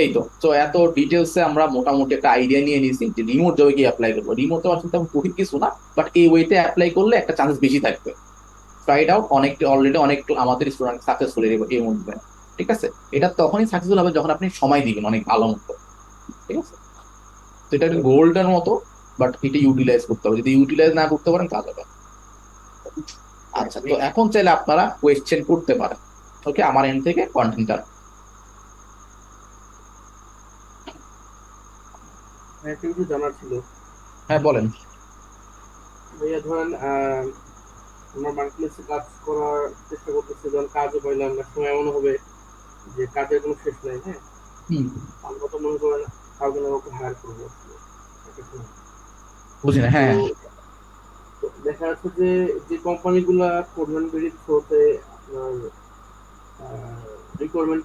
Speaker 1: এই তো তো এত ডিটেলসে আমরা মোটামুটি একটা আইডিয়া নিয়ে নিয়েছি যে রিমোট জবে কি অ্যাপ্লাই করবো। রিমোট তো আসলে তেমন কঠিন কিছু না, বাট এই ওয়েতে অ্যাপ্লাই করলে একটা চান্স বেশি থাকবে। ট্রাইড আউট, অনেক অলরেডি অনেক আমাদের স্টুডেন্ট সাকসেসফুল এই মধ্যে, ঠিক আছে। এটা তখনই সাকসেসফুল হবে যখন আপনি সময় দিবেন অনেক ভালো মতো, ঠিক আছে। তো এটা একটা গোল্ডের মতো, বাট এটা ইউটিলাইজ করতে হবে, যদি ইউটিলাইজ না করতে পারেন কাজ হবে না। আচ্ছা, তো এখন চাইলে আপনারা কোয়েশ্চেন করতে পারেন। ওকে, আমার এন্ড থেকে কন্টেন্টটা।
Speaker 7: একটা কিছু জানার ছিল
Speaker 1: হ্যাঁ বলেন।
Speaker 7: ভাইয়া। ধরেন আমরা মার্কেটপ্লেসে কাজ করার চেষ্টা করতেছি, যখন কাজও পাইলাম না, সময় এমন হবে যে কাজের কোনো শেষ নাই। হ্যাঁ,
Speaker 1: হুম,
Speaker 7: আমরা তো মনে করেন কাউকে না কাউকে হায়ার করবো একটা সময়।
Speaker 1: বুঝি না,
Speaker 7: তো
Speaker 1: হ্যাঁ।
Speaker 7: তো দেখা যাচ্ছে যে যে কোম্পানিগুলা কোরবানি বেরিয়ে থ্রোতে আপনার রিক্রুটমেন্ট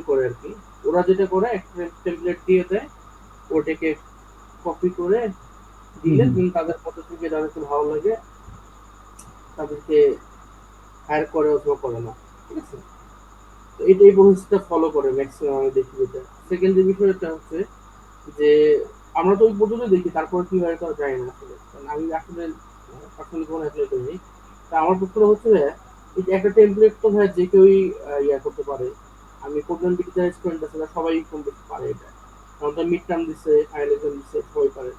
Speaker 7: করে আর কি, ওরা যেটা করে একটা টেমপ্লেট দিয়ে দেয়, ওটাকে কপি করে দিলে
Speaker 1: হুম,
Speaker 7: তুমি তাদের মধ্যে থেকে যাদেরকে ভালো লাগে তাদেরকে হায়ার করে অথবা করে না, ঠিক আছে। তো এই প্রসেসটা ফলো করে ম্যাক্সিমাম আমি দেখি। যেটা সেকেন্ড যে বিষয়টা হচ্ছে যে আমরা তো ওই পর্যন্ত দেখি, তারপর কি হয় তো জানি না আসলে, কারণ আমি আসলে পার্সোনালি কোনো অ্যাপ্লাই করিনি। তা আমার প্রশ্ন হচ্ছে যে এই যে একটা টেমপ্লেট তো ভাই যে কেউই ইয়া করতে পারে। আমি কোডিং বিটিতে স্টুডেন্ট আছে, সবাই কম বেশি পারে এটা, কারণ তো মিড টার্ম দিচ্ছে, ফাইনাল এক্সাম দিচ্ছে, সবাই পারে।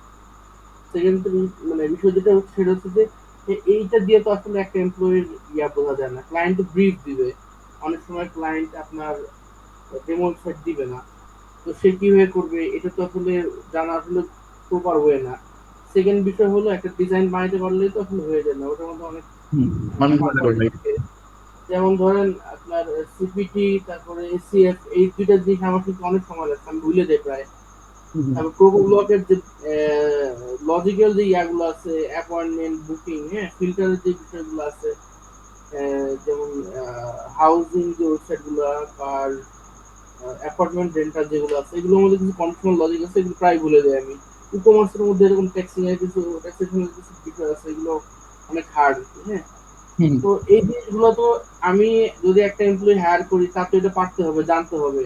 Speaker 7: সেকেন্ড মানে বিষয় যেটা হচ্ছে সেটা হচ্ছে যে এইটা দিয়ে তো আসলে একটা এমপ্লয়ির ইয়া বোঝা যায় না। ক্লায়েন্ট ব্রিফ দিবে, অনেক সময় ক্লায়েন্ট আপনার ডেমো সেট দিবে না, তো সে কিভাবে করবে এটা তো আসলে জানা আসলে প্রপার ওয়ে না। সেকেন্ড বিষয় হলো একটা ডিজাইন বানাইতে পারলেই তো আসলে হয়ে যায় না, ওটার মধ্যে অনেক
Speaker 1: হুম, মানে
Speaker 7: পার্ট থাকে। যেমন ধরেন আপনার সিপিটি, তারপরে এসিএফ, এই দুইটা জিনিস আমার কিন্তু অনেক সময় লাগছে, আমি ভুলে যাই প্রায়। তারপর প্রোকো ব্লকের যে লজিক্যাল যে ইয়াগুলো আছে, অ্যাপয়েন্টমেন্ট বুকিং, হ্যাঁ, ফিল্টারের যে বিষয়গুলো আছে, যেমন হাউজিং যে ওয়েবসাইট গুলো, আর অ্যাপার্টমেন্ট রেন্টাল যেগুলো আছে, এগুলোর মধ্যে কিছু কন্ডিশনাল লজিক আছে, এগুলো প্রায় ভুলে যাই আমি। ই কমার্সের মধ্যে এরকম ট্যাক্সিং এর কিছু ট্যাক্সেশনের কিছু বিষয় আছে, এগুলো অনেক হার্ড। হ্যাঁ,
Speaker 1: হুম,
Speaker 7: তো এই জিনিসগুলো তো আমি যদি একটা এমপ্লয়ি হায়ার করি তার তো এটা পারতে হবে, জানতে হবে।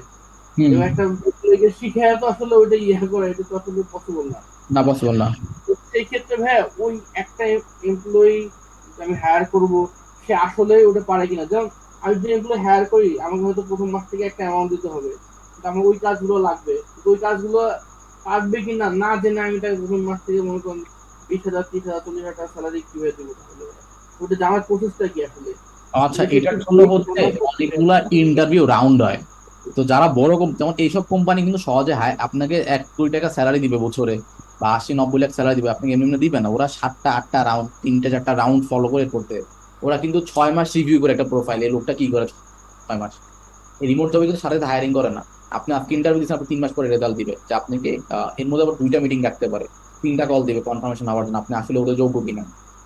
Speaker 1: হুম,
Speaker 7: এবং একটা এমপ্লয়িকে শিখে তো আসলে ওইটা ইয়ে করা, এটা তো আসলে পসিবল না।
Speaker 1: না পসিবল না।
Speaker 7: তো সেই ক্ষেত্রে ভাই ওই একটা এমপ্লয়ি আমি হায়ার করব, সে আসলে ওটা পারে কিনা। যেমন আমি যে এমপ্লয়ি হায়ার করি, আমাকে হয়তো প্রথম মাস থেকে একটা অ্যামাউন্ট দিতে হবে, কিন্তু আমার ওই কাজগুলো লাগবে, কিন্তু ওই কাজগুলো পারবে কিনা না জেনে আমি তাকে প্রথম মাস থেকে মনে করেন 20,000, 30,000, 40,000 স্যালারি কিভাবে দেবো তাহলে? ওটা জানার প্রসেসটা কি আসলে?
Speaker 1: আচ্ছা,
Speaker 7: এটা কি একটু
Speaker 1: এটার জন্য হচ্ছে
Speaker 7: জানার প্রসেস?
Speaker 1: অনেকগুলা ইন্টারভিউ রাউন্ড হয়। তো যারা বড় যেমন এইসব কোম্পানি কিন্তু সহজে আপনাকে 1-2 টাকা স্যালারি দিবে বছরে, বা 80-90 লাখ স্যালারি দিবে, আপনাকে এমনি এমনি দিবে না। ওরা 7টা-8টা রাউন্ড, 3টা-4টা রাউন্ড ফলো করে করতে। ওরা কিন্তু 6 মাস রিভিউ করে একটা প্রোফাইল, এই লোকটা কি করে 6 মাস। এই রিমোট জবে কিন্তু সাথে হায়ারিং করে না, আপনি আজকে ইন্টারভিউ দিচ্ছেন, আপনি 3 মাস পরে রেজাল্ট দিবে যে আপনাকে এর মধ্যে আবার 2টা মিটিং রাখতে পারে, 3টা কল দিবে কনফার্মেশন হওয়ার জন্য আপনি আসলে ওদের যোগ্য কিনা।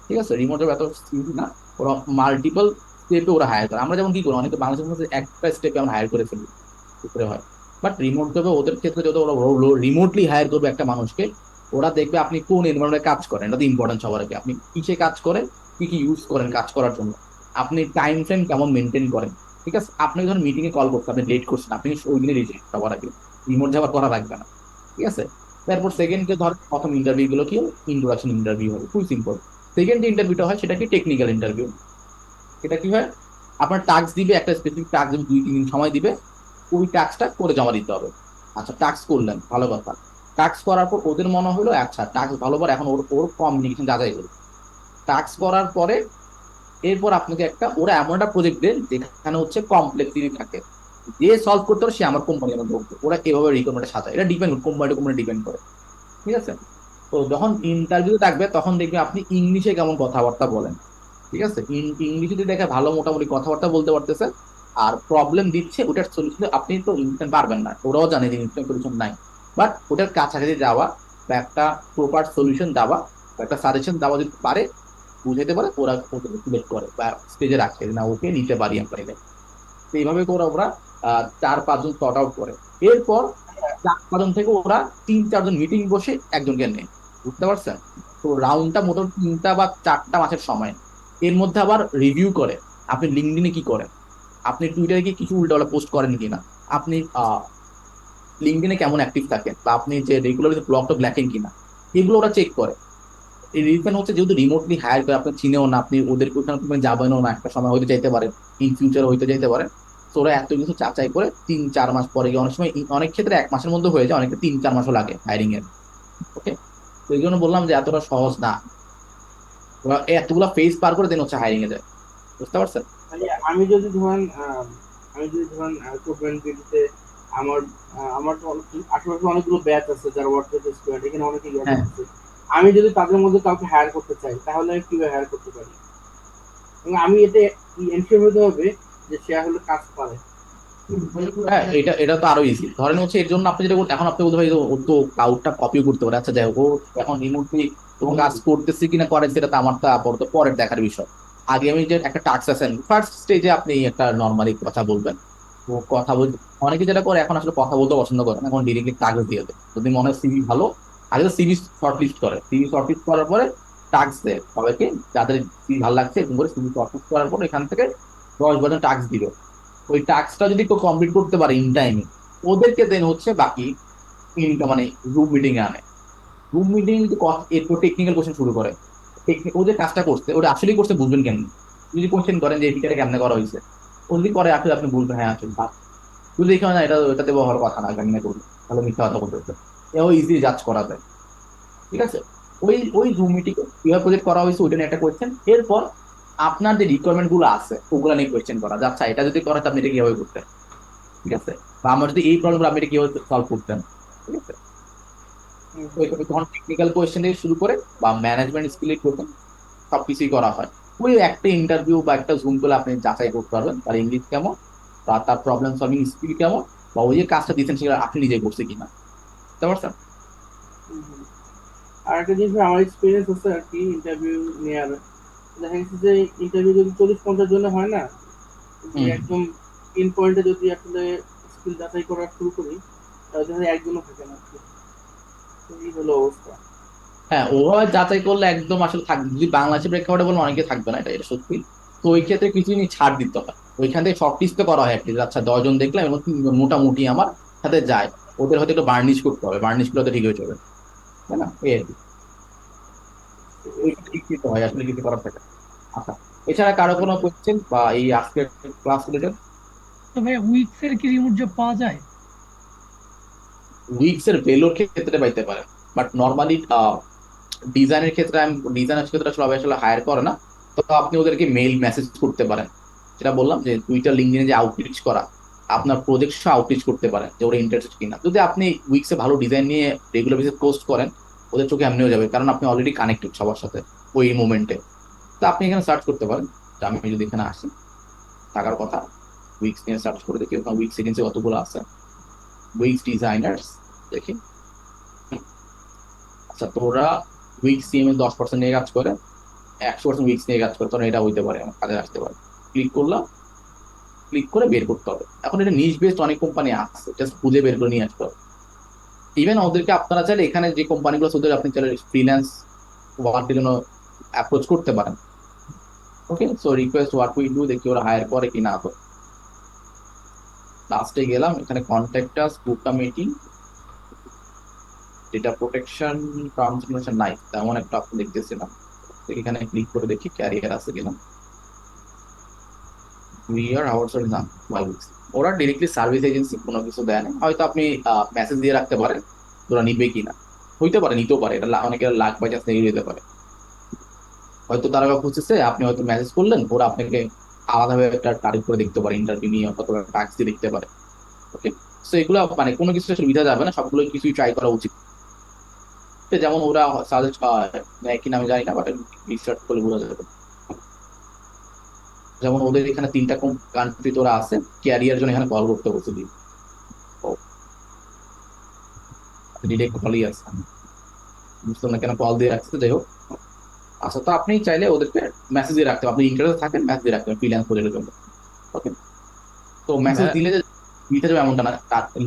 Speaker 1: ঠিক আছে, রিমোট জব এত easy না, ওরা মাল্টিপল স্টেপে ওরা হায়ার করে। আমরা যেমন কি করি, অনেকে বাংলাদেশের মধ্যে একটা স্টেপে আমরা হায়ার করে ফেলি, উপরে হয়। বাট রিমোট জবে ওদের ক্ষেত্রে যত ওরা রিমোটলি হায়ার করবে একটা মানুষকে, ওরা দেখবে আপনি কোন এনভায়রনমেন্টে কাজ করেন, এটা তো ইম্পর্টেন্ট সবার আগে। আপনি কিসে কাজ করেন, কি কি ইউজ করেন কাজ করার জন্য, আপনি টাইম ফ্রেম কেমন মেনটেন করেন। ঠিক আছে, আপনি ধরুন মিটিং এ কল করছেন, আপনি লেট করছেন, আপনি ওই দিনে রিজেক্ট সবার আগে, রিমোট যাওয়ার করা লাগবে না। ঠিক আছে, তারপর সেকেন্ড যে ধর প্রথম ইন্টারভিউ গুলো কি ইন্ট্রোডাকশন ইন্টারভিউ হবে, খুব সিম্পল। সেকেন্ড যে ইন্টারভিউটা হয় সেটা কি টেকনিক্যাল ইন্টারভিউ। এটা কি হয়, আপনার টাস্ক দিবে, একটা স্পেসিফিক টাস্ক 2-3 দিন সময় দিবে, ওই টাস্কটা করে জমা দিতে হবে। আচ্ছা, টাস্ক করলেন, ভালো কথা। টাস্ক করার পর ওদের মনে হলো আচ্ছা টাস্ক ভালো, পর এখন ওর ওর কমিউনিকেশন যাচাই করবে। টাস্ক করার পরে এরপর আপনাকে ওরা এমন একটা প্রজেক্ট দেন যেখানে হচ্ছে কমপ্লেক্সিটি থাকে, যে সলভ করতে পারে সে আমার কোম্পানির মধ্যে ঢুকবে। ওরা এভাবে রিকোয়ারমেন্টটা সাজায়, এটা ডিপেন্ড কোম্পানি কোম্পানি ডিপেন্ড করে। ঠিক আছে, তো যখন ইন্টারভিউ থাকবে তখন দেখবে আপনি ইংলিশে কেমন কথাবার্তা বলেন। ঠিক আছে, ইংলিশে যদি দেখে ভালো মোটামুটি কথাবার্তা বলতে পারতেছে আর প্রবলেম দিচ্ছে, ওটার সলিউশন আপনি তো ইনস্ট্যান্ট পারবেন না, ওরাও জানে যে ইনস্ট্যান্ট সলিউশন নাই। বাট ওটার কাছাকাছি যাওয়া বা একটা প্রপার সলিউশন দেওয়া বা একটা সাজেশন দেওয়া যদি পারে, বুঝাইতে পারে, ওরা ওদেরকে সিলেক্ট করে বা স্টেজে রাখে না ওকে নিতে পারি আমরা এনে। তো এইভাবে করে ওরা 4-5 জন শর্ট আউট করে। এরপর 4-5 জন থেকে ওরা 3-4 জন মিটিং বসে একজনকে নেয়, বুঝতে পারছেন? তো রাউন্ডটা মোটামুটি 3টা বা 4টা মাসের সময়। এর মধ্যে আবার রিভিউ করে আপনি লিঙ্কডিনে কি করেন, আপনি টুইটারে কি কিছু উল্টাপাল্টা পোস্ট করেন কিনা, আপনি লিঙ্কডিনে কেমন অ্যাক্টিভ থাকেন, বা আপনি যে রেগুলার ব্লগ টক লেখেন কিনা, এগুলো ওরা চেক করে। এই রিজন হচ্ছে যেহেতু রিমোটলি হায়ার করে, আপনি চিনেও না, আপনি ওদেরকে ওখানে যাবেনও না, একটা সময় হইতে চাইতে পারে, ইন ফিউচার হইতে চাইতে পারে। তো ওরা এত কিছু যাচাই করে 3-4 মাস পরে গিয়ে, অনেক সময় অনেক ক্ষেত্রে 1 মাসের মধ্যে হয়ে যায়, অনেকে 3-4 মাসও লাগে হায়ারিং এর। ওকে, তো এই জন্য বললাম যে এতটা সহজ না, ওরা এতগুলা ফেজ পার করে দেন হচ্ছে হায়ারিং এ যায়, বুঝতে পারছেন?
Speaker 7: মানে আমি যদি ধরেন কোপেন বিডিতে আমার আমার তো আশেপাশে অনেকগুলো ব্যাচ আছে যারা ওয়ার্ডপ্রেস স্টুডেন্ট, এখানে অনেকে ইয়ে
Speaker 1: হ্যাঁ,
Speaker 7: করতেছে। আমি যদি তাদের মধ্যে কাউকে হায়ার করতে চাই তাহলে আমি কিভাবে হায়ার করতে পারি, এবং আমি এটা এনশিওর হতে হবে যে সে আসলে কাজ পারে।
Speaker 1: হ্যাঁ, এটা এটা তো আরো ইজি। ধরেন হচ্ছে এর জন্য আপনি যেটা এখন আপনি বলতে পারি ও তো ক্লাউডটা কপিও করতে পারে, আচ্ছা যাই হোক, ও এখন রিমোটলি কোনো কাজ করতেছে কিনা করে সেটা তো আমার তো আপাতত পরের দেখার বিষয়। আগে আমি যে একটা টাস্ক আছেন, ফার্স্ট স্টেজে আপনি একটা নর্মালি কথা বলবেন। তো কথা বলতে অনেকে যেটা করে এখন আসলে কথা বলতে পছন্দ করে না, এখন ডিরেক্টলি কাগজ দিয়ে দেয়। যদি মনে হয় সিভি ভালো, আগে তো সিভি শর্টলিস্ট করে, সিভি শর্টলিস্ট করার পরে টাস্ক দেয় সবাইকে, যাদের সিভি ভালো লাগছে এরকম করে সিভি শর্টলিস্ট করার পর এখান থেকে 10 জন টাস্ক দিল। ওই টাস্কটা যদি কেউ কমপ্লিট করতে পারে ইন টাইমে, ওদেরকে দেন হচ্ছে বাকি ইনটা মানে রুম মিটিং এ আনে। রুম মিটিং এরপর টেকনিক্যাল কোশ্চেন শুরু করে। ও যে কাজটা করছে ওটা আসলেই করছে বুঝবেন কেন, যদি কোশ্চেন করেন যে এটাকে কেমনে করা হয়েছে, ও যদি করে আসলে আপনি বলবেন হ্যাঁ আসলে ভালো, যদি এখানে না এটা এটাতে হওয়ার কথা না কেমনে করবে, তাহলে মিথ্যা কথা বলতে এও ইজি জাজ করা যায়। ঠিক আছে, ওই ওই জুম মিটিং কিভাবে প্রজেক্ট করা হয়েছে ওইটা নিয়ে একটা কোয়েশ্চেন। এরপর আপনার যে রিকোয়ারমেন্ট গুলো আছে ওগুলো নিয়ে কোয়েশ্চেন করা, আচ্ছা এটা যদি করা আপনি এটা কিভাবে করতেন। ঠিক আছে, বা আমার যদি এই প্রবলেম আপনি এটা কিভাবে সলভ করতেন। ঠিক আছে, তখন টেকনিক্যাল কোয়েশ্চেন থেকে শুরু করে বা ম্যানেজমেন্ট স্কিলের কোয়েশ্চেন সবকিছুই করা হয়। ওই একটা ইন্টারভিউ বা একটা জুম করে আপনি যাচাই করতে পারবেন তার ইংলিশ কেমন, বা তার প্রবলেম সলভিং স্কিল কেমন, বা ওই যে কাজটা দিচ্ছেন সেটা আপনি নিজে করছে কিনা, বুঝতে পারছেন?
Speaker 7: আর একটা জিনিস আমার এক্সপিরিয়েন্স আছে আর কি ইন্টারভিউ নেওয়ার, দেখা গেছে যে ইন্টারভিউ যদি 40-50 জনে হয় না, যে
Speaker 1: হুম।
Speaker 7: একদম পিন পয়েন্টে যদি আসলে স্কিল যাচাই করা শুরু করি তাহলে দেখা যায় একজনও থাকে না। তো এই হলো অবস্থা।
Speaker 1: হ্যাঁ, ওভাবে যাচাই করলে একদম আসলে থাকবে, যদি বাংলাদেশের প্রেক্ষাপটে বলে অনেকে থাকবে না, এটা এটা সত্যি। তো ওই ক্ষেত্রে কিছু জিনিস ছাড় দিতে হয়, ওইখান থেকে শর্ট লিস্ট করা হয় একটা, আচ্ছা 10 জন দেখলাম এবং 3 জন মোটামুটি আমার সাথে যায়, ওদের হয়তো একটু বার্নিশ করতে হবে, বার্নিশ করলে তো ঠিক হয়ে যাবে, তাই না? এই আর কি। ওইটা ঠিক দিতে হয়, আসলে কিছু করার থাকে না। আচ্ছা, এছাড়া কারো কোনো কোয়েশ্চেন বা এই আজকের ক্লাস রিলেটেড?
Speaker 3: তো ভাই উইক্স এর কি রিমোট জব পাওয়া যায়?
Speaker 1: উইক্স এর ভেলোর ক্ষেত্রে পাইতে পারেন, বাট নর্মালি ডিজাইনের ক্ষেত্রে ডিজাইনের ক্ষেত্রে সবাই আসলে হায়ার করে না। তো আপনি ওদেরকে মেইল মেসেজ করতে পারেন, যেটা বললাম যে টুইটার লিঙ্কডিনে যে আউটরিচ করা, আপনার প্রজেক্ট আউটরিচ করতে পারেন যে ওরা ইন্টারেস্টেড কিনা। যদি আপনি উইক্সে ভালো ডিজাইন নিয়ে রেগুলার বেসিস পোস্ট করেন, ওদের চোখে এমনিও যাবে, কারণ আপনি অলরেডি কানেক্টেড সবার সাথে ওই মোমেন্টে। তো আপনি এখানে সার্চ করতে পারেন, যে আমি যদি এখানে আসি থাকার কথা, উইক্স নিয়ে সার্চ করে দেখি ওখানে উইক্স এজেন্সি কতগুলো আছে। উইক্স ডিজাইনার্স, দেখি। আচ্ছা, তো ওরা উইক্স সিএমএস 10% নিয়ে কাজ করে, 100% উইক্স নিয়ে কাজ করে, তখন এটা হইতে পারে, আমার কাজে আসতে পারে। ক্লিক করলাম, ক্লিক করে বের করতে হবে। এখন এটা নিশ বেসড অনেক কোম্পানি আছে, জাস্ট খুঁজে বের করে নিয়ে আসতে হবে। ইভেন ওদেরকে আপনারা চাইলে এখানে যে কোম্পানিগুলো আছে ওদের আপনি চাইলে ফ্রিল্যান্স ওয়ার্কের জন্য অ্যাপ্রোচ করতে পারেন। Okay, so request what we do, দেখি ওরা হায়ার করে কি না করে। লাস্টে গেলাম, এখানে কন্ট্যাক্ট আস, বুক আ meeting, data protection, terms condition নাই, তেমন একটা অপশন দেখতেছিলাম। এখানে ক্লিক করে দেখি ক্যারিয়ার আছে কিনা। উইয়ার আওয়ার্স অর না, ওরা ডিরেক্টলি সার্ভিস এজেন্সি, কোনো কিছু দেয় না। হয়তো আপনি মেসেজ দিয়ে রাখতে পারেন ওরা নিবে কিনা, হইতে পারে নিতেও পারে, এটা অনেকের লাখ বাই চান্স নিয়ে যেতে পারে। হয়তো তারা খুঁজতেছে, আপনি হয়তো মেসেজ করলেন, ওরা আপনাকে আলাদাভাবে একটা তারিখ করে দেখতে পারে, ইন্টারভিউ নিয়ে অথবা টাস্ক দিয়ে দেখতে পারে। ওকে, তো এগুলো মানে কোনো কিছু সুবিধা যাবে না, সবগুলো কিছুই ট্রাই করা উচিত। যেমন ওরা সাজেস্ট নেয় কিনা আমি জানি না, বাট রিসার্চ করে বোঝা যাবে। যেমন ওদের এখানে 3টা কান্ট্রি তোরা আছে, ক্যারিয়ার জন্য এখানে কল করতে বলছে, দিই ডিরেক্ট কলই আছে, বুঝলাম না কেন কল দিয়ে রাখছে, যাই হোক। আচ্ছা, তো আপনি চাইলে ওদেরকে মেসেজ দিয়ে রাখতে, আপনি ইন্টারেস্ট থাকেন মেসেজ দিয়ে রাখতে ফ্রিল্যান্স প্রজেক্টের জন্য। ওকে, তো মেসেজ
Speaker 6: ভাইয়া,
Speaker 1: দিলে যে দিতে যাবে এমনটা না,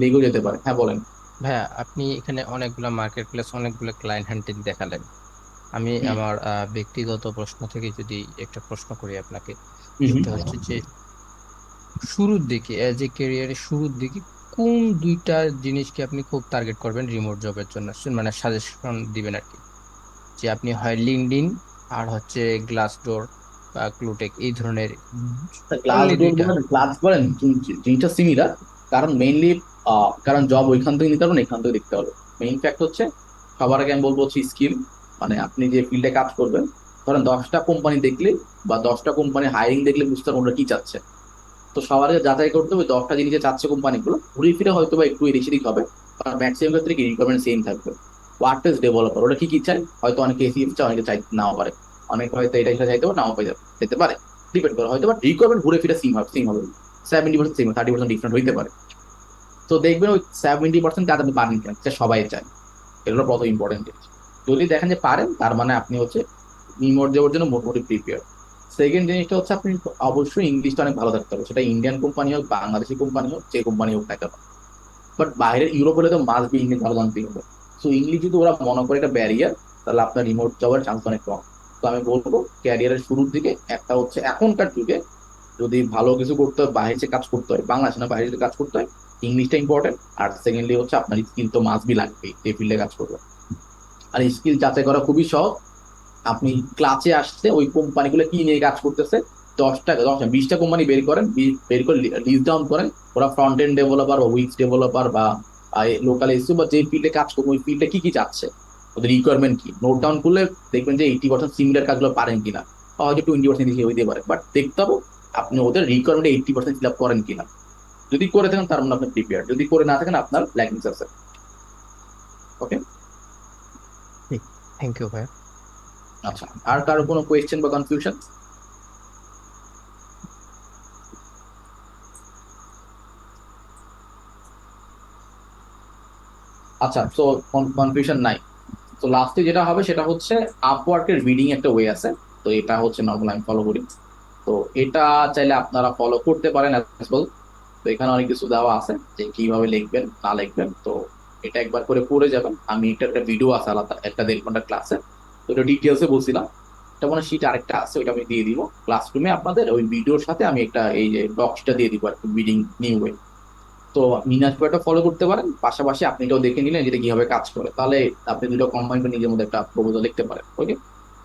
Speaker 1: লেগেও যেতে পারে। হ্যাঁ বলেন।
Speaker 6: ভাইয়া আপনি এখানে অনেকগুলো মার্কেট প্লেস, অনেকগুলো ক্লায়েন্ট হান্টিং দেখালেন। আমি
Speaker 1: হুম,
Speaker 6: আমার ব্যক্তিগত প্রশ্ন থেকে যদি একটা প্রশ্ন করি আপনাকে,
Speaker 1: হুম, হুম।
Speaker 6: সেটা হচ্ছে যে শুরুর দিকে, এজ এ ক্যারিয়ারের শুরুর দিকে কোন দুইটা জিনিসকে আপনি খুব টার্গেট করবেন রিমোট জবের জন্য, মানে সাজেশন দিবেন আর কি, যে আপনি হয় লিঙ্কডইন আর হচ্ছে গ্লাসডোর বা ক্লুটেক, এই ধরনের
Speaker 1: ক্লাস
Speaker 6: অনলি
Speaker 1: ডোর
Speaker 6: দুইটা।
Speaker 1: বলেন, ক্লাস বলেন, জিনিসটা সিমিলার। কারণ মেইনলি কারণ জব ওইখান থেকে নিতে পারবেন, এখান থেকে দেখতে হবে। মেইন ফ্যাক্ট হচ্ছে, সবার আগে আমি বলবো হচ্ছে স্কিল, মানে আপনি যে ফিল্ডে কাজ করবেন, ধরেন 10টা কোম্পানি দেখলে বা 10টা কোম্পানি হায়ারিং দেখলে বুঝতে পারবেন ওরা কি চাচ্ছে। তো সবার আগে যাচাই করতে হবে 10টা জিনিসে চাচ্ছে কোম্পানিগুলো, ঘুরে ফিরে হয়তো বা একটু এদিক সেদিক হবে, কারণ ম্যাক্সিমাম ক্ষেত্রে কি রিকোয়ারমেন্ট সেম থাকবে। ওয়ার্ডপ্রেস ডেভেলপার ওরা কি কি চায়, হয়তো অনেকে এসিএফ চায়, অনেকে চাই নাও পারে, অনেকে হয়তো এটা চাইতে পারে, নাও পাই যাবে, যেতে পারে, ডিপেন্ড করে। হয়তো বা রিকোয়ারমেন্ট ঘুরে ফিরে সেম হবে 70% সেম, 30% ডিফারেন্ট হইতে পারে। তো দেখবেন ওই 70% কাজ আপনি পারেন কিনা, সেটা সবাই চায়, এগুলো প্রথম ইম্পর্টেন্ট জিনিস। যদি দেখেন যে পারেন, তার মানে আপনি হচ্ছে রিমোট যাওয়ার জন্য মোটামুটি প্রিপেয়ার। সেকেন্ড জিনিসটা হচ্ছে, আপনি অবশ্যই ইংলিশটা অনেক ভালো থাকতে হবে, সেটা ইন্ডিয়ান কোম্পানি হোক, বাংলাদেশি কোম্পানি হোক, যে কোম্পানি হোক না কেন। বাট বাইরের ইউরোপ হলে তো মাস্ট বি ইংলিশ ভালো জানতেই হবে। সো ইংলিশ যদি ওরা মনে করে এটা ব্যারিয়ার, তাহলে আপনার রিমোট যাওয়ার চান্স অনেক কম। তো আমি বলবো ক্যারিয়ারের শুরুর দিকে একটা হচ্ছে, এখনকার যুগে যদি ভালো কিছু করতে হয়, বাইরে কাজ করতে হয়, বাংলাদেশে না বাইরে কাজ করতে হয়, ইংলিশটা ইম্পর্টেন্ট। আর সেকেন্ডলি হচ্ছে আপনার স্কিল তো মাস্ট বি লাগবে এই ফিল্ডে কাজ করবে। আর স্কিল যাচাই করা খুবই সহজ। আপনি ক্লাসে আসছে ওই কোম্পানিগুলো কি নিয়ে কাজ করতেছে, 20টা 20টা কোম্পানি বের করেন, বের করে লিস্ট ডাউন করেন। ওরা ফ্রন্ট এন্ড ডেভেলপার বা উইক্স ডেভেলপার বা লোকাল এসিও বা যে ফিল্ডে কাজ করবে, ওই ফিল্ডে কি কি চাচ্ছে, ওদের রিকোয়ারমেন্ট কি, নোট ডাউন করলে দেখবেন যে 80% সিমিলার কাজগুলো পারেন কিনা, বা হয়তো 20% বেশি হইতে পারে, বাট দেখতে হবে আপনি ওদের রিকোয়ারমেন্ট 80% ফিল আপ করেন কিনা। যদি করে থাকেন তার মানে আপনি প্রিপেয়ার, যদি করে না থাকেন আপনার ল্যাকিংস আছে। ওকে,
Speaker 6: থ্যাংক ইউ ভাই।
Speaker 1: আচ্ছা, আর কারো কোনো কোয়েশ্চেন বা কনফিউশন? আচ্ছা, তো কনফিউশন নাই। তো লাস্টে যেটা হবে সেটা হচ্ছে, আপওয়ার্কের রিডিং একটা ওয়ে আছে, তো এটা হচ্ছে নর্মাল আমি ফলো করি। তো এটা চাইলে আপনারা ফলো করতে পারেন as well। তো এখানে অনেক কিছু দেওয়া আছে যে কিভাবে লিখবেন না লিখবেন, তো এটা একবার করে পড়ে যাবেন। আমি একটা ভিডিও আছে আলাদা, একটা 1.5 ঘন্টা ক্লাসে, তো এটা ডিটেলসে বলছিলাম। এটা মানে শীট আরেকটা আছে, ওইটা আমি দিয়ে দিব ক্লাসরুমে আপনাদের, ওই ভিডিওর সাথে আমি একটা এই যে ডকসটা দিয়ে দিব আর কি, রিডিং নিউ ওয়ে। তো মিনাজ পেপারটা ফলো করতে পারেন, পাশাপাশি আপনি এটাও দেখে নিলেন যেটা কিভাবে কাজ করে, তাহলে আপনি দুটো কম্বাইন করে নিজের মধ্যে একটা প্রপোজাল লিখতে পারেন। ওকে,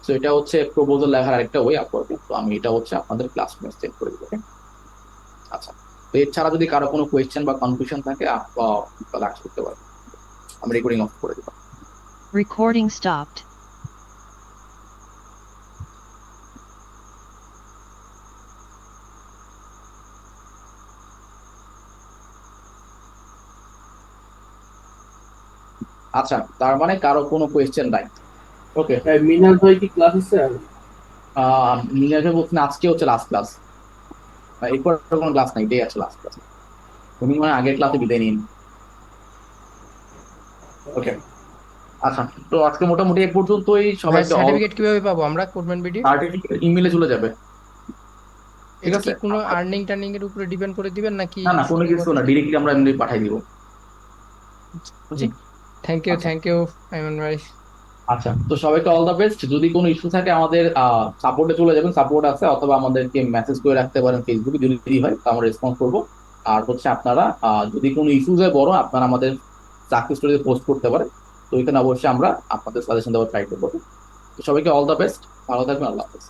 Speaker 1: সো এটা হচ্ছে প্রপোজাল লেখার আরেকটা ওয়ে আপওয়ার্কে। তো আমি এটা হচ্ছে আপনাদের ক্লাসরুমে সেট করে দিব। ওকে, আচ্ছা। তো এছাড়া যদি কারো কোনো কোয়েশ্চেন বা কনফিউশন থাকে তাহলে আস করতে পারেন। আমি রেকর্ডিং অফ করে দিব।
Speaker 4: Recording stopped.
Speaker 1: আচ্ছা, তার মানে কারো কোনো কোয়েশ্চেন নাই। ওকে,
Speaker 7: মিনাল ভাই কি ক্লাস আছে আর?
Speaker 1: মিনাজে বলছেন আজকে হচ্ছে লাস্ট ক্লাস, এরপর কোনো ক্লাস নাই, এটাই আছে লাস্ট ক্লাস। উনি মানে আগের ক্লাসে বিদায় নিন। ওকে, আচ্ছা। তো আজকে মোটামুটি এই পর্যন্তই।
Speaker 6: ভাই
Speaker 1: সবাইকে অল
Speaker 6: সার্টিফিকেট কিভাবে পাবো আমরা কোডম্যান বিডি?
Speaker 1: সার্টিফিকেট ইমেলে চলে যাবে, ঠিক
Speaker 6: এটা কি
Speaker 1: আছে?
Speaker 6: কোনো আর্নিং টার্নিং এর উপরে ডিপেন্ড করে দিবেন নাকি
Speaker 1: না না, কোনো কিছু
Speaker 6: শুধুমাত্র?
Speaker 1: না, ডিরেক্টলি আমরা এমনি পাঠাই দিব।
Speaker 6: জি,
Speaker 1: আচ্ছা
Speaker 6: থ্যাংক ইউ আইমান ভাই।
Speaker 1: আচ্ছা, তো সবাইকে অল দ্য বেস্ট। যদি কোনো ইস্যু থাকে আমাদের সাপোর্টে চলে যাবেন, সাপোর্ট আছে, অথবা আমাদেরকে মেসেজ করে রাখতে পারেন ফেসবুকে, যদি হয় তো আমরা রেসপন্স করবো। আর হচ্ছে আপনারা যদি কোনো ইস্যুস হয় বড়, আপনারা আমাদের সাকসেস স্টোরিতে পোস্ট করতে পারেন। তো ওইখানে অবশ্যই আমরা আপনাদের সাজেশন দেওয়ার ট্রাই করবো। তো সবাইকে অল দ্য বেস্ট, ভালো থাকবেন, আল্লাহ হাফেজ।